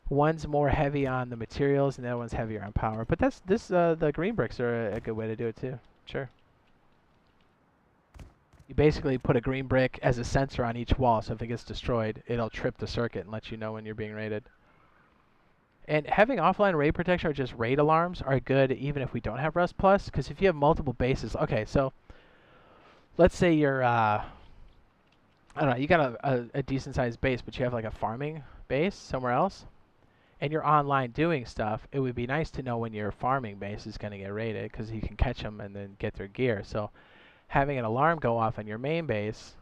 One's more heavy on the materials, and the other one's heavier on power. But that's the green bricks are a good way to do it too. Sure. You basically put a green brick as a sensor on each wall, so if it gets destroyed, it'll trip the circuit and let you know when you're being raided. And having offline raid protection or just raid alarms are good even if we don't have Rust Plus, because if you have multiple bases, okay, so let's say you're, I don't know, you got a decent sized base, but you have like a farming base somewhere else, and you're online doing stuff, it would be nice to know when your farming base is going to get raided, because you can catch them and then get their gear. So having an alarm go off on your main base,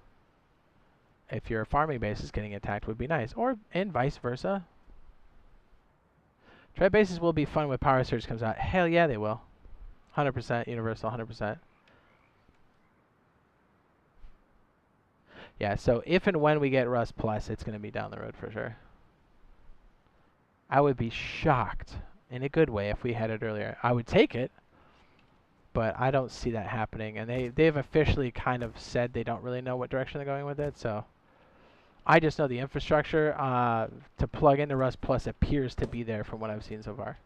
if your farming base is getting attacked, would be nice. And vice versa. Trap bases will be fun when Power Surge comes out. Hell yeah, they will. 100% universal, 100%. Yeah, so if and when we get Rust Plus, it's going to be down the road for sure. I would be shocked, in a good way, if we had it earlier. I would take it, but I don't see that happening. And they've officially kind of said they don't really know what direction they're going with it, so I just know the infrastructure to plug into Rust Plus appears to be there from what I've seen so far.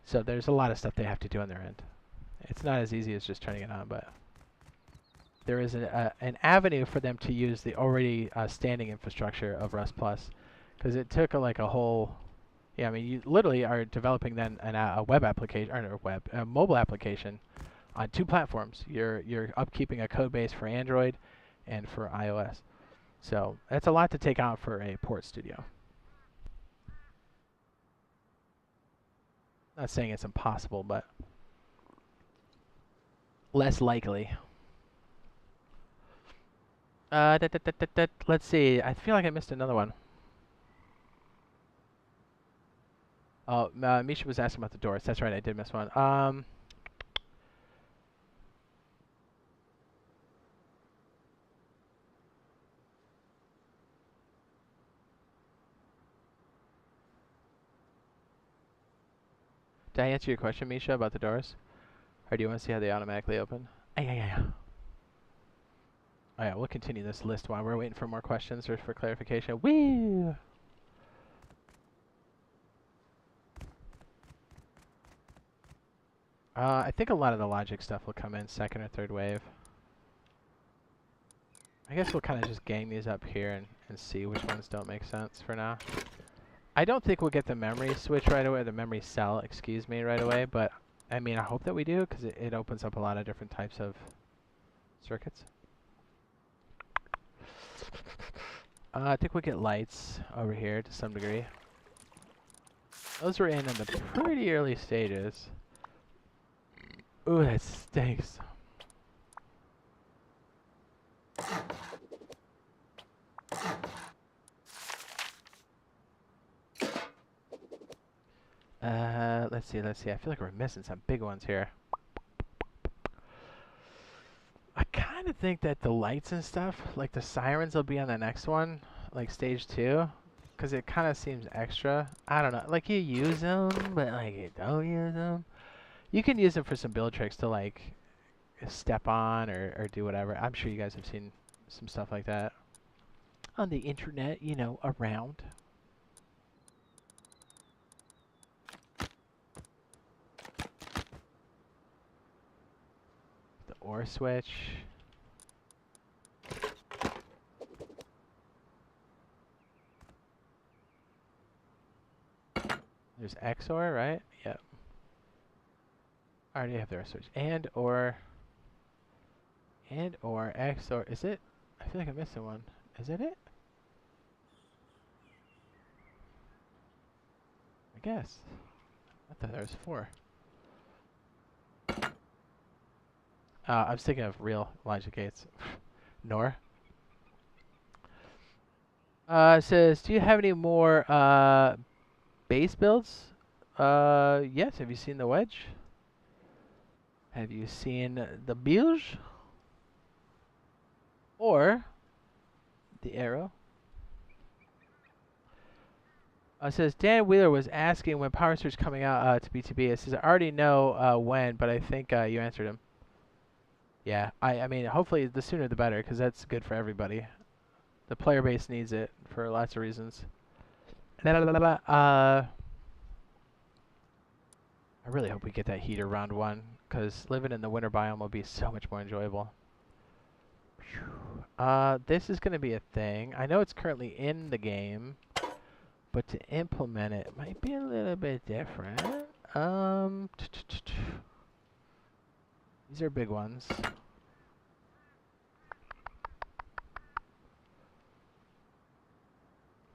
So there's a lot of stuff they have to do on their end. It's not as easy as just turning it on, but there is an avenue for them to use the already standing infrastructure of Rust Plus, because it took like a whole, yeah, I mean, you literally are developing then a web application, or a mobile application on 2 platforms. You're upkeeping a code base for Android and for iOS. So that's a lot to take out for a port studio. Not saying it's impossible, but less likely. Let's see. I feel like I missed another one. Oh, Misha was asking about the doors. That's right, I did miss one. Did I answer your question, Misha, about the doors? Or do you want to see how they automatically open? Yeah. Oh yeah, we'll continue this list while we're waiting for more questions or for clarification. Woo! I think a lot of the logic stuff will come in second or third wave. I guess we'll kind of just gang these up here and see which ones don't make sense for now. I don't think we'll get the memory switch right away, the memory cell, excuse me, right away, but I mean, I hope that we do, because it opens up a lot of different types of circuits. I think we'll get lights over here to some degree. Those were in the pretty early stages. Ooh, that stinks. Let's see. I feel like we're missing some big ones here. I kind kind of think that the lights and stuff, like the sirens, will be on the next one, like stage 2, because it kind of seems extra. I don't know. Like you use them, but like you don't use them. You can use them for some build tricks to like step on or do whatever. I'm sure you guys have seen some stuff like that on the internet, you know, around. The ore switch. There's XOR, right? Yep. I already have the ore switch. And or XOR. Is it? I feel like I'm missing one. Is it? I guess. I thought there was 4. I was thinking of real logic gates. Nor. It says, do you have any more base builds? Yes. Have you seen the wedge? Have you seen the bilge? Or the arrow? It says, Dan Wheeler was asking when Power Surge coming out to BTB. It says, I already know when, but I think you answered him. Yeah, I mean, hopefully the sooner the better, because that's good for everybody. The player base needs it for lots of reasons. I really hope we get that heater round 1, because living in the winter biome will be so much more enjoyable. This is going to be a thing. I know it's currently in the game, but to implement it might be a little bit different. These are big ones.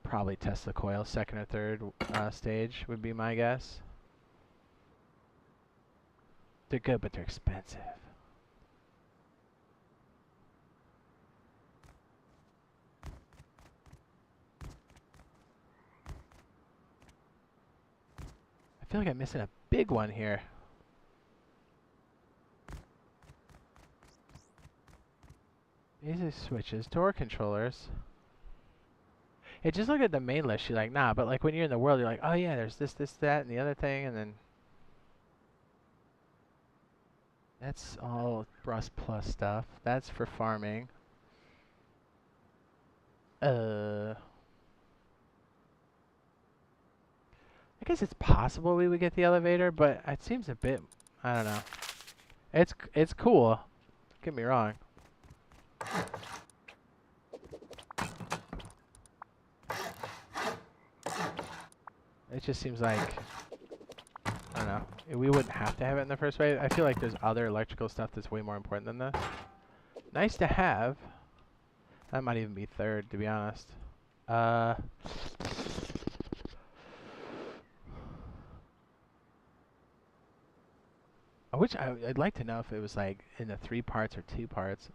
Probably test the coil, 2nd or 3rd stage would be my guess. They're good, but they're expensive. I feel like I'm missing a big one here. These are switches, door controllers. Hey, just look at the main list. You're like, nah, but like when you're in the world, you're like, oh yeah, there's this, that, and the other thing, and then that's all Rust Plus stuff. That's for farming. I guess it's possible we would get the elevator, but it seems a bit, I don't know. It's cool. Don't get me wrong. It just seems like, I don't know, we wouldn't have to have it in the first place. I feel like there's other electrical stuff that's way more important than this. Nice to have. That might even be 3rd, to be honest. I'd like to know if it was like in the 3 parts or 2 parts.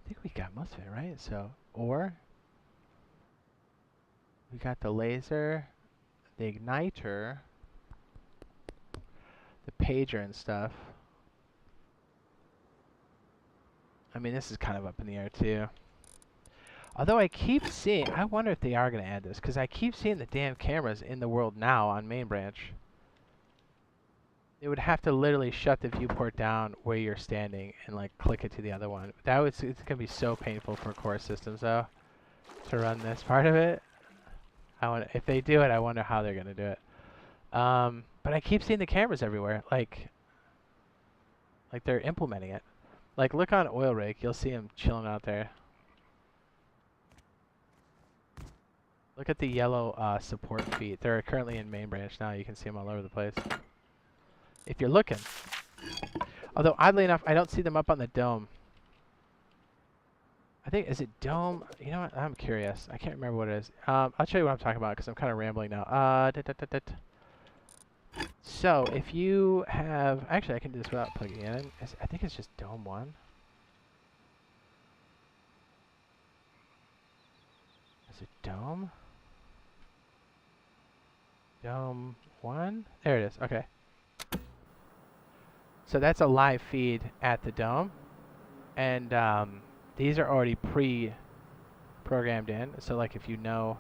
I think we got most of it, right? So, or we got the laser, the igniter, the pager and stuff. I mean, this is kind of up in the air too. Although I keep seeing, I wonder if they are going to add this, because I keep seeing the damn cameras in the world now on main branch. They would have to literally shut the viewport down where you're standing and like click it to the other one. It's going to be so painful for core systems though, to run this part of it. If they do it, I wonder how they're going to do it. But I keep seeing the cameras everywhere, like they're implementing it. Like look on Oil Rig, you'll see them chilling out there. Look at the yellow support feet. They're currently in main branch now. You can see them all over the place. If you're looking. Although, oddly enough, I don't see them up on the dome. I think, is it dome? You know what? I'm curious. I can't remember what it is. I'll show you what I'm talking about because I'm kind of rambling now. So, if you have... Actually, I can do this without plugging it in. I think it's just dome 1. Is it dome? Dome 1? There it is. Okay. So that's a live feed at the dome, and these are already pre-programmed in. So like if you know,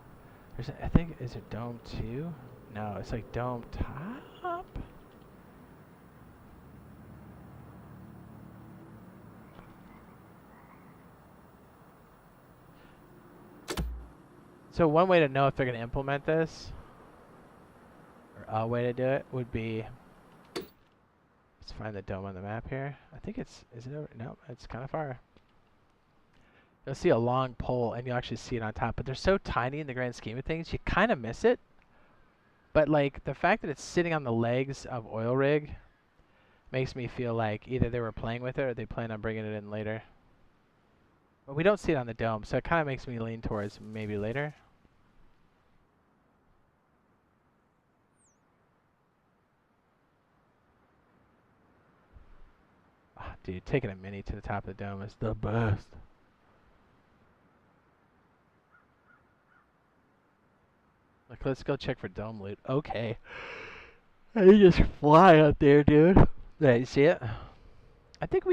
I think, is it dome 2? No, it's like dome top. So one way to know if they're going to implement this, or a way to do it, would be, let's find the dome on the map here. I think it's, is it over? No, it's kind of far. You'll see a long pole, and you'll actually see it on top. But they're so tiny in the grand scheme of things, you kind of miss it. But like the fact that it's sitting on the legs of oil rig makes me feel like either they were playing with it or they plan on bringing it in later. But we don't see it on the dome, so it kind of makes me lean towards maybe later. Oh, dude, taking a mini to the top of the dome is the best. Like, let's go check for dome loot. Okay. You just fly out there, dude. Yeah, you see it? I think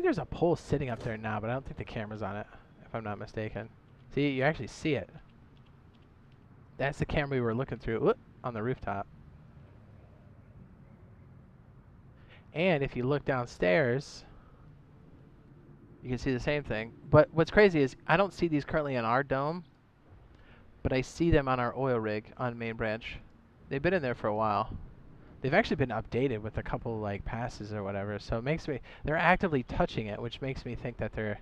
there's a pole sitting up there now, but I don't think the camera's on it, if I'm not mistaken. See, you actually see it. That's the camera we were looking through on the rooftop. And if you look downstairs, you can see the same thing. But what's crazy is I don't see these currently in our dome, but I see them on our oil rig on main branch. They've been in there for a while. They've actually been updated with a couple like passes or whatever, so it makes me, they're actively touching it, which makes me think that they're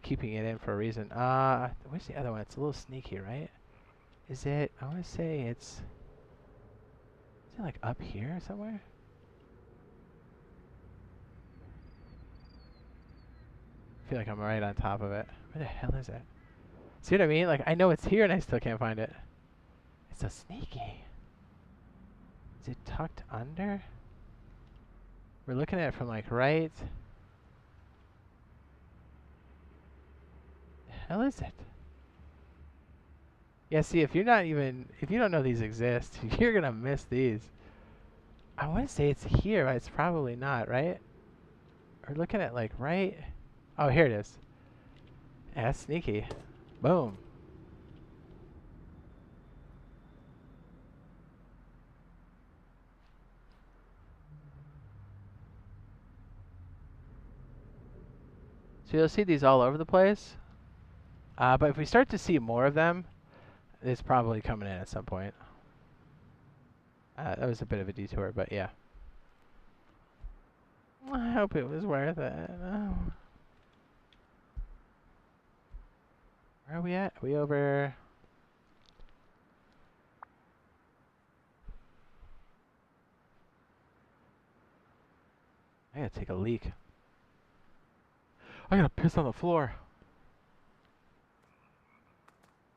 keeping it in for a reason. Where's the other one? It's a little sneaky, right? Is it, I want to say is it like up here somewhere? I feel like I'm right on top of it. Where the hell is it? See what I mean? Like, I know it's here and I still can't find it. It's so sneaky. Is it tucked under? We're looking at it from like right. The hell is it? Yeah, see, if you don't know these exist, you're gonna miss these. I want to say it's here, but it's probably not, right? We're looking at like right. Oh, here it is. Yeah, that's sneaky. Boom. So you'll see these all over the place. But if we start to see more of them, it's probably coming in at some point. That was a bit of a detour, but yeah. I hope it was worth it. Oh. Where are we at? Are we over? I gotta take a leak. I gotta piss on the floor.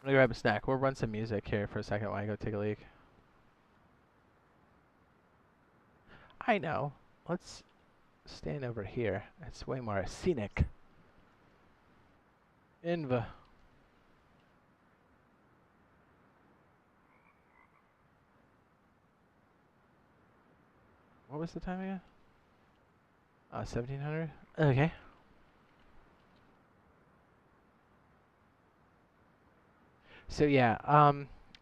I'm gonna grab a snack. We'll run some music here for a second while I go take a leak. I know. Let's stand over here. It's way more scenic. Inva. What was the time again? 1700? Okay. So yeah,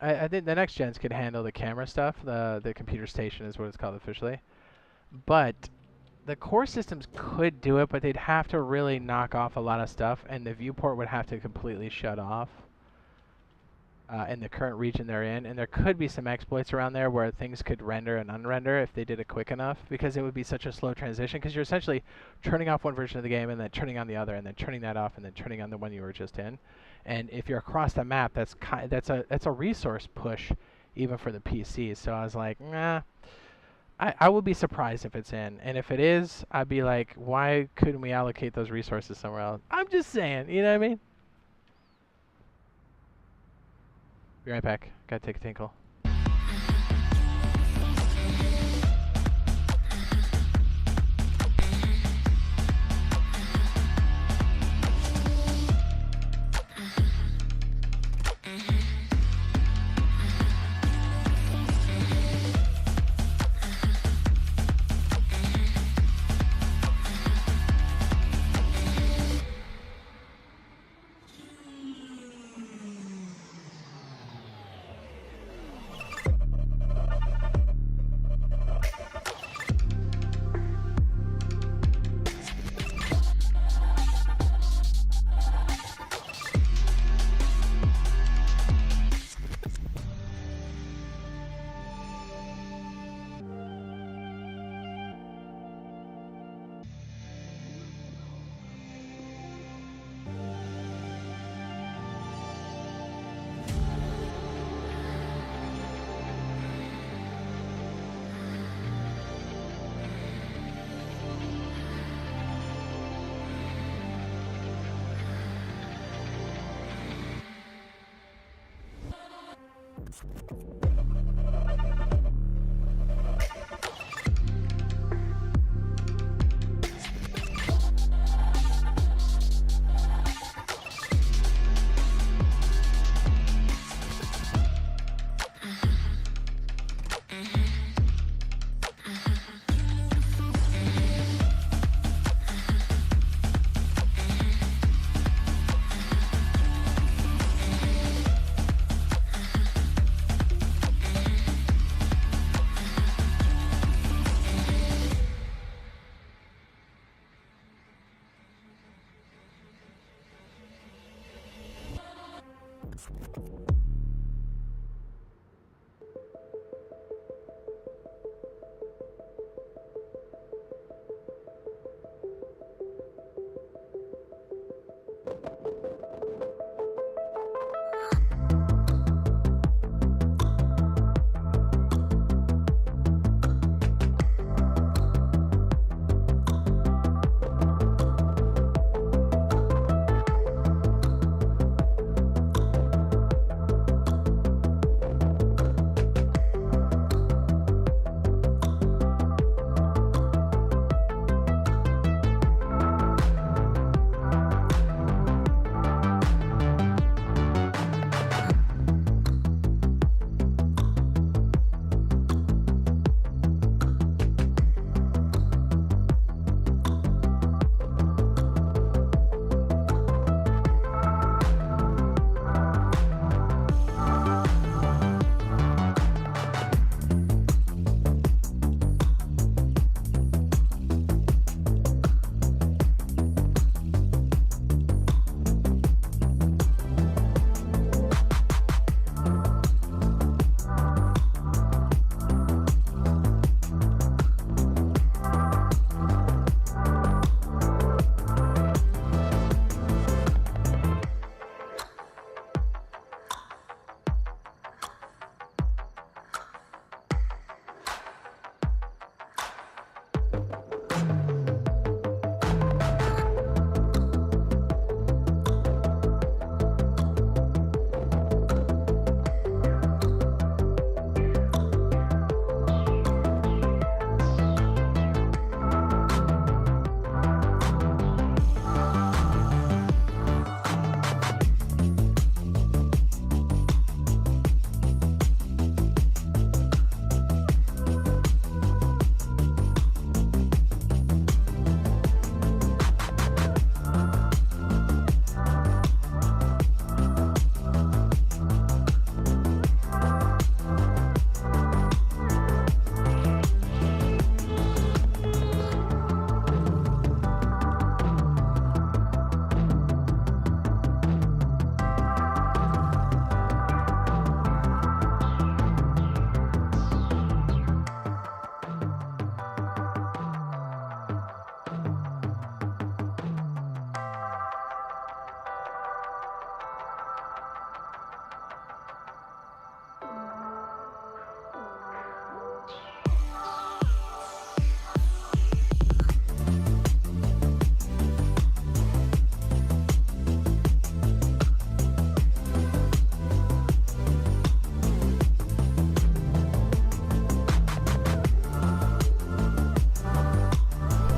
I think the next gens could handle the camera stuff. The computer station is what it's called officially. But the core systems could do it, but they'd have to really knock off a lot of stuff, and the viewport would have to completely shut off in the current region they're in. And there could be some exploits around there where things could render and unrender if they did it quick enough, because it would be such a slow transition, because you're essentially turning off one version of the game and then turning on the other, and then turning that off and then turning on the one you were just in. And if you're across the map, that's a resource push even for the PCs. So I was like, nah. I would be surprised if it's in. And if it is, I'd be like, why couldn't we allocate those resources somewhere else? I'm just saying, you know what I mean? Be right back. Gotta take a tinkle.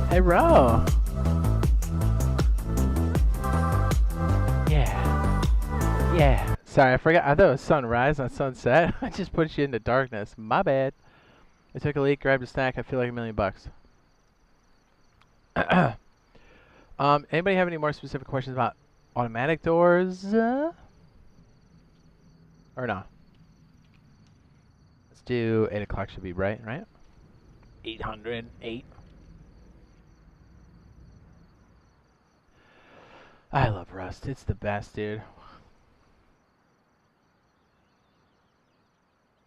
Hey, Ro. Yeah. Yeah. Sorry, I forgot. I thought it was sunrise, not sunset. I just put you into darkness. My bad. I took a leak, grabbed a snack. I feel like $1,000,000. Anybody have any more specific questions about automatic doors? Or no? Let's do 8 o'clock. Should be right? 808. I love Rust. It's the best, dude.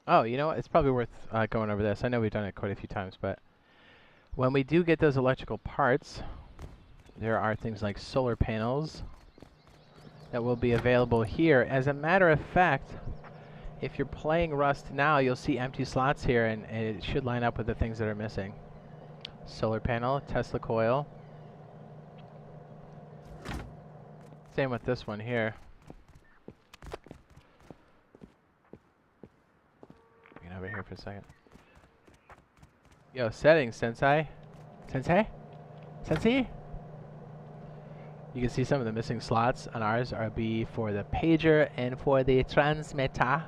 Oh, you know what? It's probably worth going over this. I know we've done it quite a few times, but when we do get those electrical parts, there are things like solar panels that will be available here. As a matter of fact, if you're playing Rust now, you'll see empty slots here, and it should line up with the things that are missing. Solar panel, Tesla coil. Same with this one here. for a second. Yo, settings, Sensei. Sensei? Sensei? You can see some of the missing slots on ours are be for the pager and for the transmitter.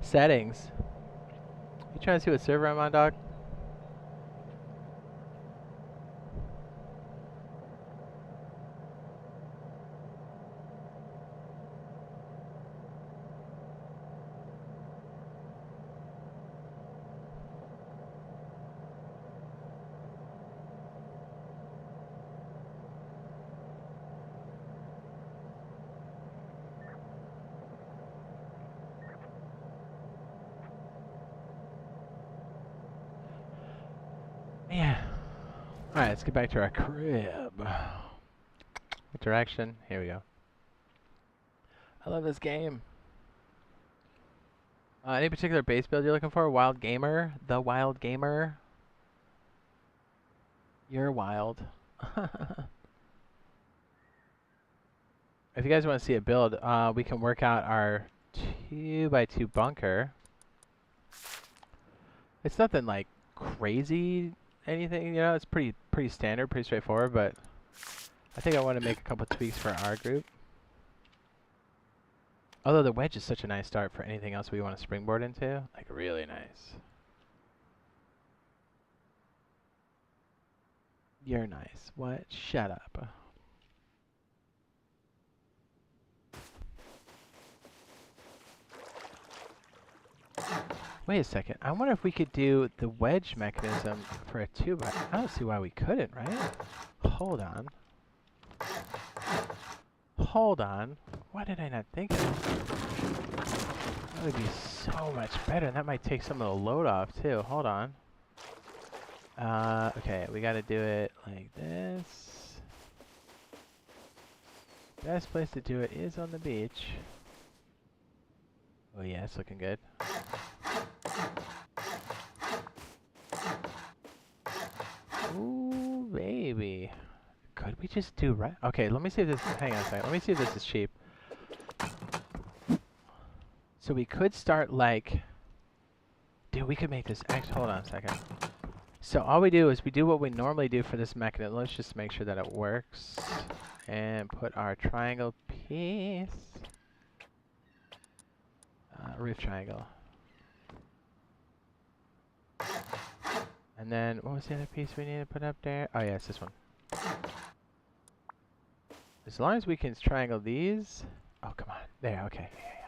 Settings. You trying to see what server I'm on, dog? Yeah. Alright, let's get back to our crib. What direction? Here we go. I love this game. Any particular base build you're looking for? Wild Gamer? The Wild Gamer? You're wild. If you guys want to see a build, we can work out our 2x2 bunker. It's nothing like crazy anything, you know, it's pretty standard, pretty straightforward, but I think I want to make a couple tweaks for our group. Although the wedge is such a nice start for anything else we want to springboard into. Like, really nice. You're nice. What? Shut up. Wait a second. I wonder if we could do the wedge mechanism for a 2x. I don't see why we couldn't, right? Hold on. Hold on. Why did I not think of that? That would be so much better, and that might take some of the load off, too. Hold on. Okay, we gotta do it like this. Best place to do it is on the beach. Oh yeah, it's looking good. Ooh, baby. Could we just do right? Okay, let me see if this, hang on a second. Let me see if this is cheap. So we could start like, dude, we could make this, actually, hold on a second. So all we do is we do what we normally do for this mechanism. Let's just make sure that it works. And put our triangle piece. Roof triangle. And then, what was the other piece we need to put up there? Oh yeah, it's this one. As long as we can triangle these. Oh, come on. There, okay. Yeah.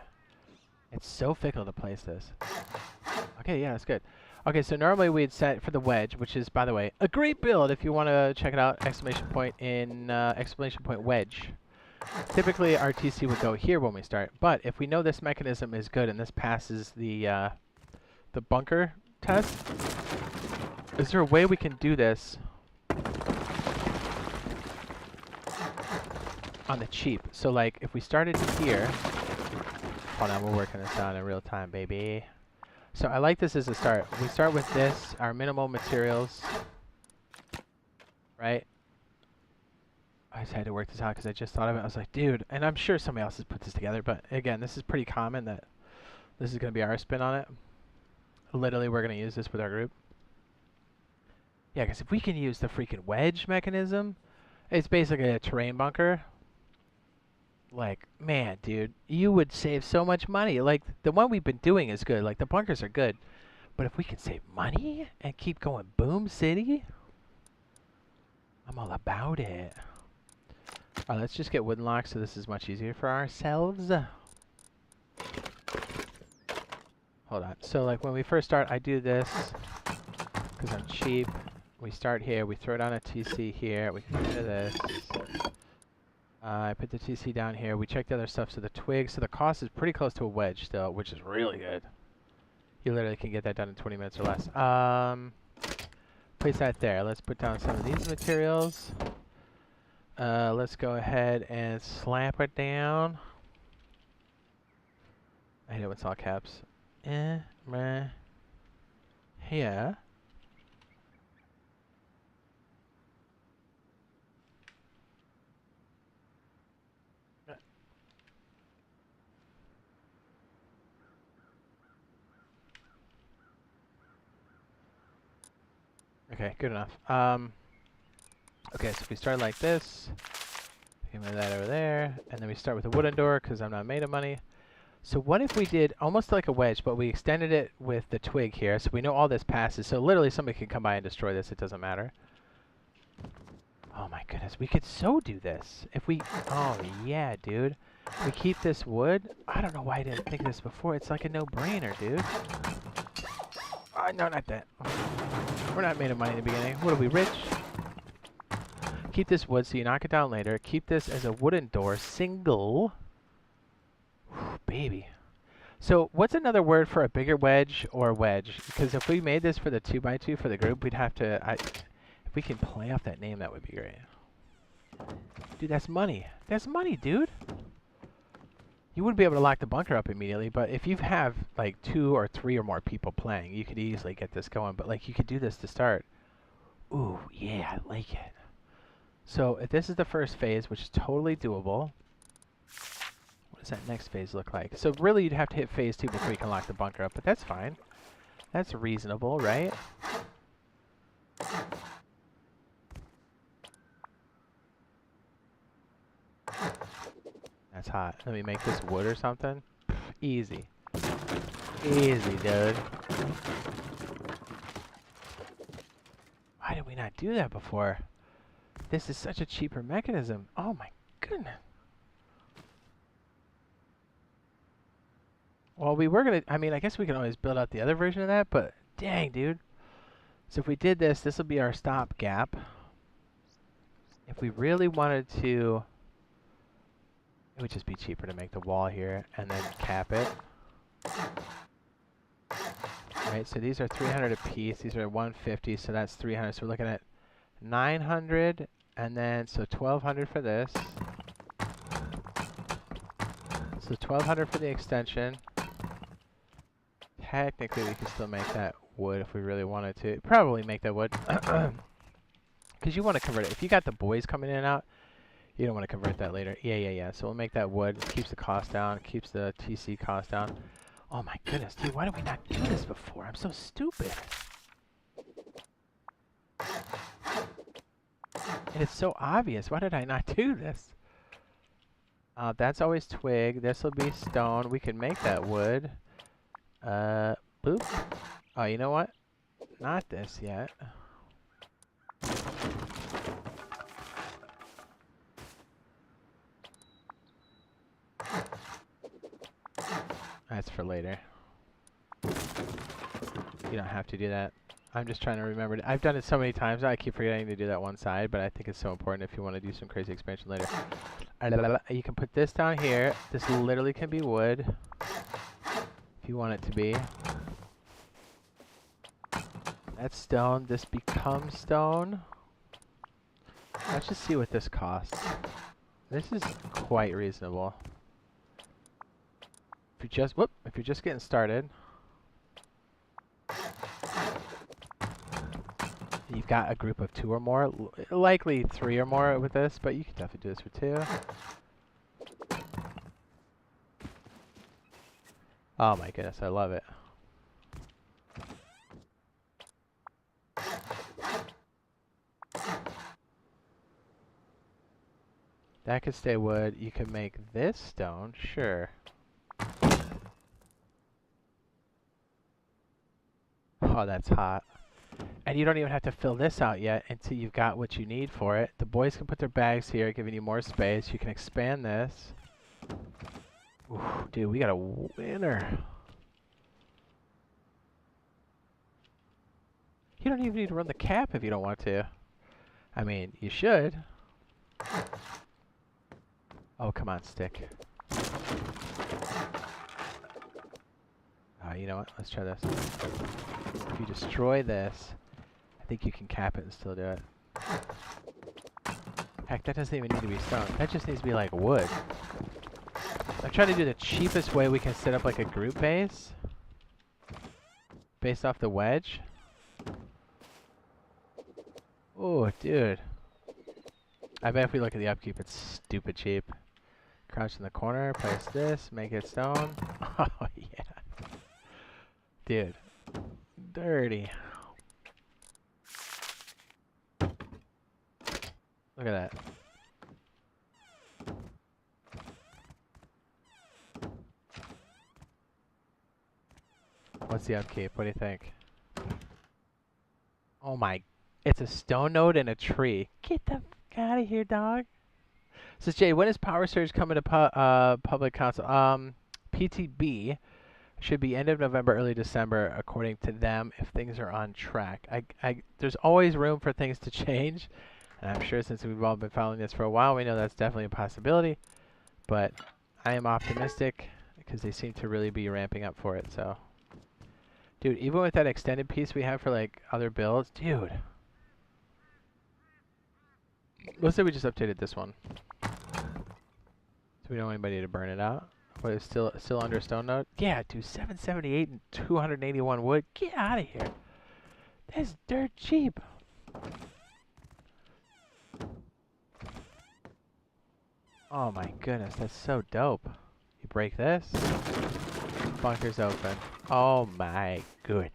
It's so fickle to place this. Okay, yeah, that's good. Okay, so normally we'd set for the wedge, which is, by the way, a great build if you want to check it out, exclamation point in, exclamation point wedge. Typically, our TC would go here when we start, but if we know this mechanism is good and this passes the bunker test, is there a way we can do this on the cheap? So, like, if we started here, hold on, we're working this out in real time, baby. So I like this as a start. We start with this, our minimal materials, right? I just had to work this out because I just thought of it. I was like, dude, and I'm sure somebody else has put this together, but again, this is pretty common that this is going to be our spin on it. Literally, we're going to use this with our group. Yeah, because if we can use the freaking wedge mechanism, it's basically a terrain bunker. Like, man, dude, you would save so much money. Like, the one we've been doing is good. Like, the bunkers are good. But if we can save money and keep going boom city, I'm all about it. All right, let's just get wooden locks so this is much easier for ourselves. Hold on. So, like, when we first start, I do this because I'm cheap. We start here. We throw down a TC here. We can do this. I put the TC down here. We check the other stuff. So the twigs. So the cost is pretty close to a wedge still, which is really good. You literally can get that done in 20 minutes or less. Place that there. Let's put down some of these materials. Let's go ahead and slap it down. I hate it when it's all caps. Here. Okay, good enough. Okay, so if we start like this, we move that over there, and then we start with a wooden door because I'm not made of money. So what if we did almost like a wedge, but we extended it with the twig here, so we know all this passes. So literally somebody can come by and destroy this. It doesn't matter. Oh my goodness, we could so do this. If we, oh yeah, dude. We keep this wood. I don't know why I didn't think of this before. It's like a no-brainer, dude. No, not that. We're not made of money in the beginning. What are we, rich? Keep this wood so you knock it down later. Keep this as a wooden door, single. Whew, baby. So what's another word for a bigger wedge or wedge? Because if we made this for the 2x2 for the group, we'd have to... if we can play off that name, that would be great. Dude, that's money. That's money, dude. You wouldn't be able to lock the bunker up immediately, but if you have like 2 or 3 or more people playing, you could easily get this going. But like you could do this to start. Ooh, yeah, I like it. So if this is the first phase, which is totally doable, what does that next phase look like? So really you'd have to hit phase 2 before you can lock the bunker up, but that's fine. That's reasonable, right? That's hot. Let me make this wood or something. Easy. Easy, dude. Why did we not do that before? This is such a cheaper mechanism. Oh my goodness. Well, we were gonna, I mean, I guess we can always build out the other version of that, but dang, dude. So if we did this, this will be our stopgap. If we really wanted to, it would just be cheaper to make the wall here and then cap it. Right, so these are 300 a piece. These are 150, so that's 300. So we're looking at 900, and then so 1200 for this. So 1200 for the extension. Technically, we can still make that wood if we really wanted to. Probably make that wood. Because you want to convert it. If you got the boys coming in and out, you don't want to convert that later. Yeah. So we'll make that wood. It keeps the cost down. It keeps the TC cost down. Oh my goodness, dude. Why did we not do this before? I'm so stupid. And it's so obvious. Why did I not do this? That's always twig. This will be stone. We can make that wood. Boop. Oh, you know what? Not this yet. That's for later. You don't have to do that. I'm just trying to remember. I've done it so many times now, I keep forgetting to do that one side, but I think it's so important if you want to do some crazy expansion later. You can put this down here. This literally can be wood if you want it to be. That's stone. This becomes stone. Let's just see what this costs. This is quite reasonable. If you're just getting started, you've got a group of 2 or more, likely 3 or more with this, but you can definitely do this for 2. Oh my goodness, I love it. That could stay wood. You can make this stone, sure. Oh, that's hot. And you don't even have to fill this out yet until you've got what you need for it. The boys can put their bags here, giving you more space. You can expand this. Ooh, dude, we got a winner. You don't even need to run the cap if you don't want to. I mean, you should. Oh, come on, stick. You know what? Let's try this. If you destroy this, I think you can cap it and still do it. Heck, that doesn't even need to be stone. That just needs to be like wood. I'm trying to do the cheapest way we can set up like a group base. Based off the wedge. Oh, dude. I bet if we look at the upkeep, it's stupid cheap. Crouch in the corner, place this, make it stone. Oh, yeah. Dude. Dirty. Look at that. What's the upkeep? What do you think? Oh my, it's a stone node and a tree. Get the fuck out of here, dog. Says Jay, when is Power Surge coming to public console? PTB should be end of November, early December, according to them, if things are on track. There's always room for things to change, and I'm sure since we've all been following this for a while, we know that's definitely a possibility. But I am optimistic because they seem to really be ramping up for it. So, dude, even with that extended piece we have for like other builds, dude. Let's say we just updated this one, so we don't want anybody to burn it out. But it's still under stone node. Yeah, dude, 778 and 281 wood. Get out of here. That's dirt cheap. Oh my goodness, that's so dope. You break this, bunker's open. Oh my goodness.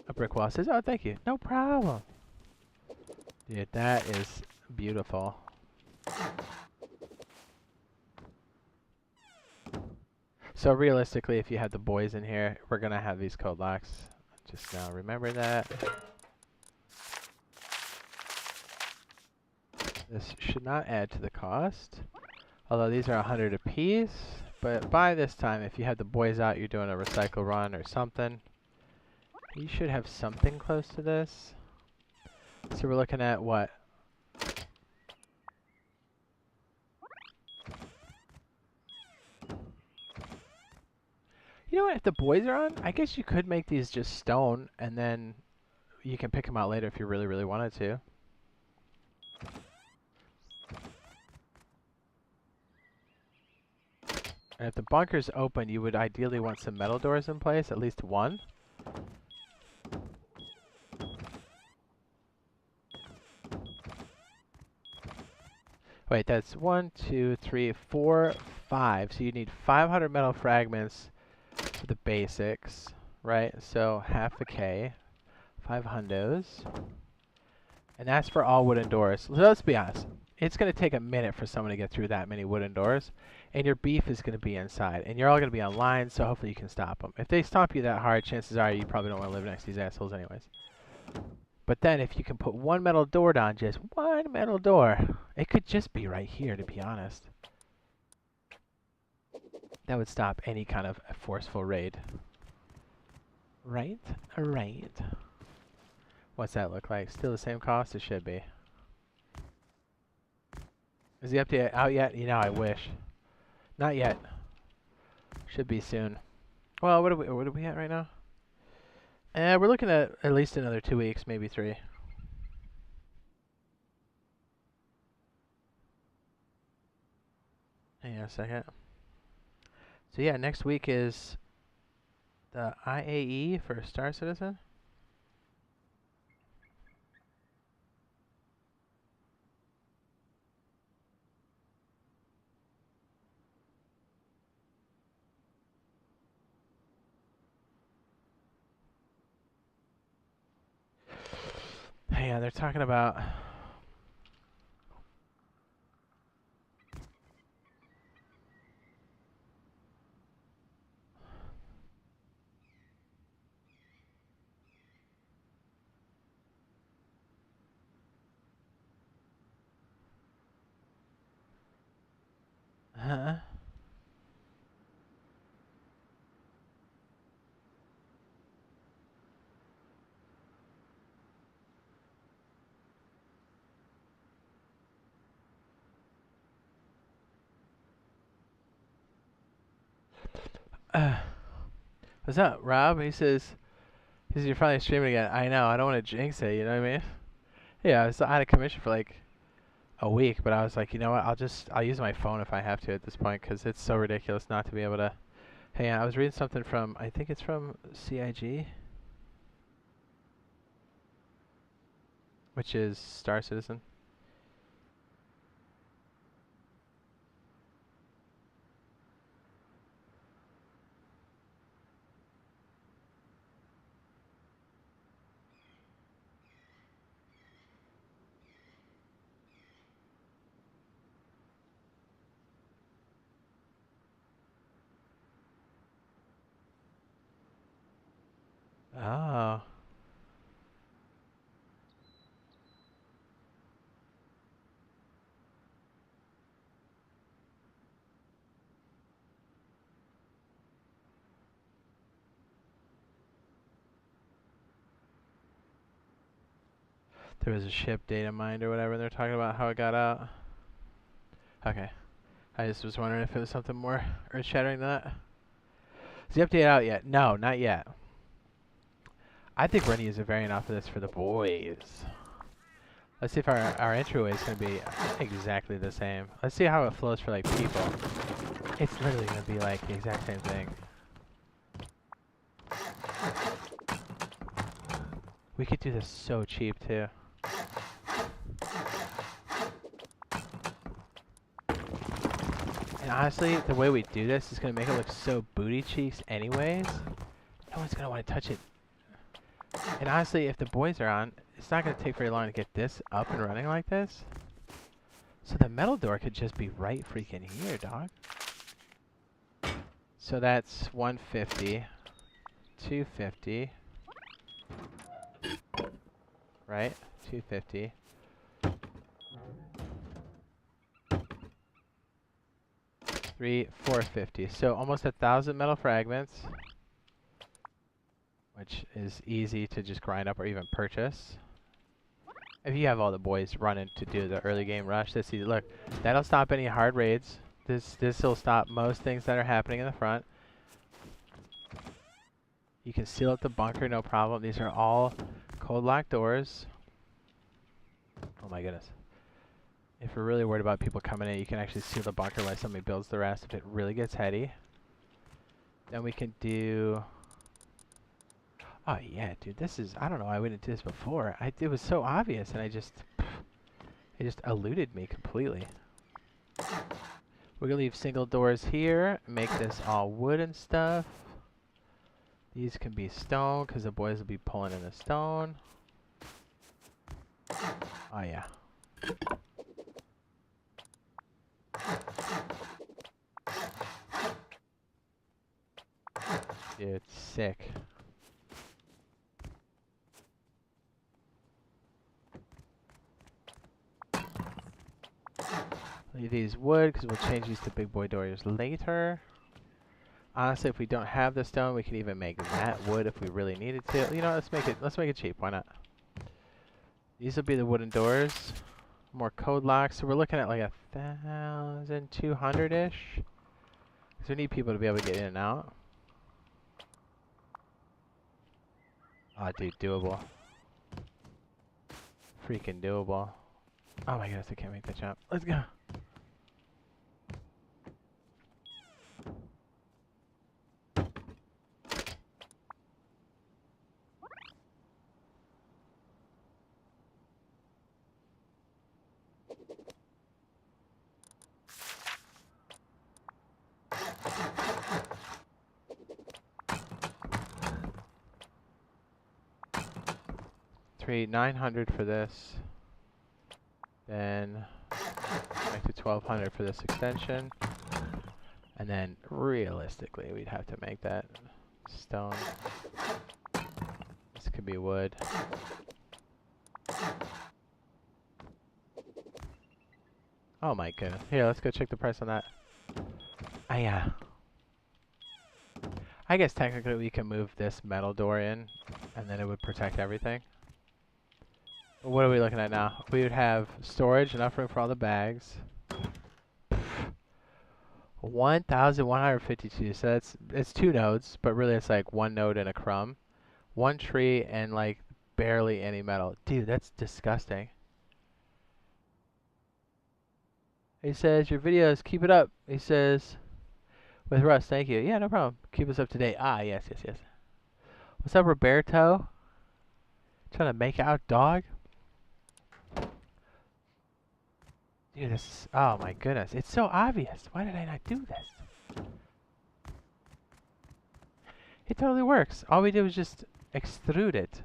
A brick wall says, oh, thank you. No problem. Dude, that is beautiful. So realistically, if you had the boys in here, we're going to have these code locks. Just now remember that. This should not add to the cost. Although these are 100 apiece. But by this time, if you had the boys out, you're doing a recycle run or something. You should have something close to this. So we're looking at what? You know what? If the boys are on, I guess you could make these just stone, and then you can pick them out later if you really, really wanted to. And if the bunker's open, you would ideally want some metal doors in place, at least one. Wait, that's 1, 2, 3, 4, 5. So you need 500 metal fragments for the basics, right? So half a K, 5 hundos. And that's for all wooden doors. Let's be honest. It's going to take a minute for someone to get through that many wooden doors. And your beef is going to be inside. And you're all going to be online, so hopefully you can stop them. If they stomp you that hard, chances are you probably don't want to live next to these assholes anyways. But then if you can put one metal door down, just one metal door, it could just be right here, to be honest. That would stop any kind of forceful raid. Right? Right. What's that look like? Still the same cost? It should be. Is the update out yet? You know, I wish. Not yet. Should be soon. Well, what are we at right now? We're looking at least another 2 weeks, maybe 3. Hang on a second. So yeah, next week is the IAE for Star Citizen. Yeah, they're talking about what's up, Rob? He says you're finally streaming again. I know. I don't want to jinx it. You know what I mean? Yeah, I was out of commission for like a week, but I was like, you know what? I'll use my phone if I have to at this point because it's so ridiculous not to be able to. Hey, I was reading something from I think it's from CIG, which is Star Citizen. Oh. There was a ship data mined or whatever. They're talking about how it got out. Okay. I just was wondering if it was something more earth-shattering than that. Is the update out yet? No, not yet. I think we're going to use a variant off of this for the boys. Let's see if our entryway is going to be exactly the same. Let's see how it flows for like people. It's literally going to be like the exact same thing. We could do this so cheap too. And honestly, the way we do this is going to make it look so booty cheeks anyways. No one's going to want to touch it. And honestly, if the boys are on, it's not going to take very long to get this up and running like this. So the metal door could just be right freaking here, dog. So that's 150, 250, right? 250. 450. So almost 1,000 metal fragments, which is easy to just grind up or even purchase. If you have all the boys running to do the early game rush, this easy. Look, that'll stop any hard raids. This will stop most things that are happening in the front. You can seal up the bunker, no problem. These are all cold lock doors. Oh my goodness. If you're really worried about people coming in, you can actually seal the bunker while somebody builds the rest if it really gets heady. Then we can do... Oh yeah, dude, this is... I don't know why we didn't do this before. It was so obvious, and it just eluded me completely. We're gonna leave single doors here, make this all wood and stuff. These can be stone, because the boys will be pulling in the stone. Oh yeah. Dude, sick. Leave these wood, because we'll change these to big boy doors later. Honestly, if we don't have the stone, we can even make that wood if we really needed to. You know, let's make it cheap. Why not? These will be the wooden doors. More code locks. So we're looking at like 1,200-ish. Because we need people to be able to get in and out. Oh, dude, doable. Freaking doable. Oh my goodness, I can't make that jump. Let's go. Trade 900 for this. Then back to 1,200 for this extension. And then realistically, we'd have to make that stone. This could be wood. Oh my goodness. Here, let's go check the price on that. Yeah. I guess technically we can move this metal door in, and then it would protect everything. What are we looking at now? We would have storage, enough room for all the bags. 1,152. So it's 2 nodes, but really it's like 1 node and a crumb. 1 tree and like barely any metal. Dude, that's disgusting. He says, your videos, keep it up. He says, with Russ, thank you. Yeah, no problem. Keep us up to date. Ah, yes. What's up, Roberto? Trying to make out, dog? Dude, this is, oh my goodness. It's so obvious. Why did I not do this? It totally works. All we did was just extrude it.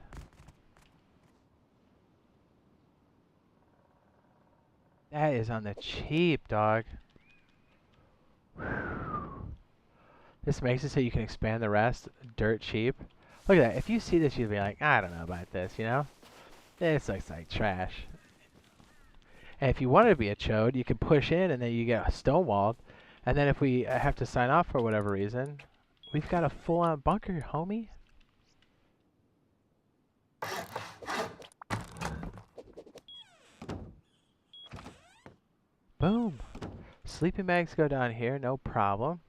That is on the cheap, dog. This makes it so you can expand the rest dirt cheap. Look at that. If you see this, you'd be like, I don't know about this, you know? This looks like trash. And if you wanted to be a chode, you can push in and then you get stonewalled. And then if we have to sign off for whatever reason, we've got a full-on bunker, homie. Boom. Sleeping bags go down here, no problem.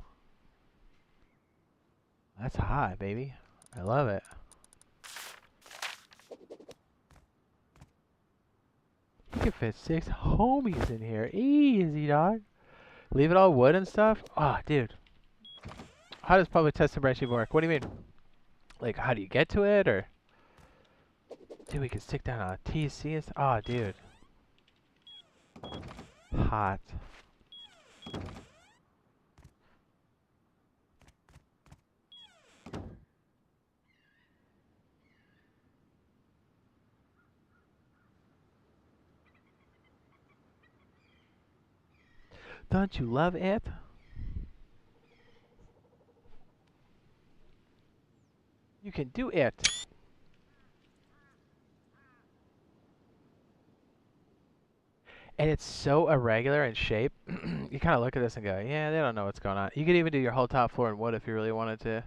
That's hot, baby. I love it. You can fit 6 homies in here. Easy, dog. Leave it all wood and stuff? Oh, dude. How does public testing branch even work? What do you mean? Like, how do you get to it, or? Dude, we can stick down a TC and stuff. Oh, dude. Hot. Don't you love it? You can do it. And it's so irregular in shape. You kind of look at this and go, yeah, they don't know what's going on. You could even do your whole top floor in wood if you really wanted to.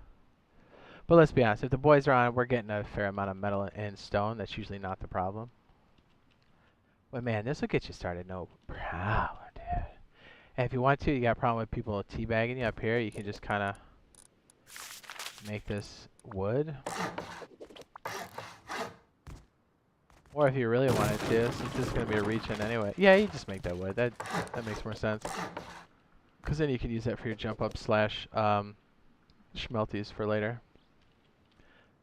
But let's be honest, if the boys are on, we're getting a fair amount of metal and stone. That's usually not the problem. But man, this will get you started, no problem, dude. And if you want to, you got a problem with people teabagging you up here, you can just kind of make this wood. Or if you really wanted to, since this is going to be a reach-in anyway. Yeah, you just make that wood. That makes more sense. Because then you can use that for your jump-up slash schmelties for later.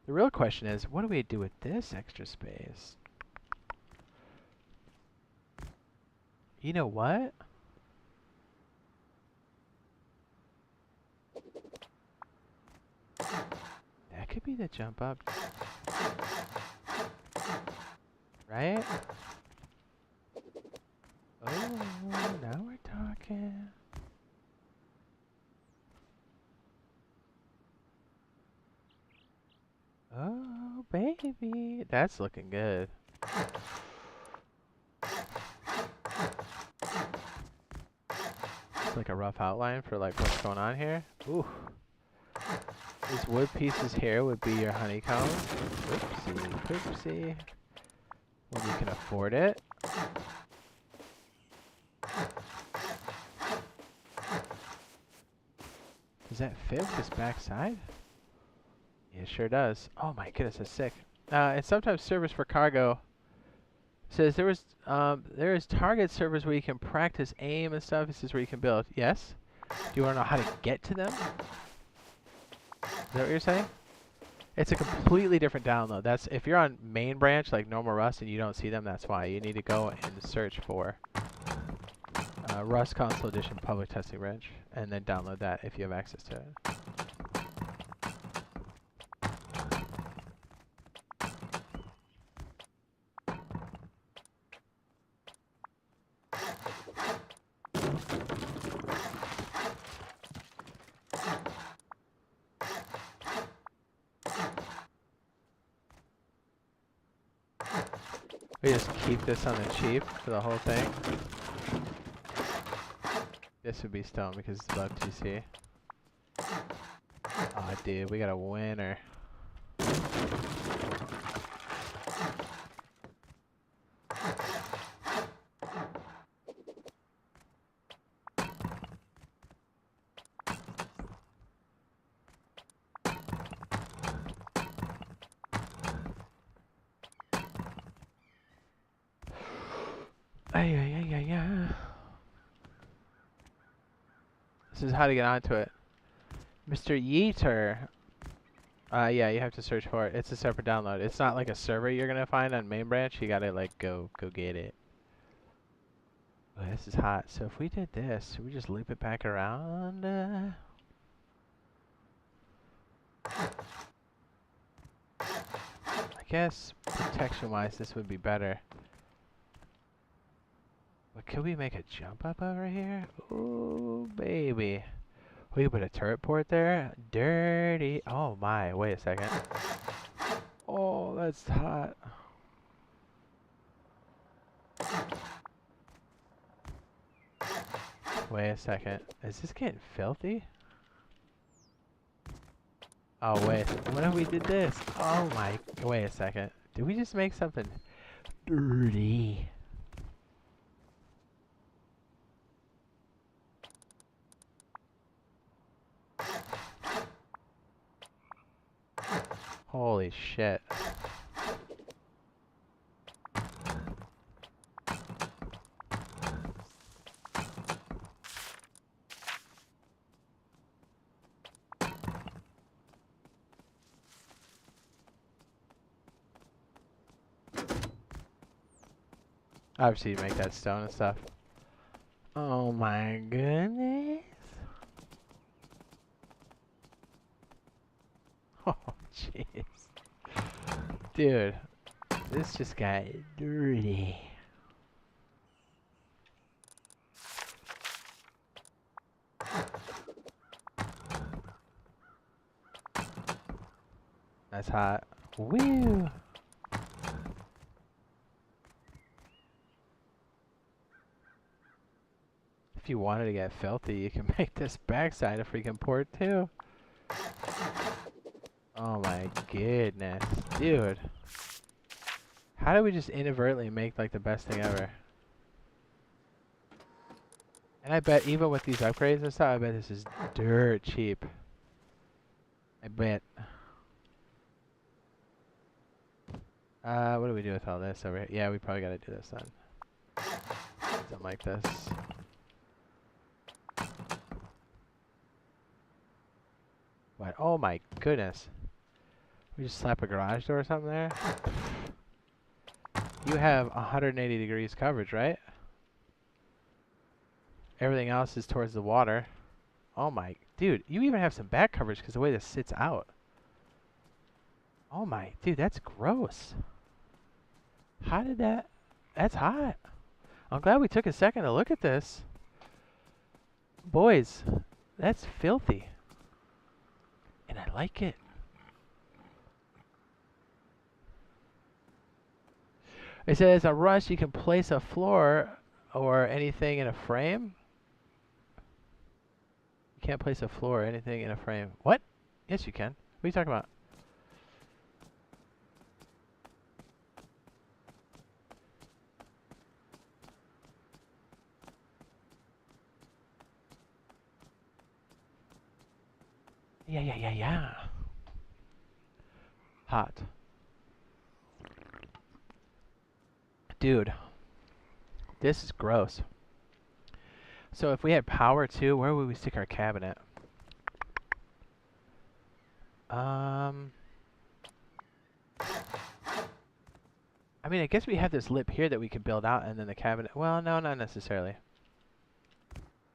The real question is, what do we do with this extra space? You know what? That could be the jump up. Right? Oh, now we're talking. Oh, baby. That's looking good. It's like a rough outline for like what's going on here. Ooh. These wood pieces here would be your honeycomb. Oopsie, poopsie. When you can afford it. Does that fit with this back side? Yeah, it sure does. Oh my goodness, that's sick. And sometimes servers for cargo says there is target servers where you can practice aim and stuff. This is where you can build. Yes. Do you want to know how to get to them? Is that what you're saying? It's a completely different download. That's if you're on main branch like normal Rust and you don't see them. That's why you need to go and search for Rust Console Edition Public Testing Branch and then download that if you have access to it. We just keep this on the cheap for the whole thing. This would be stone because it's above TC. Aw, dude, we got a winner. This is how to get onto it. Mr. Yeeter. Yeah, you have to search for it. It's a separate download. It's not like a server you're gonna find on main branch. You gotta like go get it. Oh, this is hot. So if we did this, should we just loop it back around? I guess protection-wise, this would be better. But could we make a jump up over here? Ooh, baby. We could put a turret port there. Dirty. Oh my. Wait a second. Oh, that's hot. Wait a second. Is this getting filthy? Oh, wait. What if we did this? Oh my. Wait a second. Did we just make something dirty? Holy shit. Obviously, you make that stone and stuff. Oh my goodness. Oh, jeez. Dude, this just got dirty. That's hot. Woo! If you wanted to get filthy, you can make this backside a freaking port too. Oh my goodness. Dude. How did we just inadvertently make like the best thing ever? And I bet even with these upgrades and stuff, I bet this is dirt cheap. I bet. What do we do with all this over here? Yeah, we probably gotta do this then. Something like this. What? Oh my goodness. We just slap a garage door or something there? You have 180 degrees coverage, right? Everything else is towards the water. Oh my, dude, you even have some back coverage because the way this sits out. Oh my, dude, that's gross. How did that? That's hot. I'm glad we took a second to look at this. Boys, that's filthy. And I like it. It says a rush, you can place a floor or anything in a frame. You can't place a floor or anything in a frame. What? Yes, you can. What are you talking about? Yeah. Hot. Dude, this is gross. So if we had power too, where would we stick our cabinet? I mean, I guess we have this lip here that we could build out and then the cabinet. Well, no, not necessarily.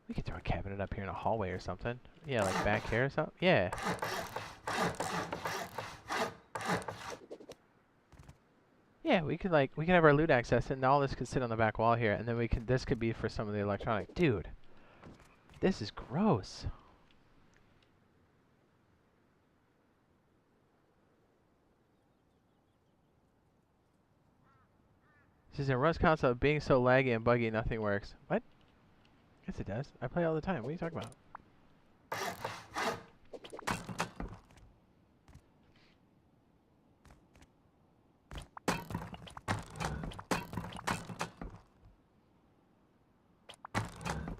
We could throw a cabinet up here in a hallway or something. Yeah, like back here or something. Yeah. Yeah, we could have our loot access and all this could sit on the back wall here and then this could be for some of the electronic. Dude, this is gross. This is in Rust console being so laggy and buggy, nothing works. What? Yes, it does. I play all the time. What are you talking about?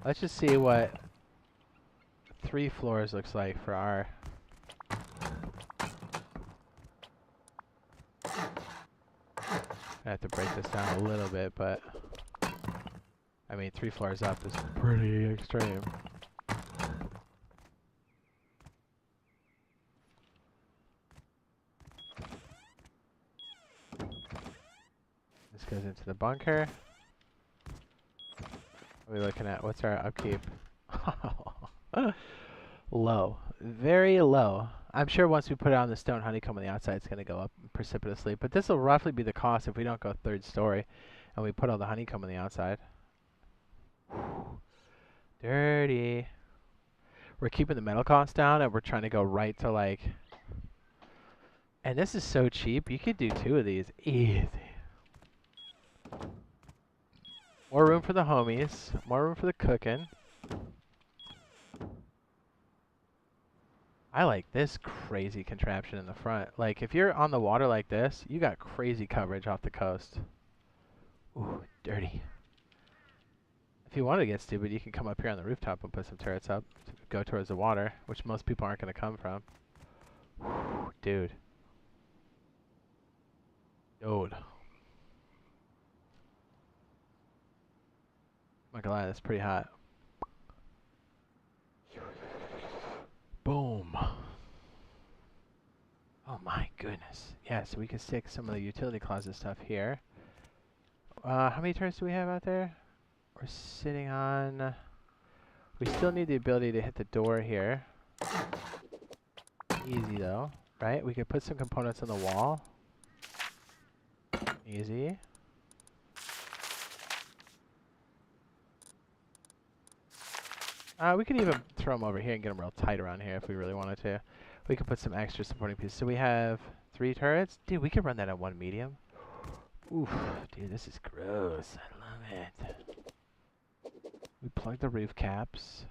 Let's just see what 3 floors looks like for our... I have to break this down a little bit, but... I mean, 3 floors up is pretty extreme. This goes into the bunker. What are we looking at? What's our upkeep? Low. Very low. I'm sure once we put it on the stone honeycomb on the outside, it's going to go up precipitously. But this will roughly be the cost if we don't go 3rd story and we put all the honeycomb on the outside. Dirty. we're keeping the metal costs down, and we're trying to go right to like. And this is so cheap. You could do 2 of these easy. More room for the homies. More room for the cooking. I like this crazy contraption in the front. Like, if you're on the water like this, you got crazy coverage off the coast. Ooh, dirty. If you want to get stupid, you can come up here on the rooftop and put some turrets up to go towards the water, which most people aren't going to come from. Whew, dude. Dude. I'm not gonna lie, that's pretty hot. Boom. Oh my goodness. Yeah, so we can stick some of the utility closet stuff here. How many turrets do we have out there? We're sitting on... we still need the ability to hit the door here. Easy though, right? We could put some components on the wall. Easy. We could even throw them over here and get them real tight around here if we really wanted to. We could put some extra supporting pieces. So we have 3 turrets. Dude, we could run that at 1 medium. Oof, dude, this is gross. I love it. We plug the roof caps.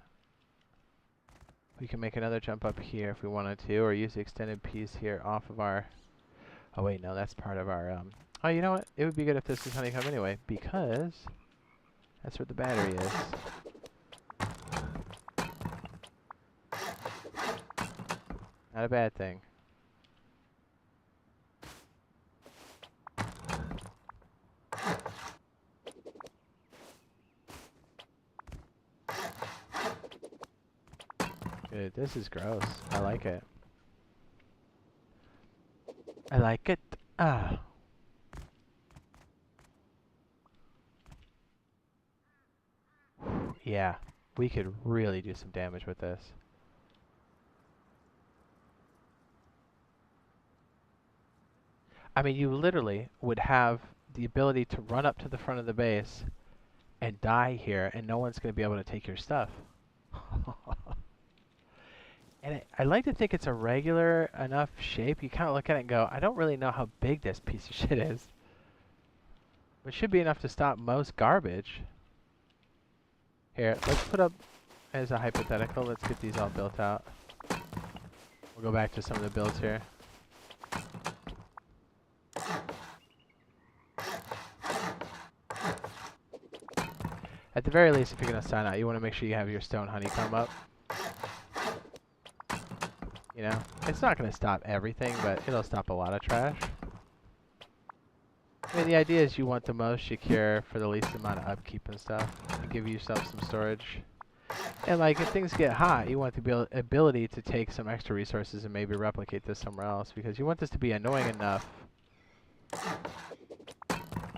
We can make another jump up here if we wanted to, or use the extended piece here off of our... oh wait, no, that's part of our... oh, you know what? It would be good if this was honeycomb anyway, because that's where the battery is. Not a bad thing. Dude, this is gross. I like it. I like it. Ah. Yeah, we could really do some damage with this. I mean, you literally would have the ability to run up to the front of the base and die here, and no one's going to be able to take your stuff. And I like to think it's a regular enough shape. You kind of look at it and go, I don't really know how big this piece of shit is. But it should be enough to stop most garbage. Here, let's put up, as a hypothetical, let's get these all built out. We'll go back to some of the builds here. At the very least, if you're going to sign out, you want to make sure you have your stone honeycomb up. You know, it's not going to stop everything, but it'll stop a lot of trash. I mean, the idea is you want the most secure for the least amount of upkeep and stuff, and give yourself some storage. And like, if things get hot, you want the ability to take some extra resources and maybe replicate this somewhere else, because you want this to be annoying enough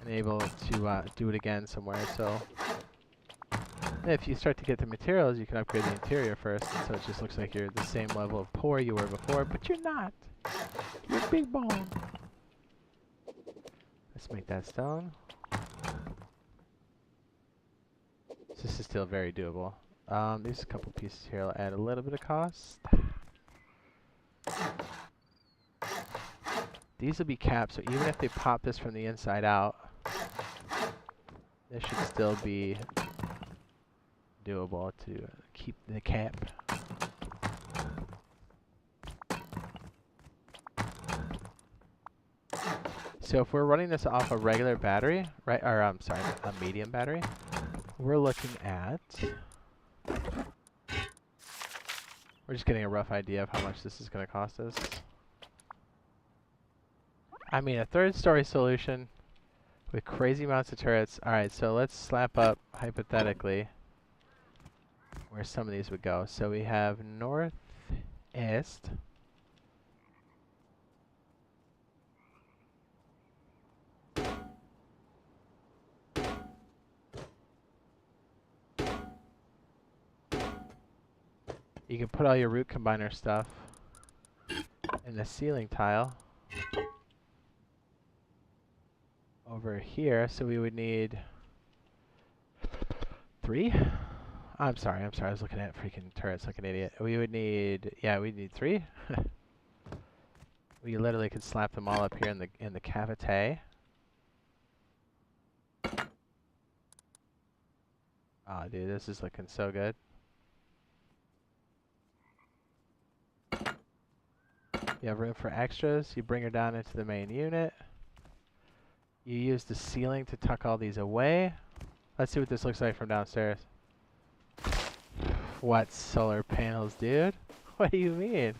and able to do it again somewhere. So if you start to get the materials, you can upgrade the interior first, and so it just looks like you're the same level of poor you were before, but you're not. You're big bone. Let's make that stone. This is still very doable. There's a couple pieces here. I'll add a little bit of cost. These will be capped, so even if they pop this from the inside out, this should still be doable to keep the cap. So if we're running this off a regular battery, right, or I'm sorry, a medium battery, we're looking at... we're just getting a rough idea of how much this is going to cost us. I mean, a 3rd-story solution with crazy amounts of turrets. Alright, so let's slap up, hypothetically, where some of these would go. So we have northeast. You can put all your root combiner stuff in the ceiling tile over here. So we would need 3. I'm sorry. I was looking at freaking turrets like an idiot. We would need, yeah, we'd need 3. We literally could slap them all up here in the cavite. Oh, dude, this is looking so good. You have room for extras. You bring her down into the main unit. You use the ceiling to tuck all these away. Let's see what this looks like from downstairs. What solar panels, dude? What do you mean?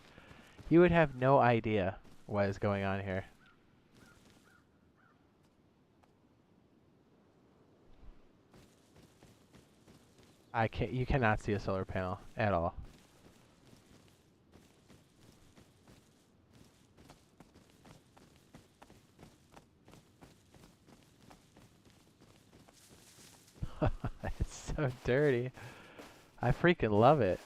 You would have no idea what is going on here. You cannot see a solar panel at all. It's so dirty. I freaking love it.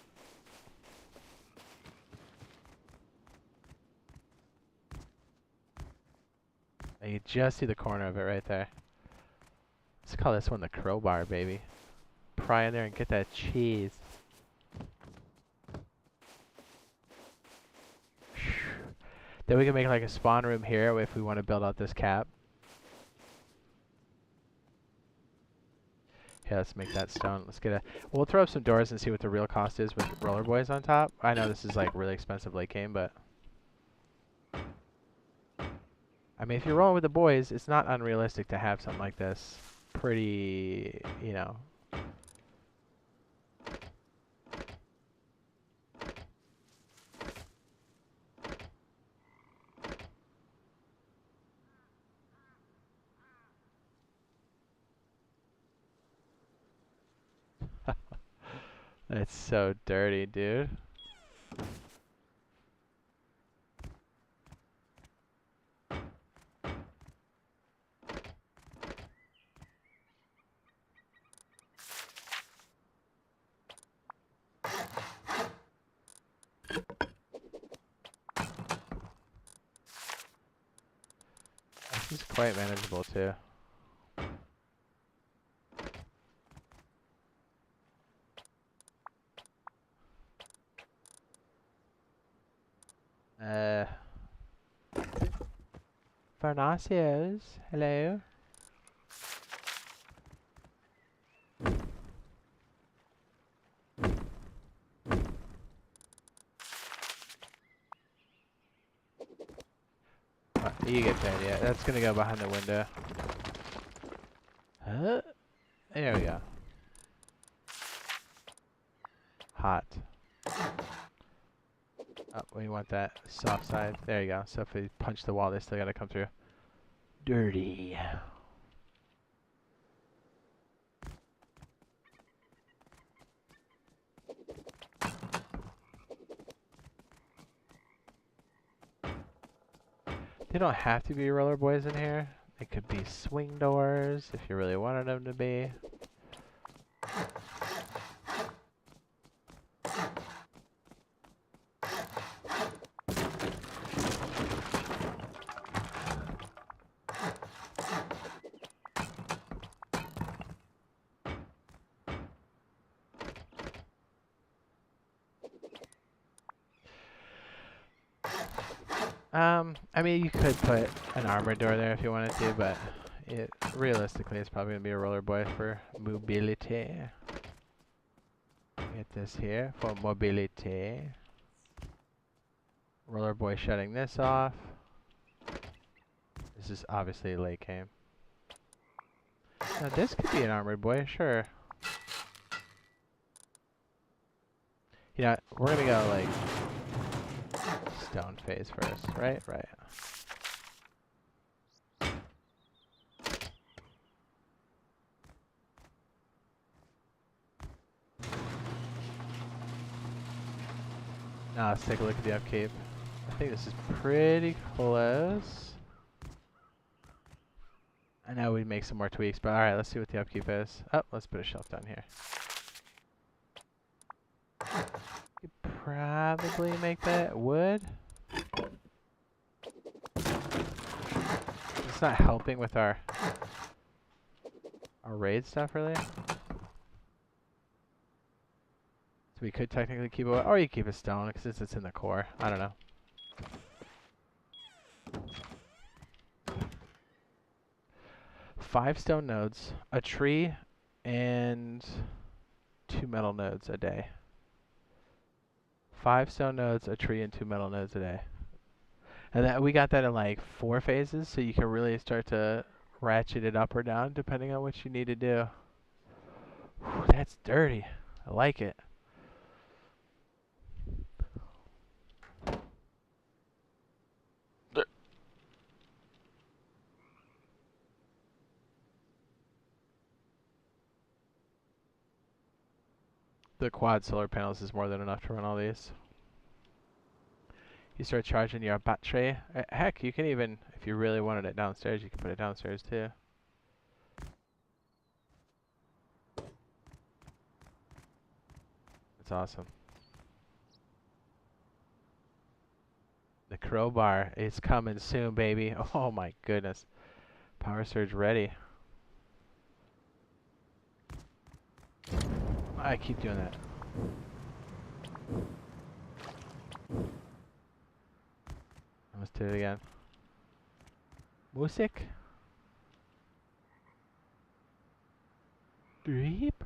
And you just see the corner of it right there. Let's call this one the crowbar, baby. Pry in there and get that cheese. Then we can make like a spawn room here if we want to build out this cap. Yeah, let's make that stone. Let's get a... We'll throw up some doors and see what the real cost is with roller boys on top. I know this is like really expensive late game, but... I mean, if you're rolling with the boys, it's not unrealistic to have something like this. Pretty, you know... It's so dirty, dude. This is quite manageable, too. Farnacios, hello. You get the idea. That's gonna go behind the window. There we go. Hot. Oh, we want that soft side. There you go. So if we punch the wall, they still gotta come through. Dirty. They don't have to be roller boys in here. They could be swing doors if you really wanted them to be. I mean, you could put an armored door there if you wanted to, but realistically, it's probably going to be a roller boy for mobility. Get this here for mobility. Roller boy shutting this off. This is obviously late game. Now, this could be an armored boy, sure. You know, we're going to go, like, stone phase first, right? Right. Now let's take a look at the upkeep. I think this is pretty close. I know we'd make some more tweaks, but alright, let's see what the upkeep is. Oh, let's put a shelf down here. Could probably make that wood. It's not helping with our raid stuff, really. So we could technically keep it, or you keep a stone since it's in the core. I don't know. Five stone nodes, a tree, and 2 metal nodes a day. 5 stone nodes, a tree, and 2 metal nodes a day. And that we got that in like 4 phases, so you can really start to ratchet it up or down depending on what you need to do. Whew, that's dirty. I like it. The quad solar panels is more than enough to run all these. You start charging your battery. Heck, you can even, if you really wanted it downstairs, you can put it downstairs too. That's awesome. The crowbar is coming soon, baby. Oh my goodness. Power surge ready. I keep doing that. Let's do it again. Music. Beep.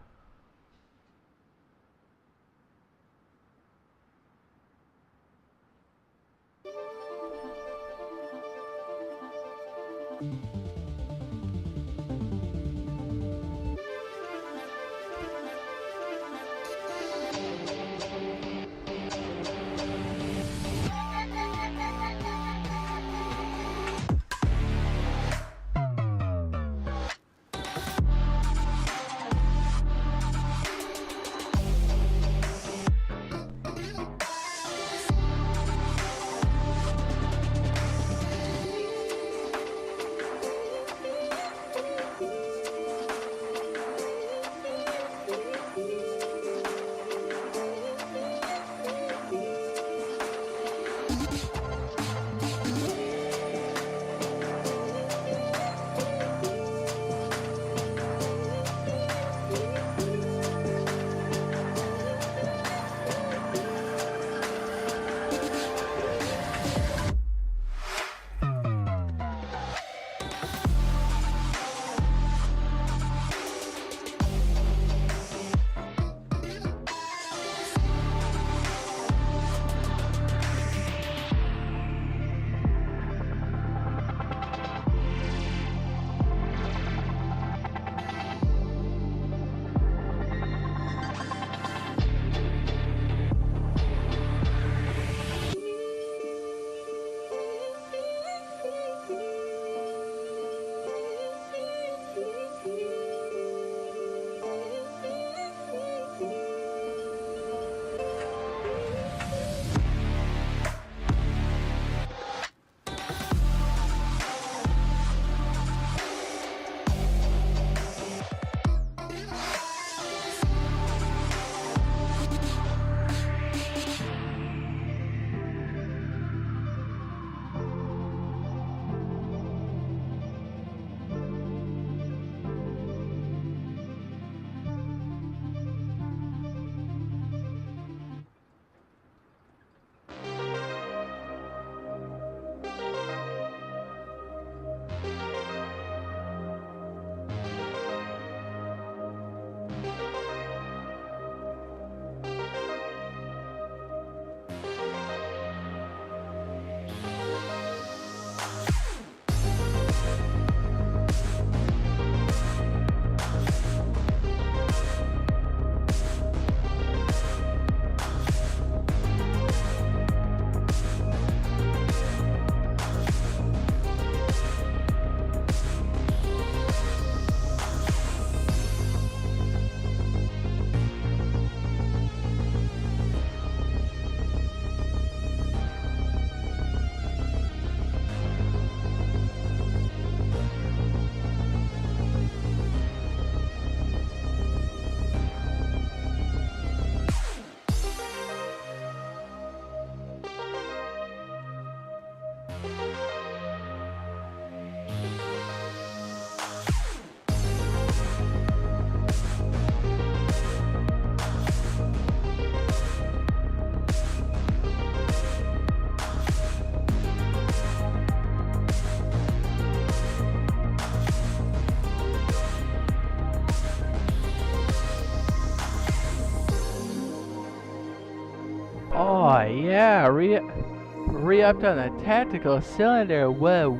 Oh yeah, re-upped on the tactical cylinder. What?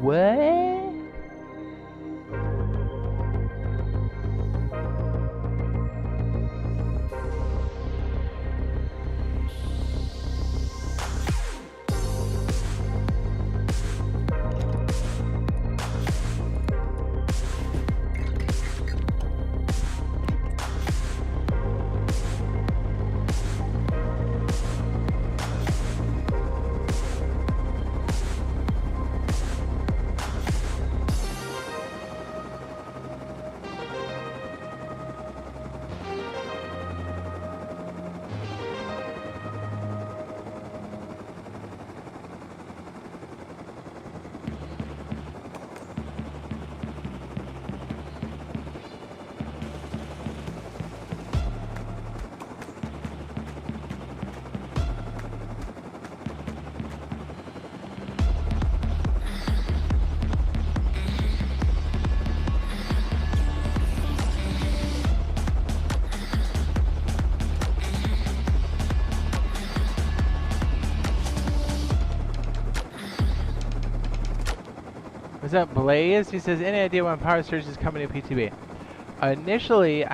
What's up, Blaze? He says, any idea when Power Surge is coming to PTB? Initially,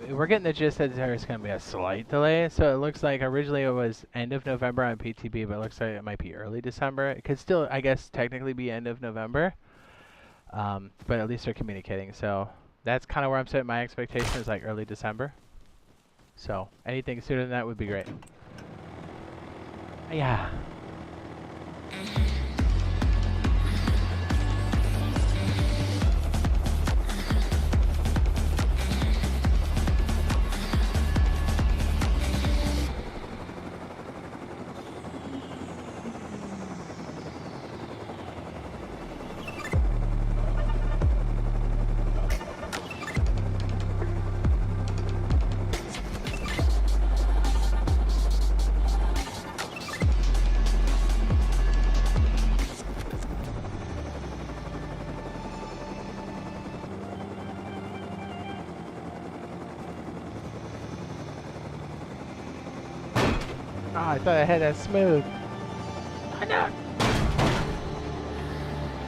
we're getting the gist that there's going to be a slight delay, so it looks like originally it was end of November on PTB, but it looks like it might be early December. It could still, I guess, technically be end of November, but at least they're communicating. So that's kind of where I'm setting my expectations, like early December. So anything sooner than that would be great. Yeah. Oh, I thought I had that smooth. Oh, no.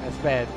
That's bad.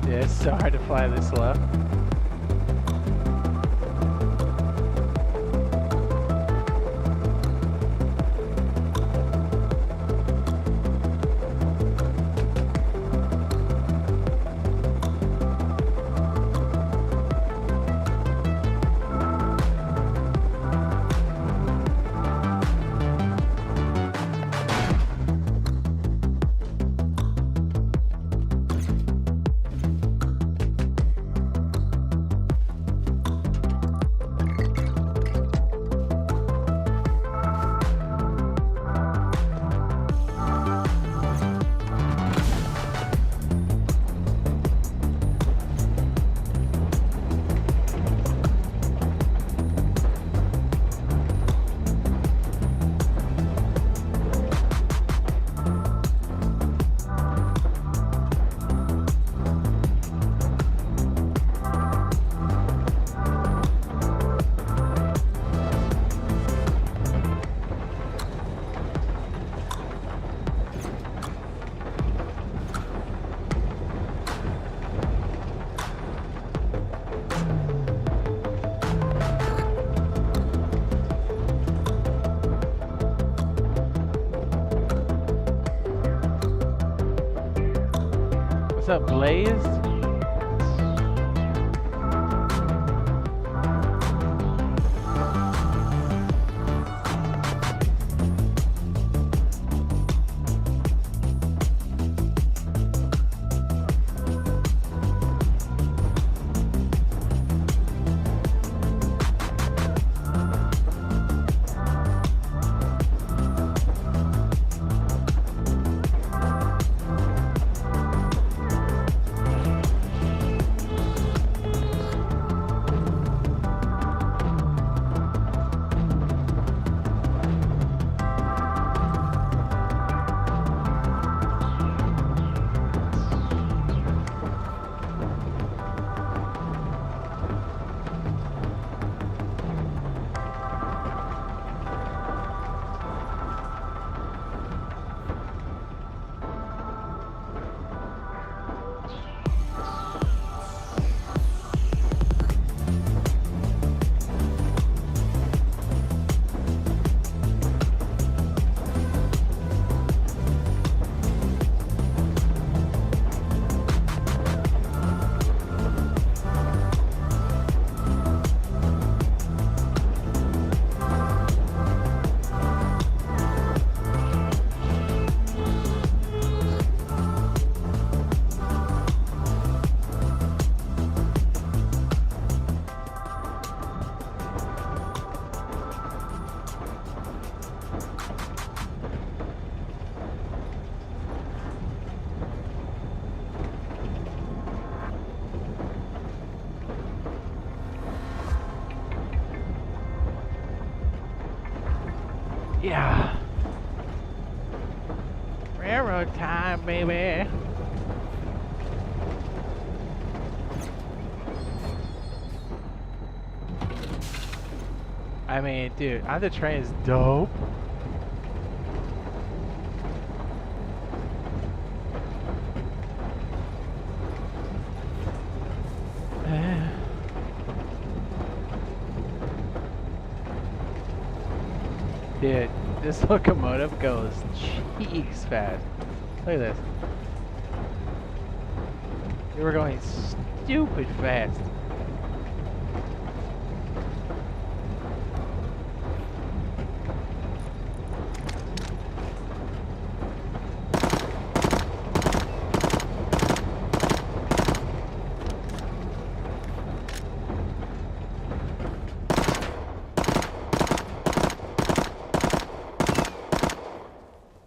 Yeah, it's so hard to fly this slow. blazed. Yeah. Railroad time, baby. I mean, dude, on the train is dope. Dude, this locomotive goes cheeks fast. Look at this. We were going stupid fast.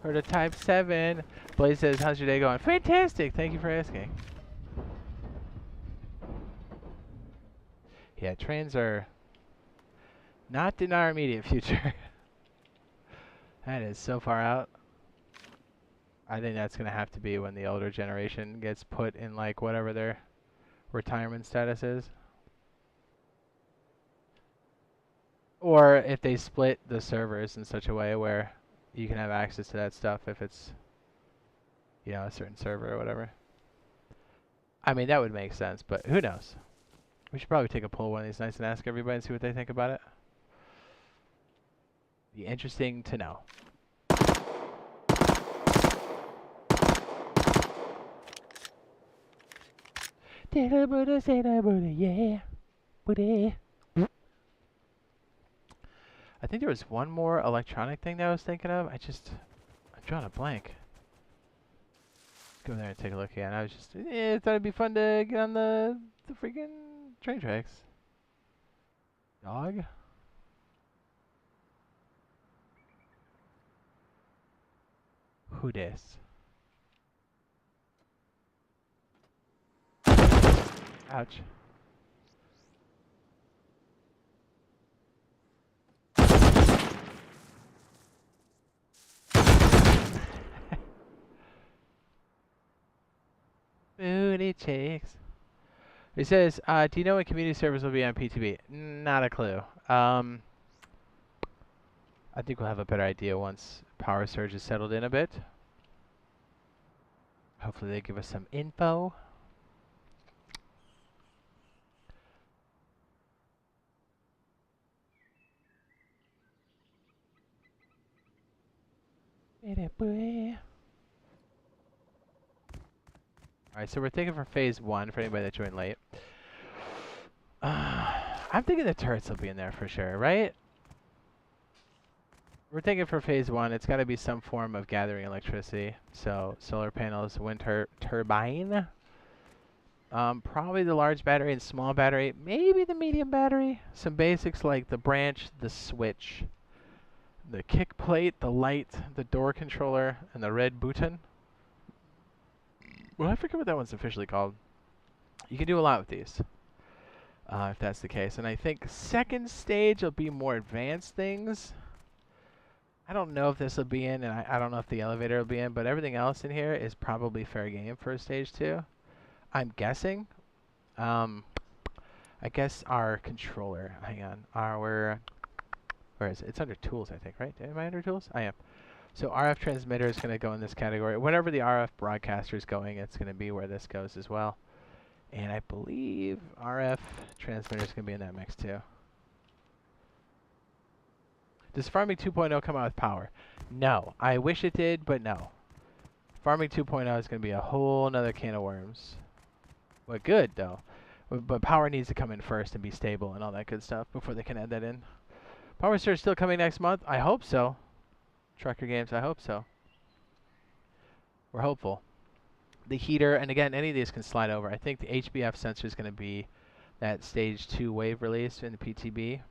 Heard a Type 7. Blaze says, how's your day going? Fantastic. Thank you for asking. Yeah, trains are not in our immediate future. That is so far out. I think that's going to have to be when the older generation gets put in, like, whatever their retirement status is. Or if they split the servers in such a way where you can have access to that stuff if it's, you know, a certain server or whatever. I mean, that would make sense, but who knows? We should probably take a poll one of these nights and ask everybody and see what they think about it. Be interesting to know. Yeah. I think there was one more electronic thing that I was thinking of. I'm drawing a blank. Go there and take a look again. I was just, thought it'd be fun to get on the freaking train tracks. Dog? Who dis? Ouch. Booty cheeks. It says, do you know when community servers will be on PTB? Not a clue. I think we'll have a better idea once Power Surge is settled in a bit. Hopefully they give us some info. Boy. Alright, so we're thinking for phase 1 for anybody that joined late. I'm thinking the turrets will be in there for sure, right? We're thinking for phase 1, it's got to be some form of gathering electricity. So solar panels, wind turbine. Probably the large battery and small battery. Maybe the medium battery. Some basics like the branch, the switch, the kick plate, the light, the door controller, and the red button. Well, I forget what that one's officially called. You can do a lot with these, if that's the case. And I think second stage will be more advanced things. I don't know if this will be in, and I don't know if the elevator will be in, but everything else in here is probably fair game for stage 2. I'm guessing. I guess our controller. Hang on. Where is it? It's under tools, I think, right? Am I under tools? I am. So RF transmitter is going to go in this category. Whenever the RF broadcaster is going, it's going to be where this goes as well. And I believe RF transmitter is going to be in that mix too. Does Farming 2.0 come out with power? No. I wish it did, but no. Farming 2.0 is going to be a whole nother can of worms. But good, though. But power needs to come in first and be stable and all that good stuff before they can add that in. Power Surge still coming next month? I hope so. Trucker Games, I hope so. We're hopeful. The heater, and again, any of these can slide over. I think the HBF sensor is going to be that stage 2 wave release in the PTB.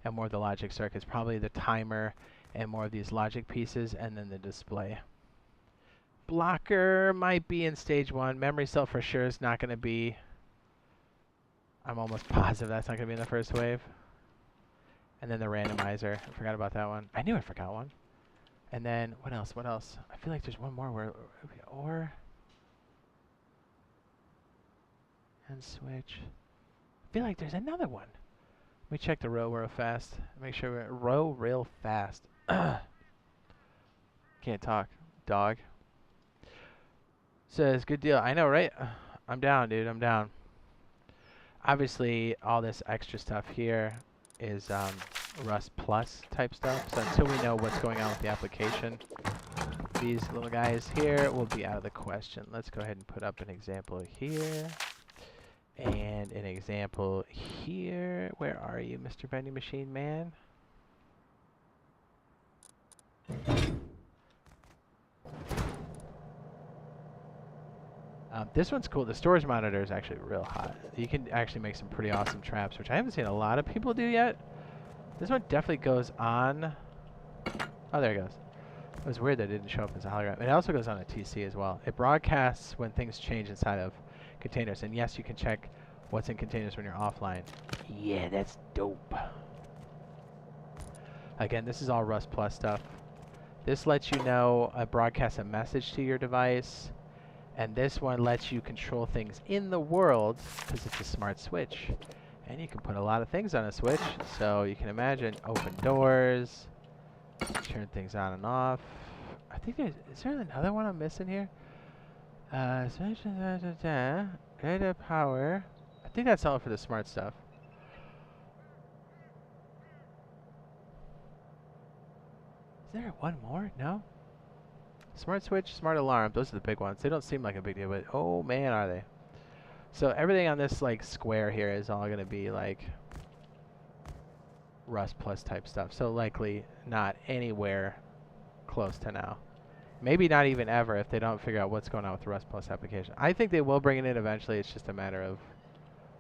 And more of the logic circuits, probably the timer and more of these logic pieces, and then the display. Blocker might be in stage 1. Memory cell for sure is not going to be. I'm almost positive that's not going to be in the first wave. And then the randomizer. I forgot about that one. I knew I forgot one. And then what else? What else? I feel like there's one more where and switch. I feel like there's another one. Let me check the row real fast. Make sure we're row real fast. Can't talk. Dog. Says, good deal. I know, right? I'm down, dude. I'm down. Obviously, all this extra stuff here is Rust Plus type stuff. So until we know what's going on with the application, these little guys here will be out of the question. Let's go ahead and put up an example here. And an example here. Where are you, Mr. Vending Machine Man? This one's cool. The storage monitor is actually real hot. You can actually make some pretty awesome traps, which I haven't seen a lot of people do yet. This one definitely goes on. Oh, there it goes. It was weird that it didn't show up as a hologram. It also goes on a TC as well. It broadcasts when things change inside of containers. And yes, you can check what's in containers when you're offline. Yeah, that's dope. Again, this is all Rust Plus stuff. This lets you know, broadcast a message to your device. And this one lets you control things in the world because it's a smart switch. And you can put a lot of things on a switch. So you can imagine open doors, turn things on and off. I think is there another one I'm missing here? Data power. I think that's all for the smart stuff. Is there one more? No? Smart switch, smart alarm. Those are the big ones. They don't seem like a big deal, but oh man, are they. So everything on this like square here is all going to be like Rust Plus type stuff. So likely not anywhere close to now. Maybe not even ever if they don't figure out what's going on with the Rust Plus application. I think they will bring it in eventually. It's just a matter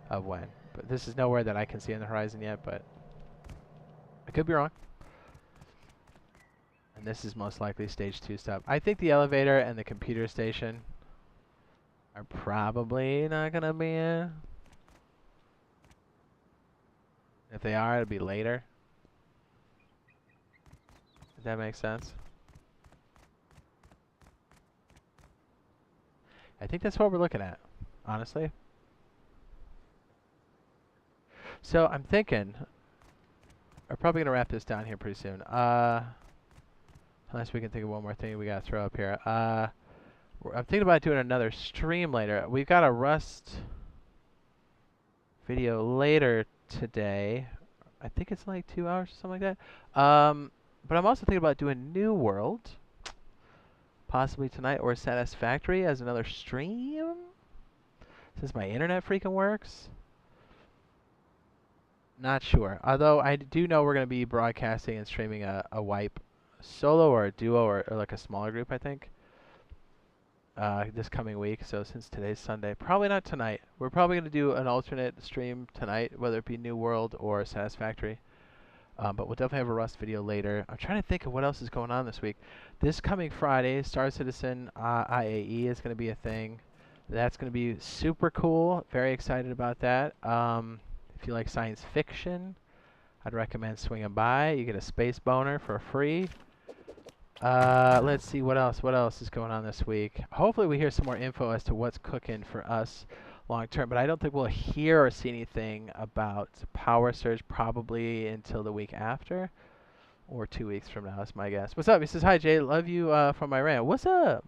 of when. But this is nowhere that I can see on the horizon yet, but I could be wrong. And this is most likely stage 2 stuff. I think the elevator and the computer station are probably not going to be in. If they are, it'll be later. Does that make sense? I think that's what we're looking at, honestly. So I'm thinking, we're probably going to wrap this down here pretty soon. Unless we can think of one more thing we got to throw up here. I'm thinking about doing another stream later. We've got a Rust video later today. I think it's like 2 hours or something like that. But I'm also thinking about doing New World. possibly tonight, or Satisfactory as another stream, since my internet freaking works. Not sure. Although I do know we're going to be broadcasting and streaming a wipe solo or a duo or like a smaller group, I think, this coming week. So since today's Sunday, probably not tonight. We're probably going to do an alternate stream tonight, whether it be New World or Satisfactory. But we'll definitely have a Rust video later. I'm trying to think of what else is going on this week. This coming Friday, Star Citizen IAE is going to be a thing. That's going to be super cool. Very excited about that. If you like science fiction, I'd recommend swinging by. You get a space boner for free. Let's see what else. What else is going on this week? Hopefully we hear some more info as to what's cooking for us long term, but I don't think we'll hear or see anything about Power Surge probably until the week after or 2 weeks from now. That's my guess. What's up? He says, hi, Jade. Love you from Iran. What's up?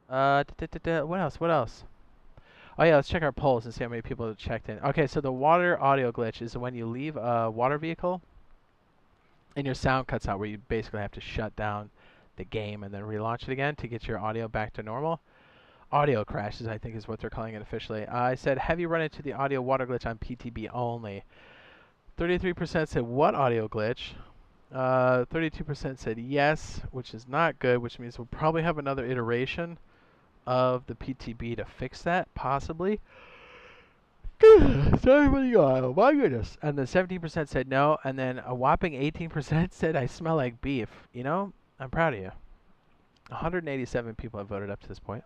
What else? What else? Oh, yeah, let's check our polls and see how many people have checked in. Okay, so the water audio glitch is when you leave a water vehicle and your sound cuts out, where you basically have to shut down the game and then relaunch it again to get your audio back to normal. Audio crashes, I think, is what they're calling it officially. I said, have you run into the audio water glitch on PTB only? 33% said, what audio glitch? 32% said yes, which is not good, which means we'll probably have another iteration of the PTB to fix that, possibly. Sorry for the yawn. My goodness. And then 17% said no, and then a whopping 18% said I smell like beef. You know, I'm proud of you. 187 people have voted up to this point.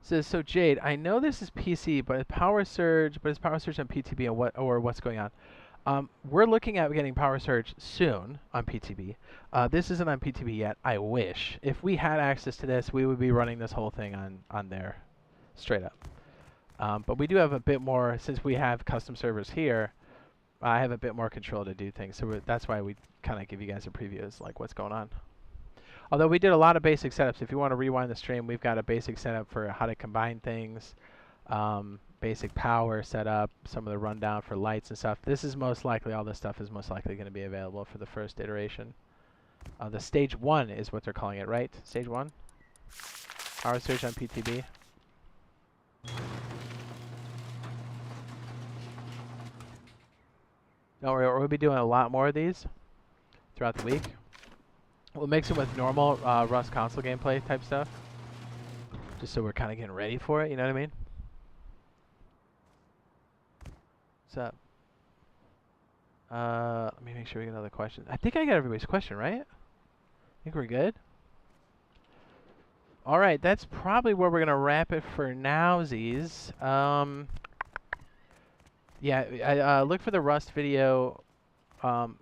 Says, so Jade, I know this is PC, but it's Power Surge on PTB and what's going on? We're looking at getting Power Surge soon on PTB. This isn't on PTB yet. I wish. If we had access to this, we would be running this whole thing on there, straight up. But we do have a bit more, since we have custom servers here, I have a bit more control to do things. So that's why we kind of give you guys a preview of like what's going on. Although we did a lot of basic setups. If you want to rewind the stream, we've got a basic setup for how to combine things, basic power setup, some of the rundown for lights and stuff. This is most likely, all this stuff is most likely going to be available for the first iteration. The stage 1 is what they're calling it, right? Stage 1? Power Surge on PTB. Don't worry, we'll be doing a lot more of these throughout the week. We'll mix it with normal Rust console gameplay type stuff, just so we're kind of getting ready for it, you know what I mean? What's up? Let me make sure we get another question. I think I got everybody's question, right? I think we're good. All right, that's probably where we're going to wrap it for nowsies. Yeah, look for the Rust video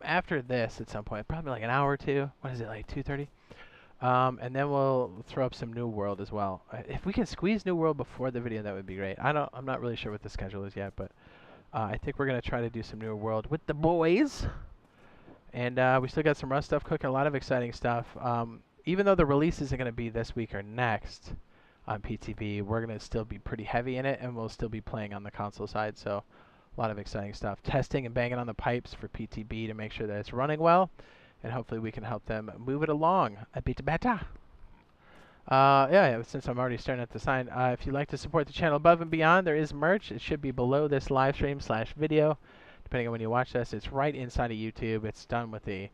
after this at some point, probably like an hour or two. What is it, like 2:30? And then we'll throw up some New World as well. If we can squeeze New World before the video, that would be great. I'm not really sure what the schedule is yet, but I think we're gonna try to do some New World with the boys. And we still got some Rust stuff cooking, a lot of exciting stuff. Even though the release isn't gonna be this week or next on PTB, we're gonna still be pretty heavy in it, and we'll still be playing on the console side. So a lot of exciting stuff. Testing and banging on the pipes for PTB to make sure that it's running well, and hopefully we can help them move it along a bit better. Yeah, since I'm already staring at the sign, if you'd like to support the channel above and beyond, there is merch. It should be below this live stream / video, depending on when you watch this. It's right inside of YouTube. It's done with a,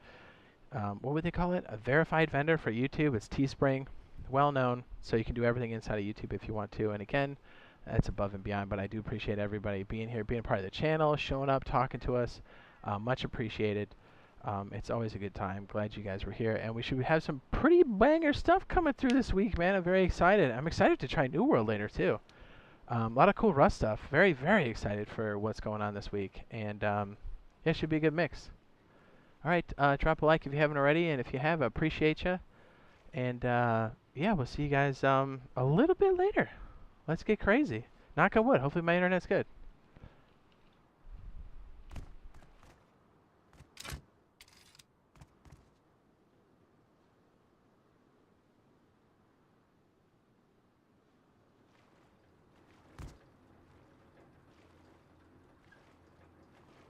what would they call it? A verified vendor for YouTube. It's Teespring, well known, so you can do everything inside of YouTube if you want to. And again, that's above and beyond, but I do appreciate everybody being here, being part of the channel, showing up, talking to us. Much appreciated. It's always a good time. Glad you guys were here, and we should have some pretty banger stuff coming through this week, man. I'm very excited. I'm excited to try New World later, too. A lot of cool Rust stuff. Very, very excited for what's going on this week, and yeah, it should be a good mix. All right, drop a like if you haven't already, and if you have, I appreciate you. And yeah, we'll see you guys a little bit later. Let's get crazy. Knock on wood. Hopefully my internet's good.